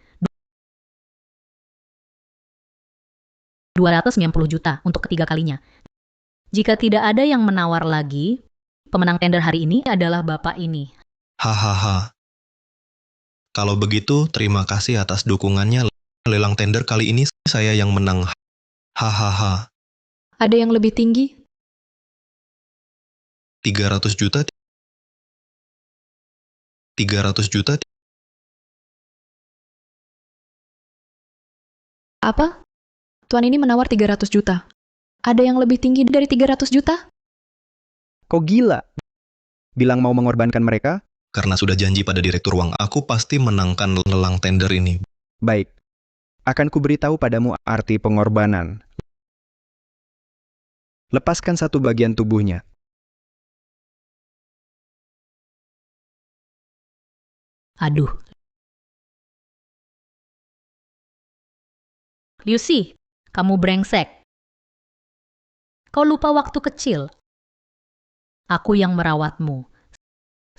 290 juta untuk ketiga kalinya. Jika tidak ada yang menawar lagi, pemenang tender hari ini adalah Bapak ini. Hahaha. Kalau begitu, terima kasih atas dukungannya. Lelang tender kali ini saya yang menang. Hahaha. Ada yang lebih tinggi? 300 juta, 300 juta, Apa? Tuan ini menawar 300 juta. Ada yang lebih tinggi dari 300 juta? Kok gila? Bilang mau mengorbankan mereka? karena sudah janji pada direktur uang, aku pasti menangkan lelang tender ini. Baik. Akan kuberitahu padamu arti pengorbanan. Lepaskan satu bagian tubuhnya. Aduh. Lucy, kamu brengsek. Kau lupa waktu kecil. Aku yang merawatmu.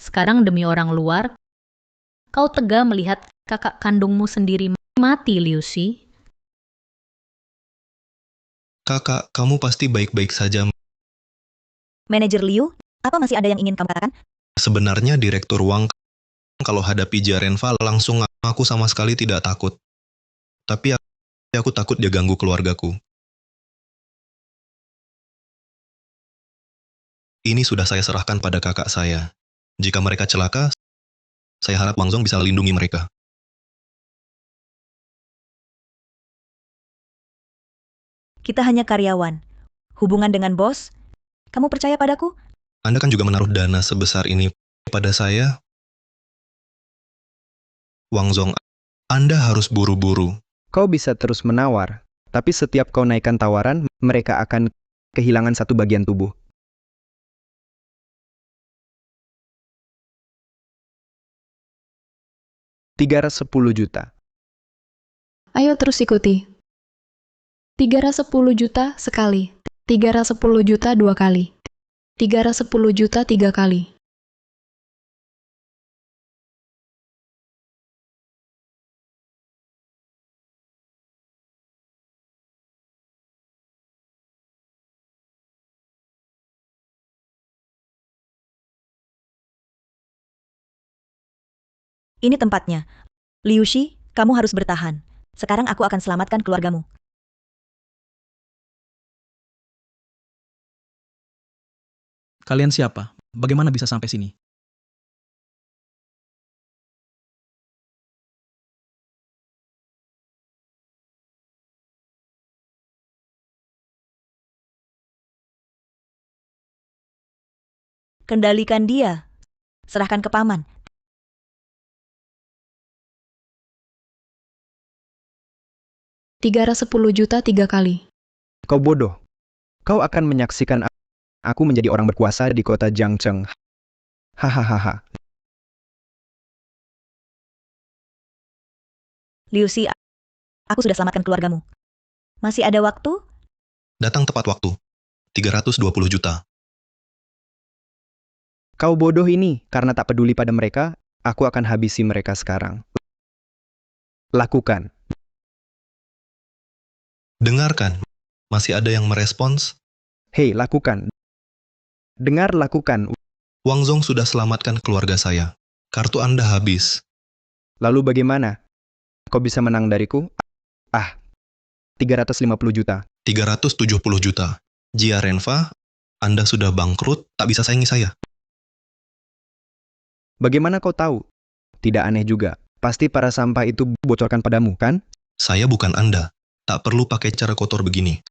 Sekarang demi orang luar, kau tega melihat kakak kandungmu sendiri mati, Lucy. Kakak, kamu pasti baik-baik saja. Manajer Liu, apa masih ada yang ingin kamu katakan? Sebenarnya direktur uang, kalau hadapi Jarenva langsung aku sama sekali tidak takut. Tapi aku takut dia ganggu keluargaku. Ini sudah saya serahkan pada kakak saya. Jika mereka celaka, saya harap Wang Zong bisa lindungi mereka. Kita hanya karyawan. Hubungan dengan bos, kamu percaya padaku? Anda kan juga menaruh dana sebesar ini pada saya. Wang Zong, Anda harus buru-buru. Kau bisa terus menawar, tapi setiap kau naikkan tawaran, mereka akan kehilangan satu bagian tubuh. $310 juta. Ayo terus ikuti. 310 juta sekali. 310 juta 2 kali. 310 juta 3 kali. Ini tempatnya. Liu Shi, kamu harus bertahan. Sekarang aku akan selamatkan keluargamu. Kalian siapa? Bagaimana bisa sampai sini? Kendalikan dia. Serahkan ke paman. $310 juta 3 kali. Kau bodoh. Kau akan menyaksikan aku menjadi orang berkuasa di kota Jiangcheng. Hahaha. Liu Shi, aku sudah selamatkan keluargamu. Masih ada waktu? Datang tepat waktu. 320 juta. Kau bodoh ini, karena tak peduli pada mereka, aku akan habisi mereka sekarang. Lakukan. Dengarkan. Masih ada yang merespons? Hei, lakukan. Dengar, lakukan. Wang Zong sudah selamatkan keluarga saya. Kartu Anda habis. Lalu bagaimana? Kau bisa menang dariku? 350 juta. 370 juta. Jia Renfa, Anda sudah bangkrut, tak bisa saingi saya. Bagaimana kau tahu? Tidak aneh juga. Pasti para sampah itu bocorkan padamu, kan? Saya bukan Anda. Tak perlu pakai cara kotor begini.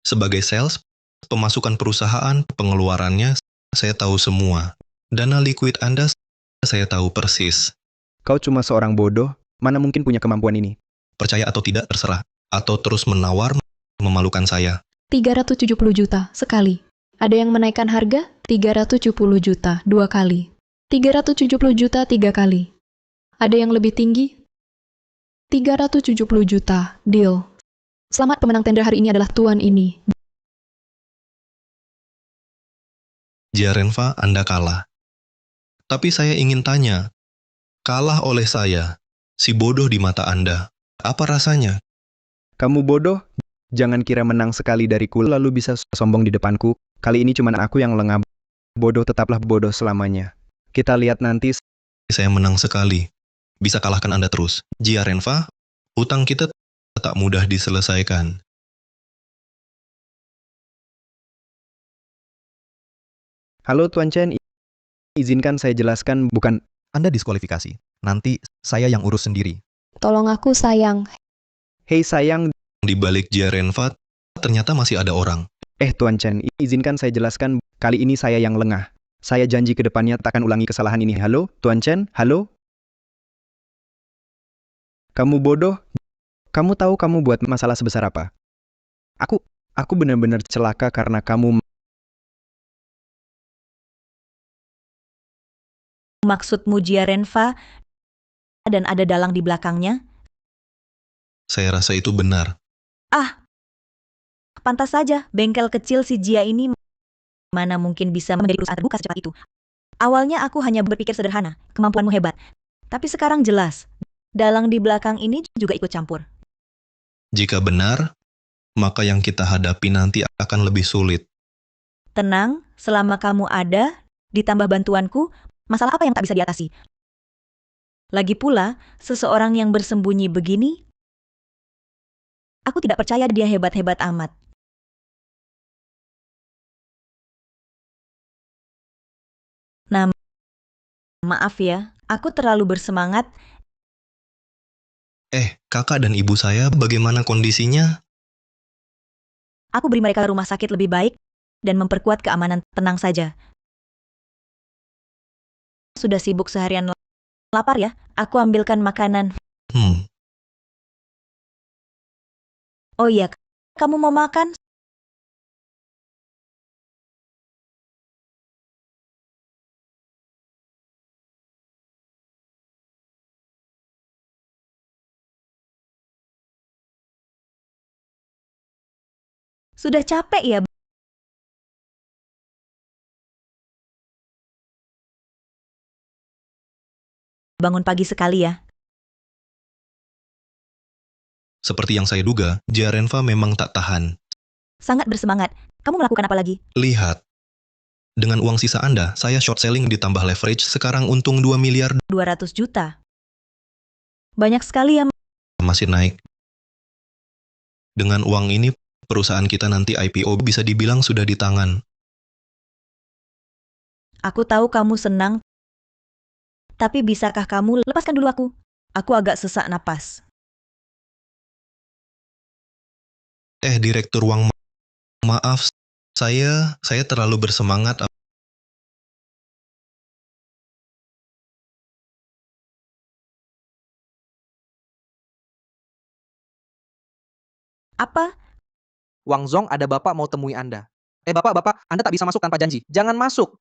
Sebagai sales, pemasukan perusahaan, pengeluarannya, saya tahu semua. Dana liquid Anda, saya tahu persis. Kau cuma seorang bodoh, mana mungkin punya kemampuan ini? Percaya atau tidak, terserah. Atau terus menawar, memalukan saya. 370 juta sekali. Ada yang menaikkan harga? 370 juta 2 kali. 370 juta 3 kali. Ada yang lebih tinggi? 370 juta. Deal. Selamat, pemenang tender hari ini adalah tuan ini. Jia Renfa, Anda kalah. Tapi saya ingin tanya, kalah oleh saya, si bodoh di mata Anda, apa rasanya? Kamu bodoh? Jangan kira menang sekali dariku lalu bisa sombong di depanku. Kali ini cuma aku yang lengah. Bodoh tetaplah bodoh selamanya. Kita lihat nanti. Saya menang sekali. Bisa kalahkan Anda terus. Jia Renfa, utang kita tak mudah diselesaikan. Halo Tuan Chen, izinkan saya jelaskan bukan... Anda diskualifikasi. Nanti saya yang urus sendiri. Tolong aku sayang. Hei sayang, Di balik Jiarenfa, ternyata masih ada orang. Tuan Chen, izinkan saya jelaskan, kali ini saya yang lengah. Saya janji ke depannya takkan ulangi kesalahan ini. Halo, Tuan Chen, halo? Kamu bodoh? Kamu tahu kamu buat masalah sebesar apa? Aku benar-benar celaka karena kamu... Maksudmu Jiarenfa dan ada dalang di belakangnya? Saya rasa itu benar. Pantas saja, bengkel kecil si Jia ini mana mungkin bisa menjadi perusahaan terbuka secepat itu. Awalnya aku hanya berpikir sederhana, kemampuanmu hebat. Tapi sekarang jelas, dalang di belakang ini juga ikut campur. Jika benar, maka yang kita hadapi nanti akan lebih sulit. Tenang, selama kamu ada, ditambah bantuanku, masalah apa yang tak bisa diatasi? Lagi pula, seseorang yang bersembunyi begini, aku tidak percaya dia hebat-hebat amat. Nah, maaf ya, aku terlalu bersemangat. Kakak dan ibu saya bagaimana kondisinya? Aku beri mereka rumah sakit lebih baik dan memperkuat keamanan. Tenang saja. Sudah sibuk seharian. Lapar ya? Aku ambilkan makanan. Oh iya, kamu mau makan? Sudah capek ya? Bangun pagi sekali ya. Seperti yang saya duga, Jiarenfa memang tak tahan. Sangat bersemangat. Kamu melakukan apa lagi? Lihat. Dengan uang sisa Anda, saya short selling ditambah leverage, sekarang untung 2 miliar 200 juta. Banyak sekali ya. masih naik. Dengan uang ini, perusahaan kita nanti IPO bisa dibilang sudah di tangan. Aku tahu kamu senang. Tapi bisakah kamu lepaskan dulu aku? Aku agak sesak napas. Direktur Wang, maaf, saya terlalu bersemangat. Apa? Wang Zong, ada bapak mau temui Anda. Bapak, Anda tak bisa masuk tanpa janji. Jangan masuk.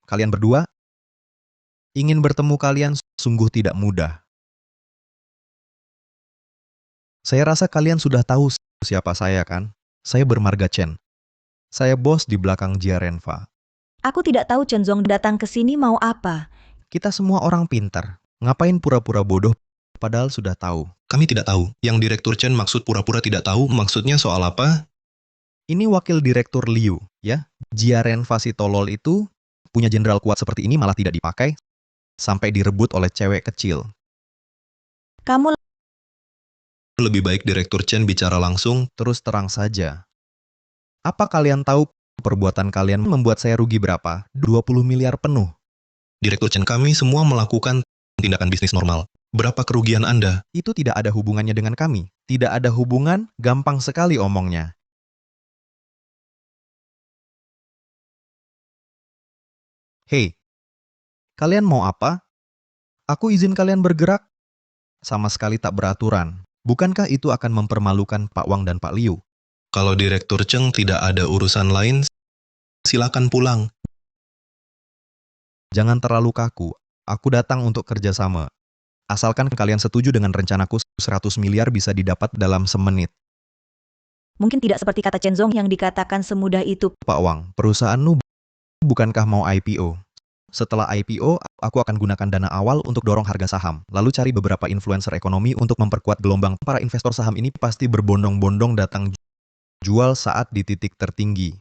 Kalian berdua ingin bertemu kalian sungguh tidak mudah. Saya rasa kalian sudah tahu siapa saya kan? Saya bermarga Chen. Saya bos di belakang Jiarenfa. Aku tidak tahu Chen Zong datang ke sini mau apa. Kita semua orang pintar. Ngapain pura-pura bodoh padahal sudah tahu? Kami tidak tahu. Yang Direktur Chen maksud pura-pura tidak tahu, maksudnya soal apa? Ini wakil direktur Liu, ya. Jiarenfa si tolol itu punya jenderal kuat seperti ini malah tidak dipakai, sampai direbut oleh cewek kecil. Kamu Lebih baik Direktur Chen bicara langsung. Terus terang saja. Apa kalian tahu perbuatan kalian membuat saya rugi berapa? 20 miliar penuh. Direktur Chen, kami semua melakukan tindakan bisnis normal. Berapa kerugian Anda? Itu tidak ada hubungannya dengan kami. Tidak ada hubungan, gampang sekali omongnya. Hei, kalian mau apa? Aku izin kalian bergerak? Sama sekali tak beraturan. Bukankah itu akan mempermalukan Pak Wang dan Pak Liu? Kalau Direktur Chen tidak ada urusan lain, silakan pulang. Jangan terlalu kaku. Aku datang untuk kerjasama. Asalkan kalian setuju dengan rencanaku, 100 miliar bisa didapat dalam semenit. mungkin tidak seperti kata Chen Zong yang dikatakan semudah itu. Pak Wang, perusahaanmu bukankah mau IPO? Setelah IPO, aku akan gunakan dana awal untuk dorong harga saham, lalu cari beberapa influencer ekonomi untuk memperkuat gelombang. Para investor saham ini pasti berbondong-bondong datang jual saat di titik tertinggi.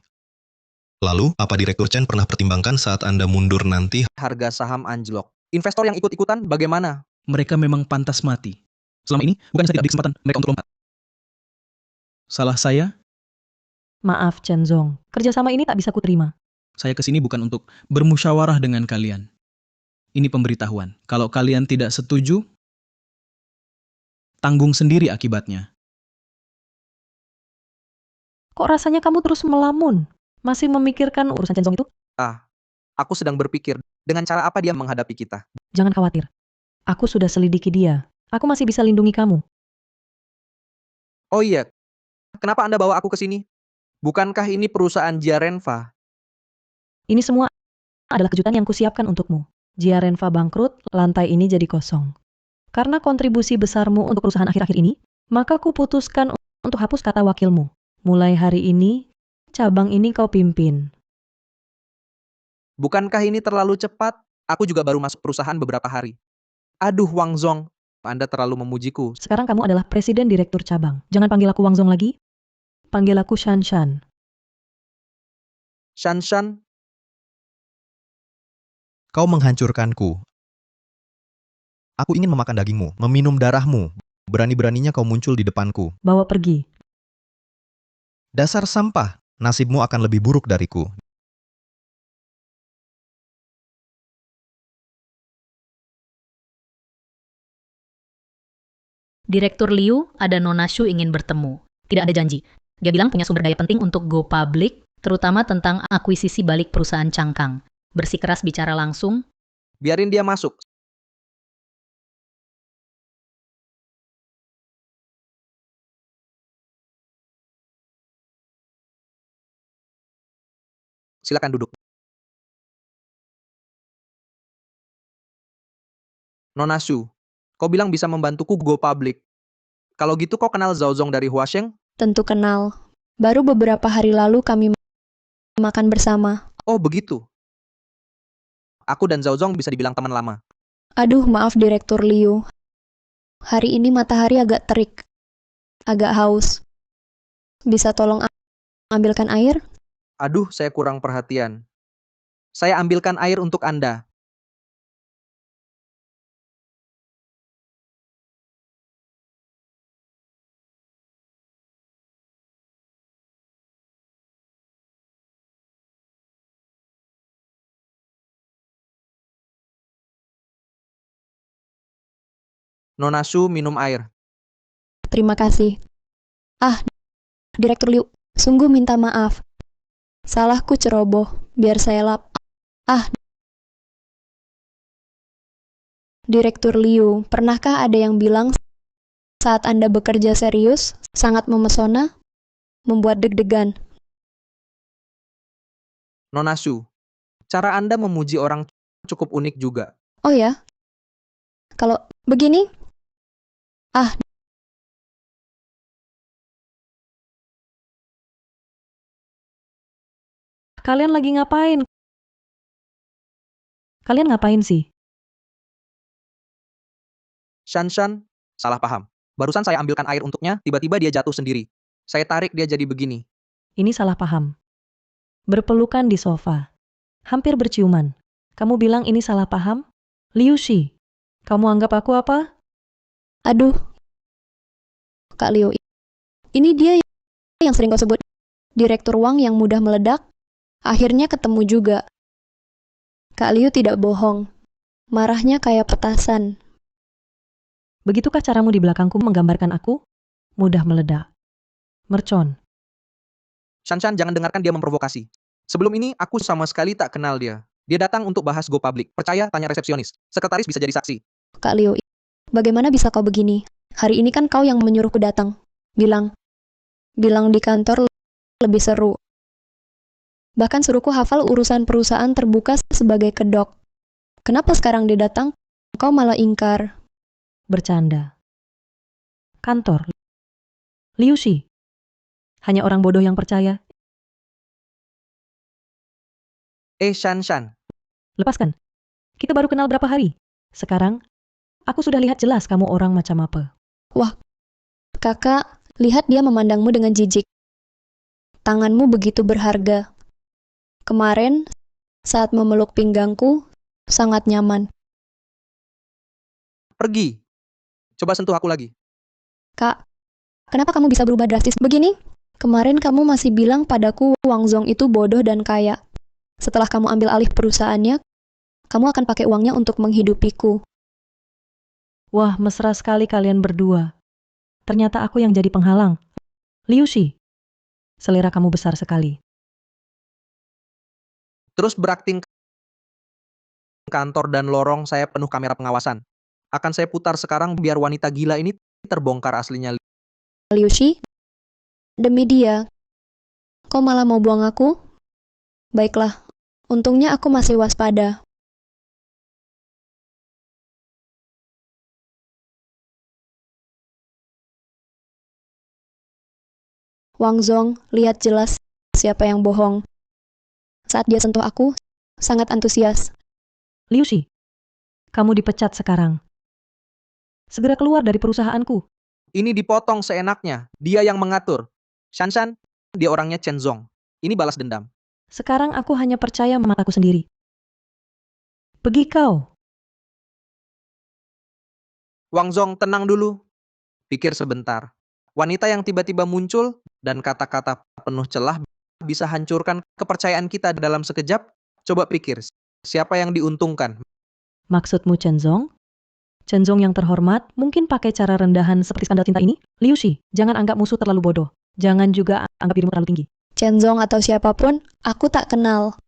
Lalu, apa Direktur Chen pernah pertimbangkan saat Anda mundur nanti? Harga saham anjlok. Investor yang ikut-ikutan bagaimana? Mereka memang pantas mati. Selama ini, bukan saya tidak beri kesempatan mereka untuk lompat. Salah saya, Maaf, Chen Zong. Kerjasama ini tak bisa kuterima. saya kesini bukan untuk bermusyawarah dengan kalian. Ini pemberitahuan. Kalau kalian tidak setuju, tanggung sendiri akibatnya. Kok rasanya kamu terus melamun? Masih memikirkan urusan Chen Zong itu? Aku sedang berpikir, dengan cara apa dia menghadapi kita. Jangan khawatir. Aku sudah selidiki dia. Aku masih bisa lindungi kamu. Oh iya, kenapa Anda bawa aku ke sini? Bukankah ini perusahaan Jiarenfa? Ini semua adalah kejutan yang kusiapkan untukmu. Jia Renfa bangkrut, lantai ini jadi kosong. Karena kontribusi besarmu untuk perusahaan akhir-akhir ini, maka kuputuskan untuk hapus kata wakilmu. Mulai hari ini, cabang ini kau pimpin. Bukankah ini terlalu cepat? Aku juga baru masuk perusahaan beberapa hari. Aduh, Wang Zong, Anda terlalu memujiku. Sekarang kamu adalah presiden direktur cabang. Jangan panggil aku Wang Zong lagi. Panggil aku Shan Shan. Shan Shan, Kau menghancurkanku. Aku ingin memakan dagingmu, meminum darahmu. Berani-beraninya kau muncul di depanku. Bawa pergi. Dasar sampah, nasibmu akan lebih buruk dariku. Direktur Liu, ada Nona Shu ingin bertemu. Tidak ada janji. Dia bilang punya sumber daya penting untuk go public, terutama tentang akuisisi balik perusahaan Cangkang. Bersikeras bicara langsung. biarin dia masuk. Silakan duduk. Nona Shu, kau bilang bisa membantuku go public. Kalau gitu kau kenal Zhao Zong dari Huasheng? Tentu kenal. Baru beberapa hari lalu kami makan bersama. Oh begitu. Aku dan Zhao Zong bisa dibilang teman lama. Aduh, maaf Direktur Liu. Hari ini matahari agak terik. Agak haus. Bisa tolong ambilkan air? Aduh, saya kurang perhatian. Saya ambilkan air untuk Anda. Nona Shu minum air. Terima kasih. Ah, Direktur Liu, sungguh minta maaf. Salahku ceroboh, biar saya lap. Ah, Direktur Liu, pernahkah ada yang bilang saat Anda bekerja serius, sangat memesona, membuat deg-degan? Nona Shu, cara Anda memuji orang cukup unik juga. Oh ya? Kalau begini? Ah, Kalian lagi ngapain? Kalian ngapain sih? Shan Shan, salah paham. Barusan saya ambilkan air untuknya, tiba-tiba dia jatuh sendiri. Saya tarik dia jadi begini. Ini salah paham. Berpelukan di sofa. Hampir berciuman. Kamu bilang ini salah paham? Liu Shi, kamu anggap aku apa? aduh. Kak Liu, ini dia yang sering kau sebut. Direktur Wang yang mudah meledak. Akhirnya ketemu juga. Kak Liu tidak bohong. Marahnya kayak petasan. Begitukah caramu di belakangku menggambarkan aku? Mudah meledak. Mercon. Shan Shan, jangan dengarkan dia memprovokasi. Sebelum ini, aku sama sekali tak kenal dia. Dia datang untuk bahas go public. Percaya, tanya resepsionis. Sekretaris bisa jadi saksi. Kak Liu, bagaimana bisa kau begini? Hari ini kan kau yang menyuruhku datang. Bilang di kantor lebih seru. Bahkan suruhku hafal urusan perusahaan terbuka sebagai kedok. Kenapa sekarang dia datang, kau malah ingkar? Bercanda. Kantor. Liu Shi. Hanya orang bodoh yang percaya. Shan Shan. Lepaskan. Kita baru kenal berapa hari? Sekarang, aku sudah lihat jelas kamu orang macam apa. Wah, kakak, lihat dia memandangmu dengan jijik. Tanganmu begitu berharga. Kemarin, saat memeluk pinggangku, sangat nyaman. Pergi. Coba sentuh aku lagi. Kak, kenapa kamu bisa berubah drastis begini? Kemarin kamu masih bilang padaku Wang Zong itu bodoh dan kaya. Setelah kamu ambil alih perusahaannya, kamu akan pakai uangnya untuk menghidupiku. Wah, mesra sekali kalian berdua. Ternyata aku yang jadi penghalang. Liu Shi, selera kamu besar sekali. Terus berakting kantor dan lorong saya penuh kamera pengawasan. Akan saya putar sekarang biar wanita gila ini terbongkar aslinya. Liu Shi, demi dia, kau malah mau buang aku? Baiklah, untungnya aku masih waspada. Wang Zong lihat jelas siapa yang bohong. Saat dia sentuh aku, sangat antusias. Liu Shi, kamu dipecat sekarang. Segera keluar dari perusahaanku. Ini dipotong seenaknya. Dia yang mengatur. Shanshan, dia orangnya Chen Zong. Ini balas dendam. Sekarang aku hanya percaya mataku sendiri. Pergi kau. Wang Zong, tenang dulu. Pikir sebentar. Wanita yang tiba-tiba muncul dan kata-kata penuh celah bisa hancurkan kepercayaan kita dalam sekejap. Coba pikir, siapa yang diuntungkan? Maksudmu Chen Zong? Chen Zong yang terhormat, mungkin pakai cara rendahan seperti skandal cinta ini? Liu Shi, jangan anggap musuh terlalu bodoh. Jangan juga anggap dirimu terlalu tinggi. Chen Zong atau siapapun, aku tak kenal.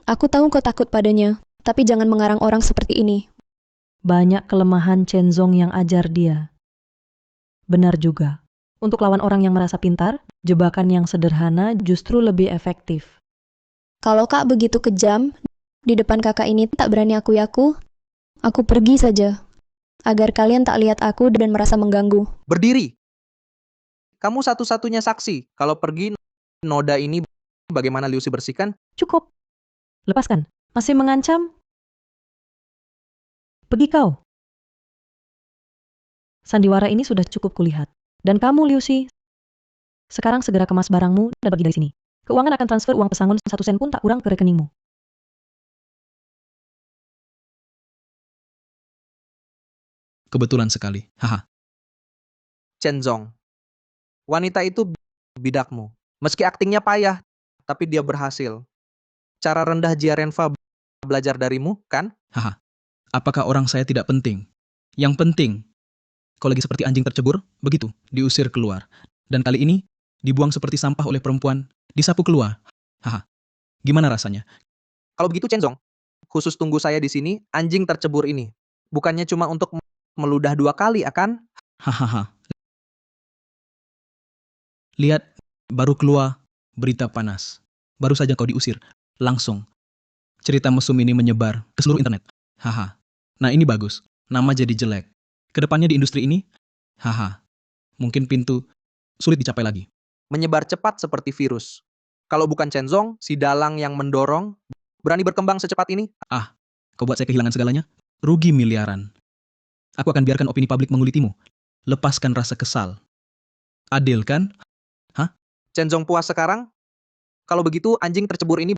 Aku tahu kau takut padanya, tapi jangan mengarang orang seperti ini. Banyak kelemahan Chen Zong yang ajar dia. Benar juga. Untuk lawan orang yang merasa pintar, jebakan yang sederhana justru lebih efektif. Kalau kak begitu kejam, di depan kakak ini tak berani aku pergi saja. Agar kalian tak lihat aku dan merasa mengganggu. Berdiri. Kamu satu-satunya saksi. Kalau pergi, noda ini bagaimana Liu Shi bersihkan? Cukup. Lepaskan. Masih mengancam? Pergi kau. Sandiwara ini sudah cukup kulihat. Dan kamu, Liu Shi, sekarang segera kemas barangmu dan pergi dari sini. Keuangan akan transfer uang pesangon 1 sen pun tak kurang ke rekeningmu. Kebetulan sekali. Haha. Chen Zong. Wanita itu bidakmu. Meski aktingnya payah, tapi dia berhasil. Cara rendah Jiarenfa belajar darimu, kan? Haha. Apakah orang saya tidak penting? Yang penting, kau lagi seperti anjing tercebur, begitu, diusir keluar. Dan kali ini, dibuang seperti sampah oleh perempuan, disapu keluar. Haha. Gimana rasanya? Kalau begitu Chen Zong, khusus tunggu saya di sini, anjing tercebur ini. Bukannya cuma untuk meludah 2 kali, akan? Hahaha. Lihat, baru keluar berita panas. Baru saja kau diusir. Langsung. Cerita mesum ini menyebar ke seluruh internet. Haha. Nah ini bagus. Nama jadi jelek. Kedepannya di industri ini, haha. Mungkin pintu sulit dicapai lagi. Menyebar cepat seperti virus. Kalau bukan Chen Zong, si dalang yang mendorong, berani berkembang secepat ini? Kau buat saya kehilangan segalanya? Rugi miliaran. Aku akan biarkan opini publik mengulitimu. Lepaskan rasa kesal. Adil kan? Chen Zong puas sekarang? Kalau begitu, anjing tercebur ini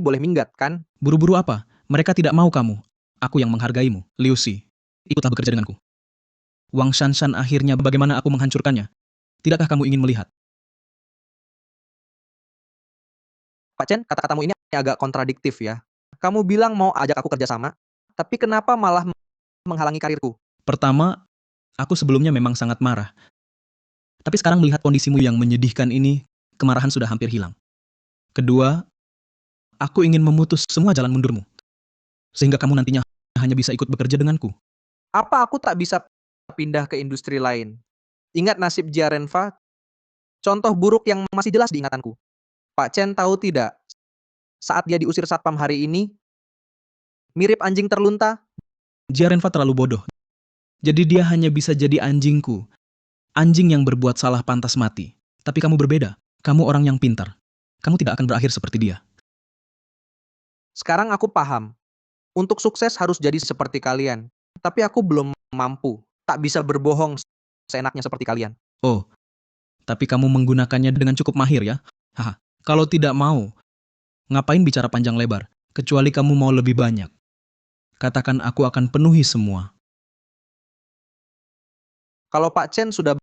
boleh minggat, kan? Buru-buru apa? Mereka tidak mau kamu. Aku yang menghargaimu, Liu Shi. Ikutlah bekerja denganku. Wang Shanshan akhirnya bagaimana aku menghancurkannya. Tidakkah kamu ingin melihat? Pak Chen, kata-katamu ini agak kontradiktif ya. Kamu bilang mau ajak aku kerjasama, tapi kenapa malah menghalangi karirku? Pertama, aku sebelumnya memang sangat marah. Tapi sekarang melihat kondisimu yang menyedihkan ini, kemarahan sudah hampir hilang. Kedua, aku ingin memutus semua jalan mundurmu. Sehingga kamu nantinya hanya bisa ikut bekerja denganku. Apa aku tak bisa pindah ke industri lain? Ingat nasib Jiarenfa? Contoh buruk yang masih jelas di ingatanku. Pak Chen tahu tidak? Saat dia diusir satpam hari ini, mirip anjing terlunta. Jiarenfa terlalu bodoh. Jadi dia hanya bisa jadi anjingku. Anjing yang berbuat salah pantas mati. Tapi kamu berbeda. Kamu orang yang pintar. Kamu tidak akan berakhir seperti dia. Sekarang aku paham. Untuk sukses harus jadi seperti kalian. Tapi aku belum mampu. Tak bisa berbohong seenaknya seperti kalian. Oh, tapi kamu menggunakannya dengan cukup mahir ya? Haha. Kalau tidak mau, ngapain bicara panjang lebar? Kecuali kamu mau lebih banyak. Katakan aku akan penuhi semua. Kalau Pak Chen sudah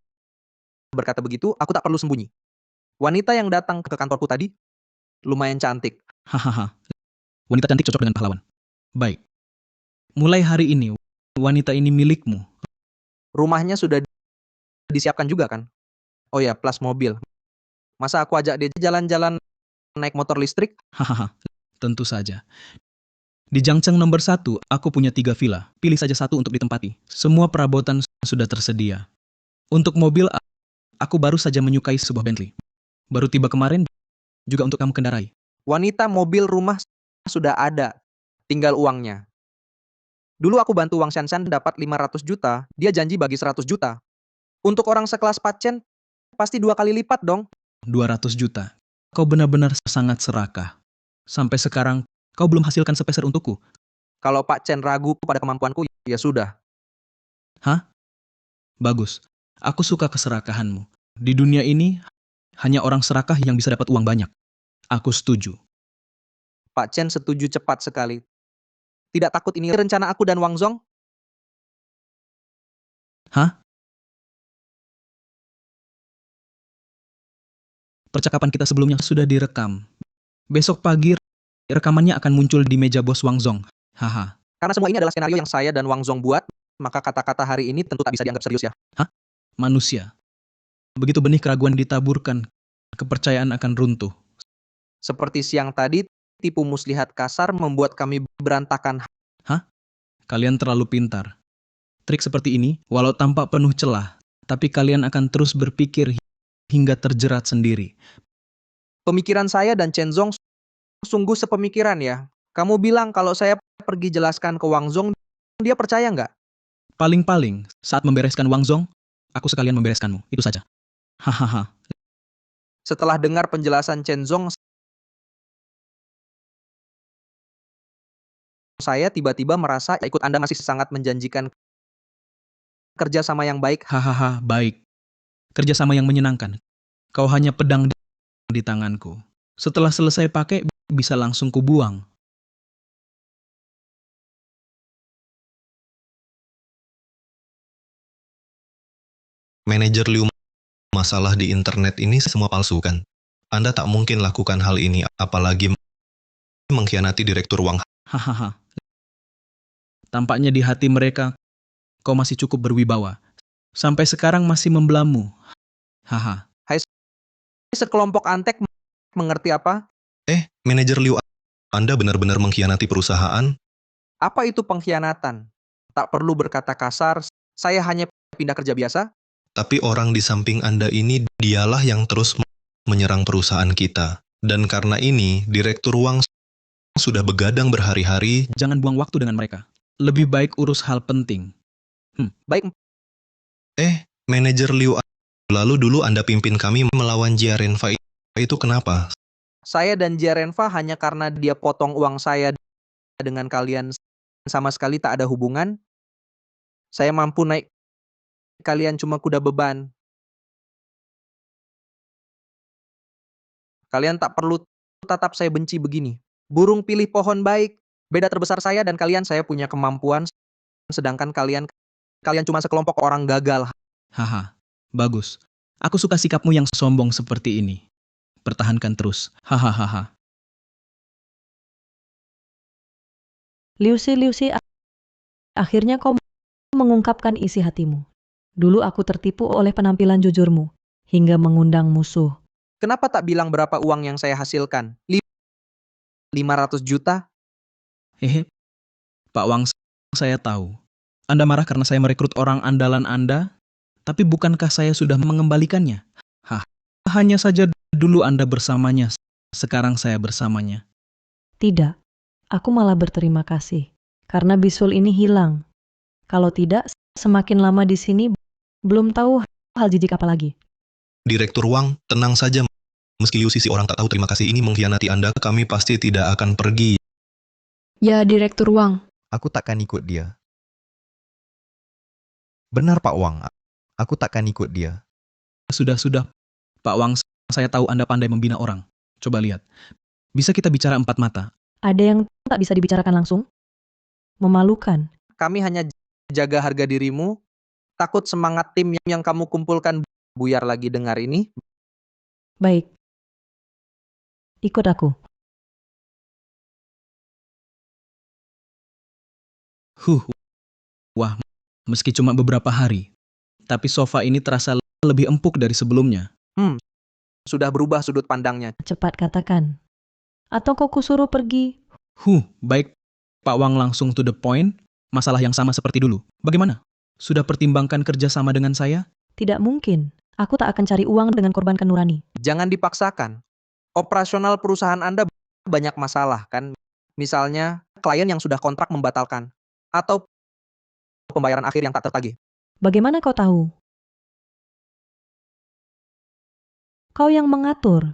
berkata begitu, aku tak perlu sembunyi. Wanita yang datang ke kantorku tadi lumayan cantik. Hahaha. Wanita cantik cocok dengan pahlawan. Baik. Mulai hari ini, wanita ini milikmu. Rumahnya sudah disiapkan juga kan? Oh ya, plus mobil. Masa aku ajak dia jalan-jalan naik motor listrik? Hahaha. Tentu saja. Di Jangcheng nomor 1, aku punya 3 villa. Pilih saja satu untuk ditempati. Semua perabotan sudah tersedia. Untuk mobil, aku baru saja menyukai sebuah Bentley. Baru tiba kemarin, juga untuk kamu kendarai. Wanita, mobil, rumah sudah ada. Tinggal uangnya. Dulu aku bantu Wang Shanshan dapat 500 juta, dia janji bagi 100 juta. Untuk orang sekelas Pak Chen, pasti 2 kali lipat dong. 200 juta. Kau benar-benar sangat serakah. Sampai sekarang, kau belum hasilkan sepeser untukku. Kalau Pak Chen ragu pada kemampuanku, ya sudah. Hah? Bagus. Aku suka keserakahanmu. Di dunia ini, hanya orang serakah yang bisa dapat uang banyak. Aku setuju. Pak Chen setuju cepat sekali. Tidak takut ini rencana aku dan Wang Zong? Hah? Percakapan kita sebelumnya sudah direkam. Besok pagi, rekamannya akan muncul di meja bos Wang Zong. Haha. Karena semua ini adalah skenario yang saya dan Wang Zong buat, maka kata-kata hari ini tentu tak bisa dianggap serius ya. Manusia. Begitu benih keraguan ditaburkan, kepercayaan akan runtuh. Seperti siang tadi, tipu muslihat kasar membuat kami berantakan. Kalian terlalu pintar. Trik seperti ini, walau tampak penuh celah, tapi kalian akan terus berpikir hingga terjerat sendiri. Pemikiran saya dan Chen Zong sungguh sepemikiran ya. Kamu bilang kalau saya pergi jelaskan ke Wang Zong, dia percaya nggak? Paling-paling, saat membereskan Wang Zong, aku sekalian membereskanmu. Itu saja. Hahaha. Setelah dengar penjelasan Chen Zong, saya tiba-tiba merasa ikut Anda masih sangat menjanjikan kerjasama yang baik. Hahaha, baik. Kerjasama yang menyenangkan. Kau hanya pedang di tanganku. Setelah selesai pakai, bisa langsung kubuang. Manajer Liu, masalah di internet ini semua palsu kan? Anda tak mungkin lakukan hal ini, apalagi mengkhianati Direktur Wang. Hahaha. Tampaknya di hati mereka, kau masih cukup berwibawa. Sampai sekarang masih membelamu. Haha. Sekelompok antek mengerti apa? Manajer Liu, Anda benar-benar mengkhianati perusahaan? Apa itu pengkhianatan? Tak perlu berkata kasar, saya hanya pindah kerja biasa. Tapi orang di samping Anda ini dialah yang terus menyerang perusahaan kita. Dan karena ini, Direktur Wang sudah begadang berhari-hari. Jangan buang waktu dengan mereka. Lebih baik urus hal penting. Baik, Manajer Liu, lalu dulu Anda pimpin kami melawan Jia Renfa, itu kenapa? saya dan Jia Renfa hanya karena dia potong uang saya dengan kalian sama sekali tak ada hubungan. Saya mampu naik kalian cuma kuda beban. Kalian tak perlu tatap saya benci begini. Burung pilih pohon baik. Beda terbesar saya dan kalian, saya punya kemampuan, sedangkan kalian cuma sekelompok orang gagal. Haha. Bagus. Aku suka sikapmu yang sombong seperti ini. Pertahankan terus. Hahaha. Liu Si, akhirnya kau mengungkapkan isi hatimu. Dulu aku tertipu oleh penampilan jujurmu, hingga mengundang musuh. Kenapa tak bilang berapa uang yang saya hasilkan? 500 juta? Hehe. Pak Wang, saya tahu. Anda marah karena saya merekrut orang andalan Anda, tapi bukankah saya sudah mengembalikannya? Hanya saja dulu Anda bersamanya, sekarang saya bersamanya. Tidak, aku malah berterima kasih, karena bisul ini hilang. Kalau tidak, semakin lama di sini, belum tahu hal jijik apa lagi. Direktur Wang, tenang saja. Meski Liu Sisi orang tak tahu terima kasih ini mengkhianati Anda, kami pasti tidak akan pergi. Ya, Direktur Wang. Aku takkan ikut dia. Benar Pak Wang, aku takkan ikut dia. Sudah, Pak Wang, saya tahu Anda pandai membina orang. Coba lihat. Bisa kita bicara empat mata. Ada yang tak bisa dibicarakan langsung? Memalukan. Kami hanya jaga harga dirimu, Takut semangat tim yang kamu kumpulkan buyar lagi dengar ini? Baik. Ikut aku. Wah, meski cuma beberapa hari, tapi sofa ini terasa lebih empuk dari sebelumnya. Sudah berubah sudut pandangnya. Cepat katakan. Atau kau kusuruh pergi? Baik. Pak Wang langsung to the point, masalah yang sama seperti dulu. Bagaimana? Sudah pertimbangkan kerja sama dengan saya? Tidak mungkin. Aku tak akan cari uang dengan korbankan nurani. Jangan dipaksakan. Operasional perusahaan Anda banyak masalah kan? Misalnya klien yang sudah kontrak membatalkan. Atau pembayaran akhir yang tak tertagih. Bagaimana kau tahu? Kau yang mengatur.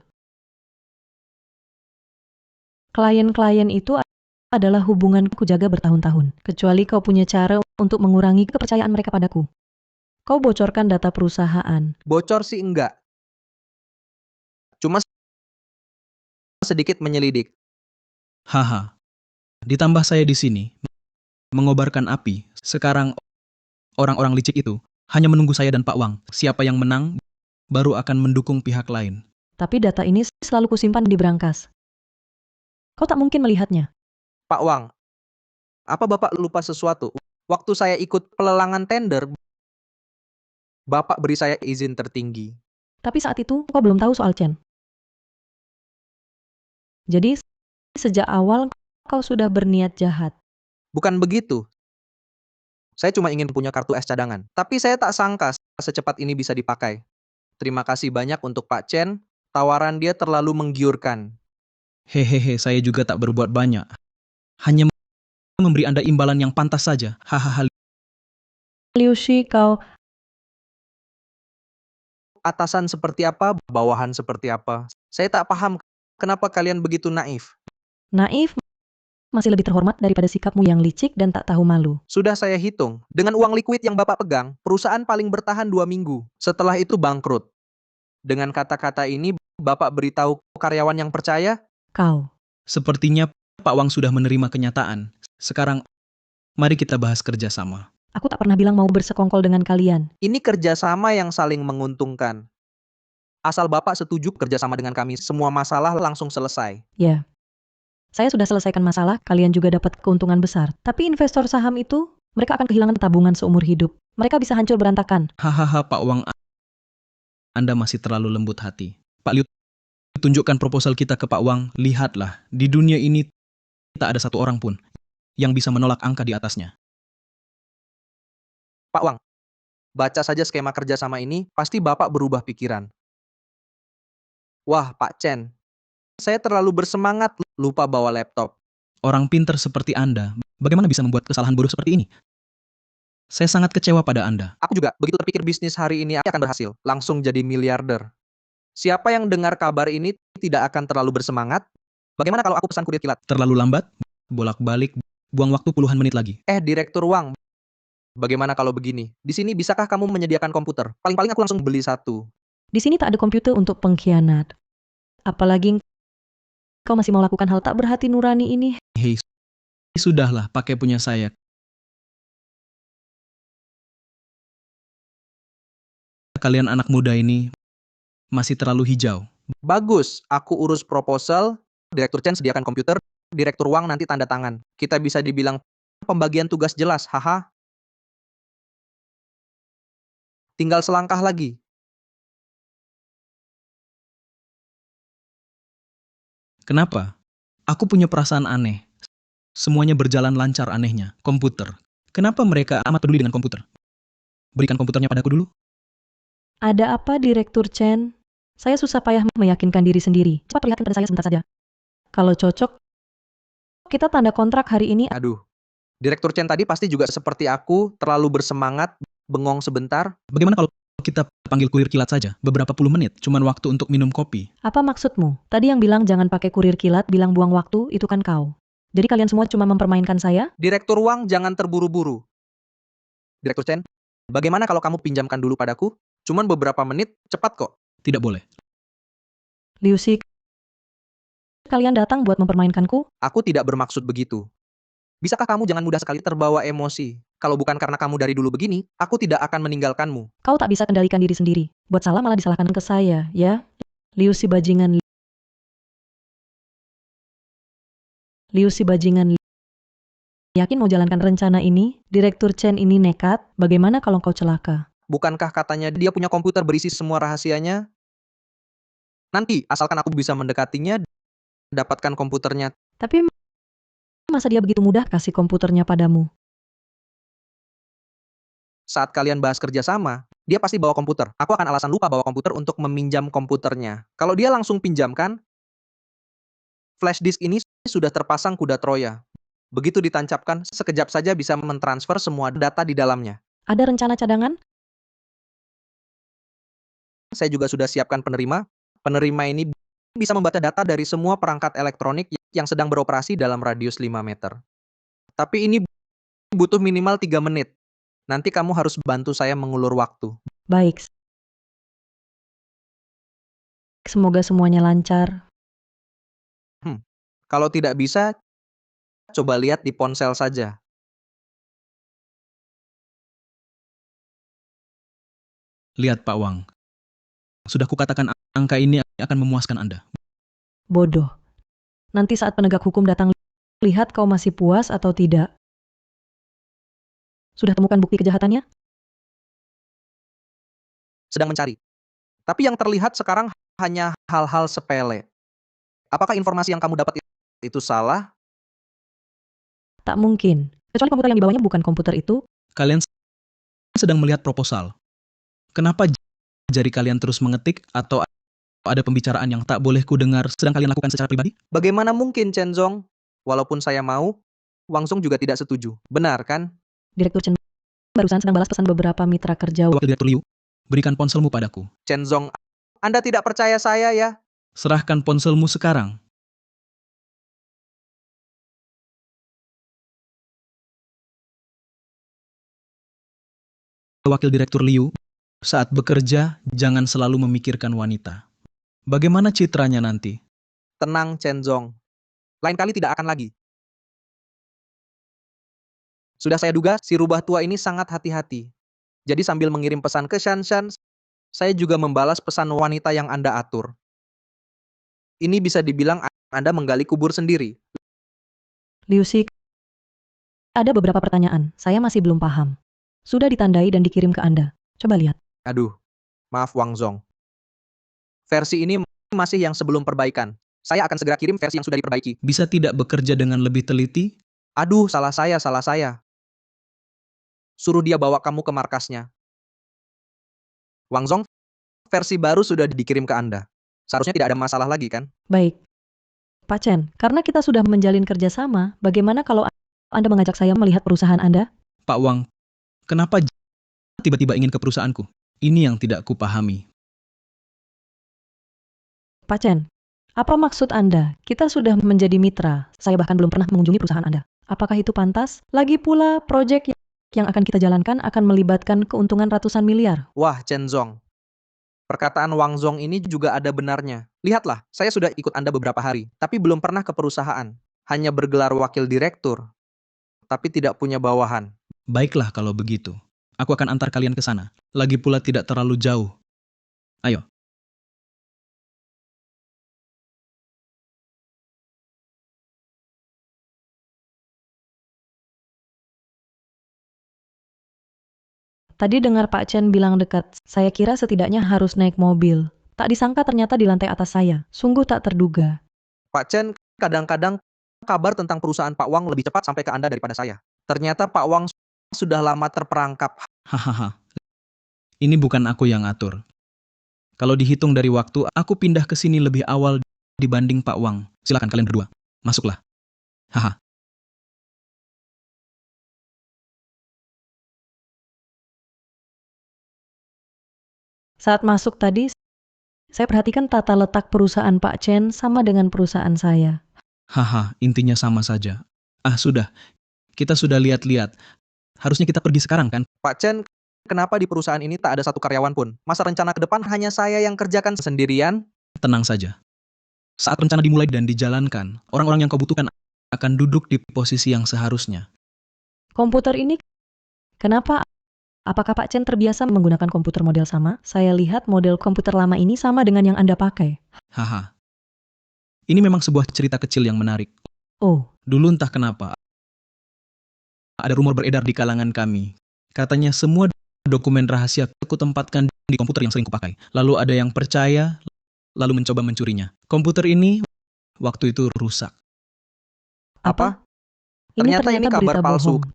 Klien-klien itu adalah hubungan ku jaga bertahun-tahun. Kecuali kau punya cara untuk mengurangi kepercayaan mereka padaku. Kau bocorkan data perusahaan. Bocor sih enggak. Cuma sedikit menyelidik. Haha. Ditambah saya di sini, mengobarkan api. Sekarang orang-orang licik itu hanya menunggu saya dan Pak Wang. Siapa yang menang, baru akan mendukung pihak lain. Tapi data ini selalu kusimpan di berangkas. Kau tak mungkin melihatnya. Pak Wang, apa Bapak lupa sesuatu? Waktu saya ikut pelelangan tender, Bapak beri saya izin tertinggi. Tapi saat itu kau belum tahu soal Chen. Jadi sejak awal kau sudah berniat jahat. Bukan begitu. Saya cuma ingin punya kartu es cadangan. Tapi saya tak sangka secepat ini bisa dipakai. Terima kasih banyak untuk Pak Chen. Tawaran dia terlalu menggiurkan. Hehehe, saya juga tak berbuat banyak. Hanya memberi Anda imbalan yang pantas saja. Hahaha. Liu Shi, kau Atasan seperti apa, bawahan seperti apa. Saya tak paham kenapa kalian begitu naif. naif masih lebih terhormat daripada sikapmu yang licik dan tak tahu malu. Sudah saya hitung, dengan uang liquid yang Bapak pegang, perusahaan paling bertahan 2 minggu. Setelah itu bangkrut. Dengan kata-kata ini, Bapak beritahu karyawan yang percaya, Kau. Sepertinya Pak Wang sudah menerima kenyataan. Sekarang, mari kita bahas kerjasama. Aku tak pernah bilang mau bersekongkol dengan kalian. ini kerjasama yang saling menguntungkan. Asal Bapak setuju kerjasama dengan kami, semua masalah langsung selesai. Ya. Saya sudah selesaikan masalah, kalian juga dapat keuntungan besar. Tapi investor saham itu, mereka akan kehilangan tabungan seumur hidup. Mereka bisa hancur berantakan. Hahaha, Pak Wang, Anda masih terlalu lembut hati. Pak Liu, tunjukkan proposal kita ke Pak Wang. Lihatlah, di dunia ini tak ada satu orang pun yang bisa menolak angka di atasnya. Pak Wang, baca saja skema kerjasama ini, pasti Bapak berubah pikiran. Wah, Pak Chen, saya terlalu bersemangat, lupa bawa laptop. Orang pintar seperti Anda, bagaimana bisa membuat kesalahan bodoh seperti ini? Saya sangat kecewa pada Anda. Aku juga, begitu terpikir bisnis hari ini akan berhasil, langsung jadi miliarder. Siapa yang dengar kabar ini tidak akan terlalu bersemangat? Bagaimana kalau aku pesan kurir kilat? Terlalu lambat, bolak-balik, buang waktu puluhan menit lagi. Direktur Wang, bagaimana kalau begini? Di sini bisakah kamu menyediakan komputer? Paling-paling aku langsung beli satu. Di sini tak ada komputer untuk pengkhianat. Apalagi kau masih mau lakukan hal tak berhati nurani ini. Hei, sudahlah, pakai punya saya. Kalian anak muda ini masih terlalu hijau. Bagus, aku urus proposal, Direktur Chen sediakan komputer, Direktur Wang nanti tanda tangan. Kita bisa dibilang pembagian tugas jelas, haha. Tinggal selangkah lagi. Kenapa? Aku punya perasaan aneh. Semuanya berjalan lancar anehnya. Komputer. Kenapa mereka amat peduli dengan komputer? Berikan komputernya padaku dulu. Ada apa, Direktur Chen? Saya susah payah meyakinkan diri sendiri. Cepat perlihatkan pada saya sebentar saja. Kalau cocok, kita tanda kontrak hari ini. Aduh, Direktur Chen tadi pasti juga seperti aku, terlalu bersemangat, bengong sebentar. Bagaimana kalau kita panggil kurir kilat saja? Beberapa puluh menit, cuman waktu untuk minum kopi. Apa maksudmu? Tadi yang bilang jangan pakai kurir kilat, bilang buang waktu, itu kan kau. Jadi kalian semua cuma mempermainkan saya? Direktur Wang jangan terburu-buru. Direktur Chen, bagaimana kalau kamu pinjamkan dulu padaku? Cuman beberapa menit, cepat kok. Tidak boleh. Liu Shi, kalian datang buat mempermainkanku? Aku tidak bermaksud begitu. Bisakah kamu jangan mudah sekali terbawa emosi? Kalau bukan karena kamu dari dulu begini, aku tidak akan meninggalkanmu. Kau tak bisa kendalikan diri sendiri. Buat salah malah disalahkan ke saya, ya? Liu si bajingan. Liu si bajingan. Yakin mau jalankan rencana ini? Direktur Chen ini nekat. Bagaimana kalau kau celaka? Bukankah katanya dia punya komputer berisi semua rahasianya? Nanti, asalkan aku bisa mendekatinya, dapatkan komputernya. Tapi masa dia begitu mudah kasih komputernya padamu? Saat kalian bahas kerjasama, dia pasti bawa komputer. Aku akan alasan lupa bawa komputer untuk meminjam komputernya. Kalau dia langsung pinjamkan, flash disk ini sudah terpasang kuda Troya. Begitu ditancapkan, sekejap saja bisa mentransfer semua data di dalamnya. Ada rencana cadangan? Saya juga sudah siapkan penerima. Penerima ini bisa membaca data dari semua perangkat elektronik yang sedang beroperasi dalam radius 5 meter. Tapi ini butuh minimal 3 menit. Nanti kamu harus bantu saya mengulur waktu. Baik. Semoga semuanya lancar. Kalau tidak bisa, coba lihat di ponsel saja. Lihat Pak Wang. Sudah kukatakan angka ini akan memuaskan Anda. Bodoh. Nanti saat penegak hukum datang, lihat kau masih puas atau tidak. Sudah temukan bukti kejahatannya? Sedang mencari. Tapi yang terlihat sekarang hanya hal-hal sepele. Apakah informasi yang kamu dapat itu salah? Tak mungkin. Kecuali komputer yang dibawanya bukan komputer itu. Kalian sedang melihat proposal. Kenapa jari kalian terus mengetik atau ada pembicaraan yang tak boleh ku dengar sedang kalian lakukan secara pribadi? Bagaimana mungkin, Chen Zong? Walaupun saya mau, Wang Zong juga tidak setuju. Benar kan? Direktur Chen barusan sedang balas pesan beberapa mitra kerja. Wakil Direktur Liu, berikan ponselmu padaku. Chen Zong, Anda tidak percaya saya ya? Serahkan ponselmu sekarang. Wakil Direktur Liu, saat bekerja jangan selalu memikirkan wanita. Bagaimana citranya nanti? Tenang, Chen Zong. Lain kali tidak akan lagi. Sudah saya duga si rubah tua ini sangat hati-hati. Jadi sambil mengirim pesan ke Shanshan, saya juga membalas pesan wanita yang Anda atur. Ini bisa dibilang Anda menggali kubur sendiri. Liu Xi, ada beberapa pertanyaan. Saya masih belum paham. Sudah ditandai dan dikirim ke Anda. Coba lihat. Aduh, maaf Wang Zong. Versi ini masih yang sebelum perbaikan. Saya akan segera kirim versi yang sudah diperbaiki. Bisa tidak bekerja dengan lebih teliti? Aduh, salah saya. Suruh dia bawa kamu ke markasnya. Wang Zong, versi baru sudah dikirim ke Anda. Seharusnya tidak ada masalah lagi kan? Baik. Pak Chen, karena kita sudah menjalin kerjasama, bagaimana kalau Anda mengajak saya melihat perusahaan Anda? Pak Wang, kenapa tiba-tiba ingin ke perusahaanku? Ini yang tidak kupahami. Pak Chen, apa maksud Anda? Kita sudah menjadi mitra. Saya bahkan belum pernah mengunjungi perusahaan Anda. Apakah itu pantas? Lagi pula, proyek yang akan kita jalankan akan melibatkan keuntungan ratusan miliar. Wah, Chen Zong. Perkataan Wang Zong ini juga ada benarnya. Lihatlah, saya sudah ikut Anda beberapa hari, tapi belum pernah ke perusahaan. Hanya bergelar wakil direktur, tapi tidak punya bawahan. Baiklah kalau begitu. Aku akan antar kalian ke sana. Lagi pula tidak terlalu jauh. Ayo. Tadi dengar Pak Chen bilang dekat, saya kira setidaknya harus naik mobil. Tak disangka ternyata di lantai atas saya. Sungguh tak terduga. Pak Chen, kadang-kadang kabar tentang perusahaan Pak Wang lebih cepat sampai ke Anda daripada saya. Ternyata Pak Wang sudah lama terperangkap. Hahaha. Ini bukan aku yang atur. Kalau dihitung dari waktu, aku pindah ke sini lebih awal dibanding Pak Wang. Silakan kalian berdua. Masuklah. Haha. Saat masuk tadi, saya perhatikan tata letak perusahaan Pak Chen sama dengan perusahaan saya. Haha, intinya sama saja. Ah, sudah. Kita sudah lihat-lihat. Harusnya kita pergi sekarang, kan? Pak Chen, kenapa di perusahaan ini tak ada satu karyawan pun? Masa rencana ke depan hanya saya yang kerjakan sendirian? Tenang saja. Saat rencana dimulai dan dijalankan, orang-orang yang kau butuhkan akan duduk di posisi yang seharusnya. Komputer ini Kenapa? Apakah Pak Chen terbiasa menggunakan komputer model sama? Saya lihat model komputer lama ini sama dengan yang Anda pakai. Haha. Ini memang sebuah cerita kecil yang menarik. Oh, Dulu entah kenapa, ada rumor beredar di kalangan kami. Katanya semua dokumen rahasia aku tempatkan di komputer yang sering kupakai. Lalu ada yang percaya, lalu mencoba mencurinya. Komputer ini waktu itu rusak. Apa? ini Ternyata ini kabar berita palsu. bohong.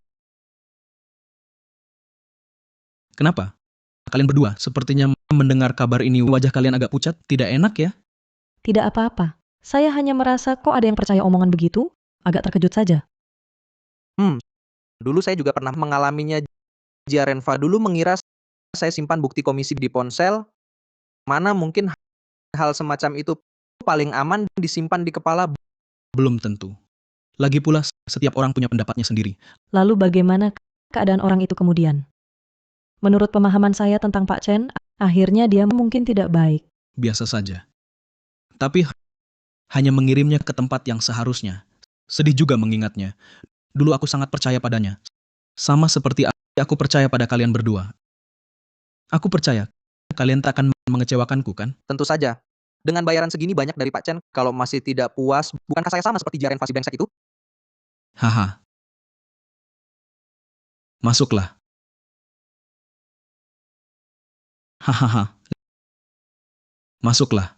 Kenapa? Kalian berdua sepertinya mendengar kabar ini wajah kalian agak pucat, tidak enak ya? Tidak apa-apa. Saya hanya merasa kok ada yang percaya omongan begitu? Agak terkejut saja. Dulu saya juga pernah mengalaminya. Jiarenfa dulu mengira saya simpan bukti komisi di ponsel. Mana mungkin hal semacam itu paling aman disimpan di kepala. Belum tentu. Lagi pula, setiap orang punya pendapatnya sendiri. Lalu bagaimana keadaan orang itu kemudian? Menurut pemahaman saya tentang Pak Chen, akhirnya dia mungkin tidak baik. Biasa saja. Tapi hanya mengirimnya ke tempat yang seharusnya. Sedih juga mengingatnya. Dulu aku sangat percaya padanya. Sama seperti aku percaya pada kalian berdua. Aku percaya kalian tak akan mengecewakanku, kan? Tentu saja. Dengan bayaran segini banyak dari Pak Chen, kalau masih tidak puas, bukankah saya sama seperti Jiarenfa si brengsek itu? Haha. Masuklah. Hahaha. Masuklah.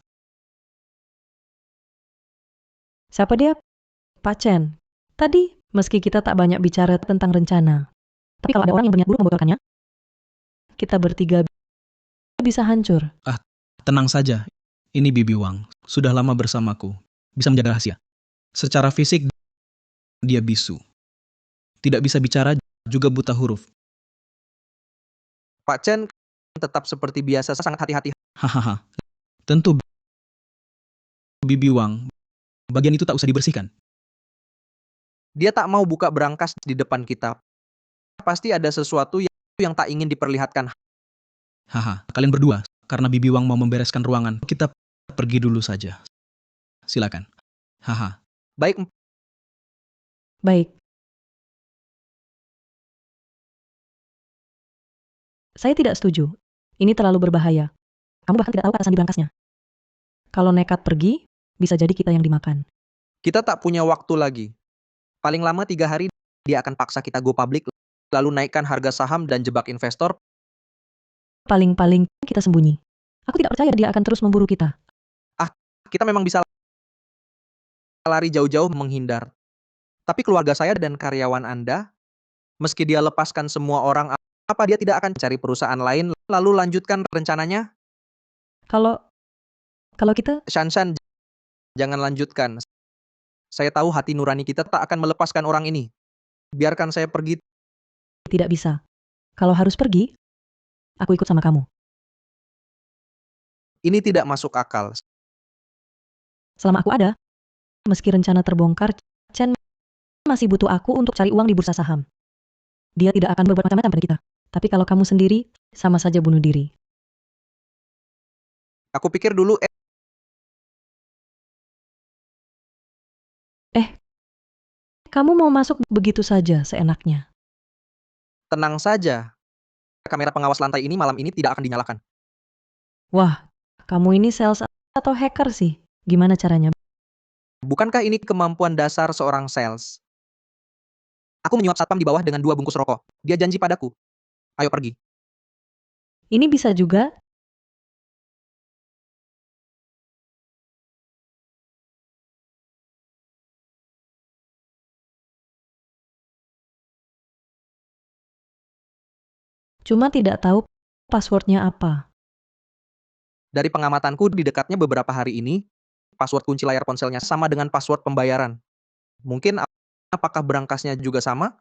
Siapa dia? Pak Chen. Tadi, meski kita tak banyak bicara tentang rencana. Tapi kalau ada orang yang berniat buruk membocorkannya, kita bertiga bisa hancur. Tenang saja. Ini Bibi Wang. Sudah lama bersamaku. Bisa menjaga rahasia. Secara fisik, dia bisu. Tidak bisa bicara, juga buta huruf. Pak Chen tetap seperti biasa, sangat hati-hati. Hahaha. Tentu Bibi Wang, bagian itu tak usah dibersihkan. Dia tak mau buka berangkas di depan kita. Pasti ada sesuatu yang tak ingin diperlihatkan. Haha, kalian berdua, karena Bibi Wang mau membereskan ruangan, kita pergi dulu saja. Silakan. Haha. Baik, Baik. Saya tidak setuju. Ini terlalu berbahaya. Kamu bahkan tidak tahu kata sandi berangkasnya. Kalau nekat pergi, bisa jadi kita yang dimakan. kita tak punya waktu lagi. Paling lama 3 hari, dia akan paksa kita go public, lalu naikkan harga saham dan jebak investor. Paling-paling kita sembunyi. Aku tidak percaya dia akan terus memburu kita. Kita memang bisa lari jauh-jauh menghindar. Tapi keluarga saya dan karyawan Anda, meski dia lepaskan semua orang, apa dia tidak akan cari perusahaan lain lalu lanjutkan rencananya? Kalau kita, Shanshan, jangan lanjutkan. Saya tahu hati nurani kita tak akan melepaskan orang ini. Biarkan saya pergi. tidak bisa. Kalau harus pergi, aku ikut sama kamu. Ini tidak masuk akal. Selama aku ada, meski rencana terbongkar, Chen masih butuh aku untuk cari uang di bursa saham. Dia tidak akan berbuat macam-macam pada kita. Tapi kalau kamu sendiri, sama saja bunuh diri. Aku pikir dulu, Kamu mau masuk begitu saja, seenaknya. tenang saja. Kamera pengawas lantai ini malam ini tidak akan dinyalakan. Wah, kamu ini sales atau hacker sih? Gimana caranya? Bukankah ini kemampuan dasar seorang sales? Aku menyuap satpam di bawah dengan 2 bungkus rokok. Dia janji padaku. Ayo pergi. Ini bisa juga. Cuma tidak tahu passwordnya apa. Dari pengamatanku di dekatnya beberapa hari ini, password kunci layar ponselnya sama dengan password pembayaran. Mungkin apakah berangkasnya juga sama?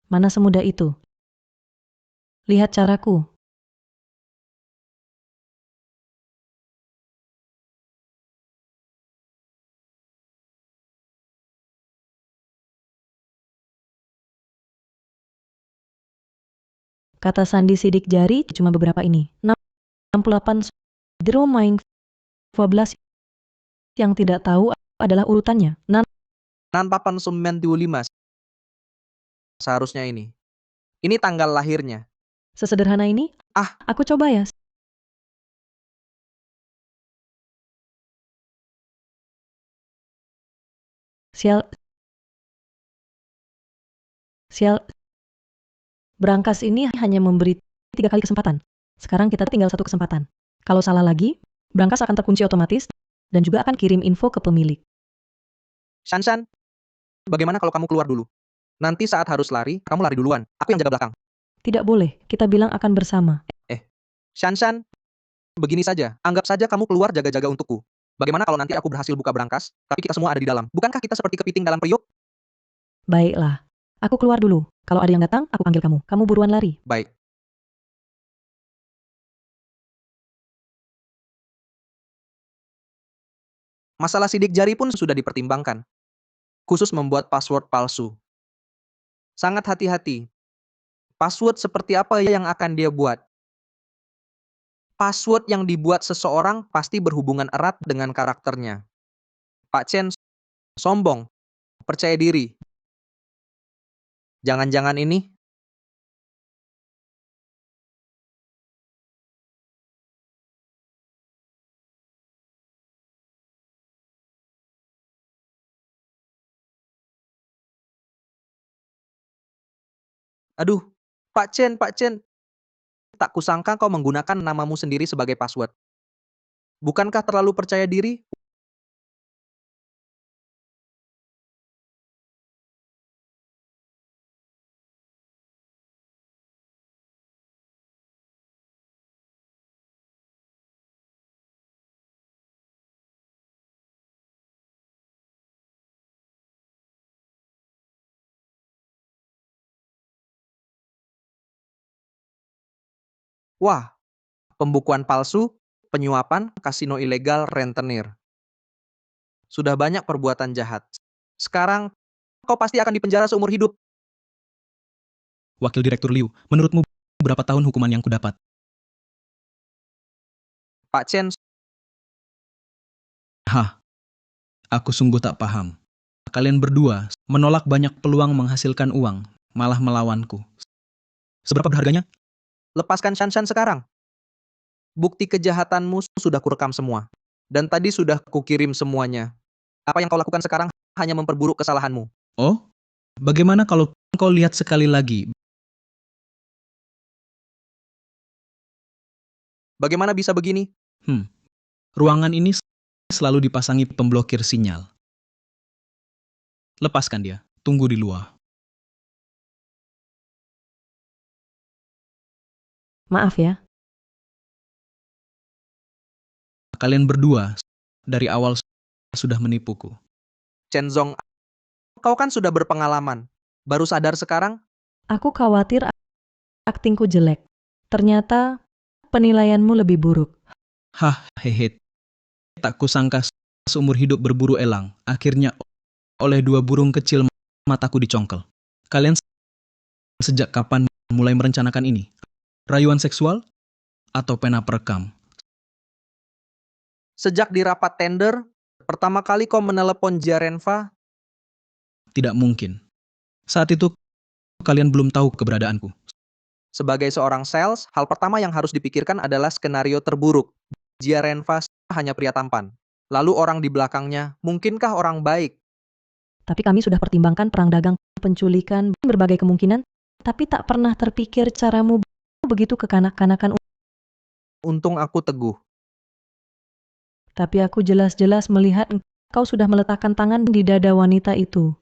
Mana semudah itu? Lihat caraku. Kata sandi sidik jari cuma beberapa ini. 68 Zero Main 12 yang tidak tahu adalah urutannya. Nan papan 95 seharusnya ini. Ini tanggal lahirnya. Sesederhana ini? Aku coba ya. Sial. Brankas ini hanya memberi 3 kali kesempatan. Sekarang kita tinggal 1 kesempatan. Kalau salah lagi, brankas akan terkunci otomatis dan juga akan kirim info ke pemilik. Shanshan, bagaimana kalau kamu keluar dulu? Nanti saat harus lari, kamu lari duluan. Aku yang jaga belakang. Tidak boleh, kita bilang akan bersama. Shanshan, begini saja. Anggap saja kamu keluar jaga-jaga untukku. Bagaimana kalau nanti aku berhasil buka brankas, tapi kita semua ada di dalam? Bukankah kita seperti kepiting dalam periuk? Baiklah, aku keluar dulu. Kalau ada yang datang, aku panggil kamu. Kamu buruan lari. Baik. Masalah sidik jari pun sudah dipertimbangkan. Khusus membuat password palsu. Sangat hati-hati. Password seperti apa yang akan dia buat? Password yang dibuat seseorang pasti berhubungan erat dengan karakternya. Pak Chen sombong, percaya diri. Jangan-jangan ini? Aduh, Pak Chen, tak kusangka kau menggunakan namamu sendiri sebagai password. Bukankah terlalu percaya diri? Wah, pembukuan palsu, penyuapan, kasino ilegal, rentenir. Sudah banyak perbuatan jahat. Sekarang, kau pasti akan dipenjara seumur hidup. Wakil Direktur Liu, menurutmu berapa tahun hukuman yang kudapat? Pak Chen, Aku sungguh tak paham. Kalian berdua menolak banyak peluang menghasilkan uang, malah melawanku. Seberapa berharganya? lepaskan Shanshan sekarang. Bukti kejahatanmu sudah kurekam semua. Dan tadi sudah kukirim semuanya. Apa yang kau lakukan sekarang hanya memperburuk kesalahanmu. Oh, bagaimana kalau kau lihat sekali lagi? Bagaimana bisa begini? Ruangan ini selalu dipasangi pemblokir sinyal. Lepaskan dia, tunggu di luar. Maaf ya. Kalian berdua dari awal sudah menipuku. Chen Zong, kau kan sudah berpengalaman. Baru sadar sekarang? Aku khawatir aktingku jelek. Ternyata penilaianmu lebih buruk. Hehe. Tak kusangka seumur hidup berburu elang. Akhirnya oleh 2 burung kecil mataku dicongkel. Kalian sejak kapan mulai merencanakan ini? Rayuan seksual atau pena perekam? Sejak di rapat tender, pertama kali kau menelepon Jiarenfa. Tidak mungkin. Saat itu kalian belum tahu keberadaanku. Sebagai seorang sales, hal pertama yang harus dipikirkan adalah skenario terburuk. Jiarenfa hanya pria tampan. Lalu orang di belakangnya, mungkinkah orang baik? Tapi kami sudah pertimbangkan perang dagang, penculikan, berbagai kemungkinan. Tapi tak pernah terpikir caramu begitu kekanak-kanakan. Untung aku teguh. Tapi aku jelas-jelas melihat engkau sudah meletakkan tangan di dada wanita itu.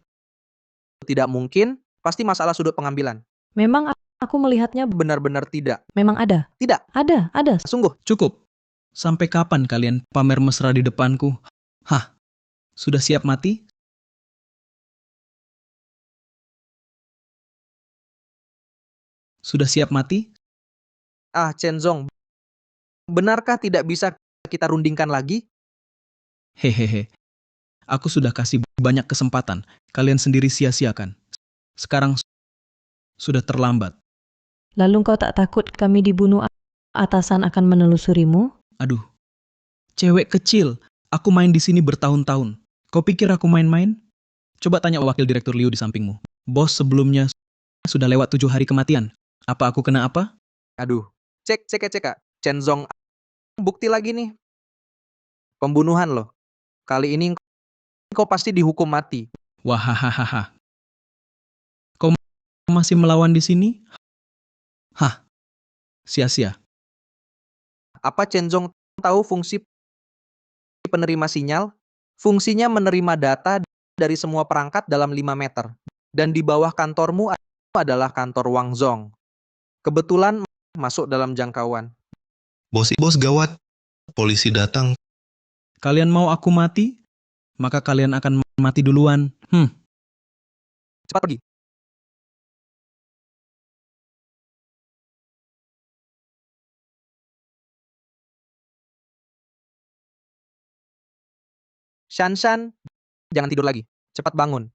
Tidak mungkin, pasti masalah sudut pengambilan. Memang aku melihatnya Benar-benar tidak. memang ada. Tidak. Ada. Sungguh. Cukup. Sampai kapan kalian pamer mesra di depanku? Sudah siap mati? Sudah siap mati? Chen Zong, benarkah tidak bisa kita rundingkan lagi? Hehehe. Aku sudah kasih banyak kesempatan. Kalian sendiri sia-siakan. Sekarang sudah terlambat. Lalu engkau tak takut kami dibunuh atasan akan menelusurimu? Aduh. Cewek kecil. Aku main di sini bertahun-tahun. Kau pikir aku main-main? Coba tanya wakil direktur Liu di sampingmu. Bos sebelumnya sudah lewat 7 hari kematian. Apa aku kena apa? Aduh, cek, Kak. Chen Zong, bukti lagi nih. Pembunuhan loh. Kali ini kau pasti dihukum mati. Wahahaha. Kau masih melawan di sini? Hah, sia-sia. Apa Chen Zong tahu fungsi penerima sinyal? Fungsinya menerima data dari semua perangkat dalam 5 meter. Dan di bawah kantormu adalah kantor Wang Zong. Kebetulan masuk dalam jangkauan. Bos gawat. Polisi datang. Kalian mau aku mati? Maka kalian akan mati duluan. Cepat pergi. Shan, jangan tidur lagi. Cepat bangun.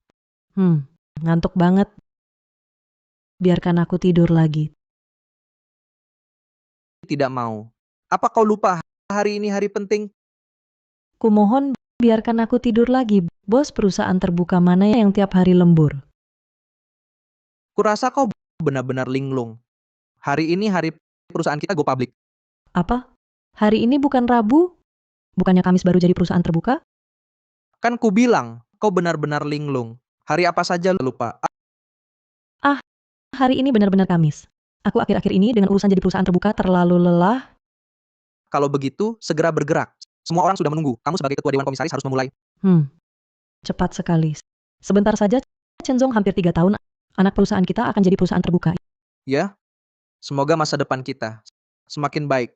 Ngantuk banget. Biarkan aku tidur lagi. Tidak mau. Apa kau lupa hari ini hari penting? Kumohon biarkan aku tidur lagi. Bos, perusahaan terbuka mana yang tiap hari lembur? Kurasa kau benar-benar linglung. Hari ini hari perusahaan kita go public. Apa? Hari ini bukan Rabu? Bukannya Kamis baru jadi perusahaan terbuka? Kan ku bilang, kau benar-benar linglung. Hari apa saja lupa. Hari ini benar-benar Kamis. Aku akhir-akhir ini dengan urusan jadi perusahaan terbuka terlalu lelah. Kalau begitu, segera bergerak. Semua orang sudah menunggu. Kamu sebagai ketua Dewan Komisaris harus memulai. Cepat sekali. Sebentar saja, Chen Zong hampir 3 tahun, anak perusahaan kita akan jadi perusahaan terbuka. Ya, semoga masa depan kita semakin baik.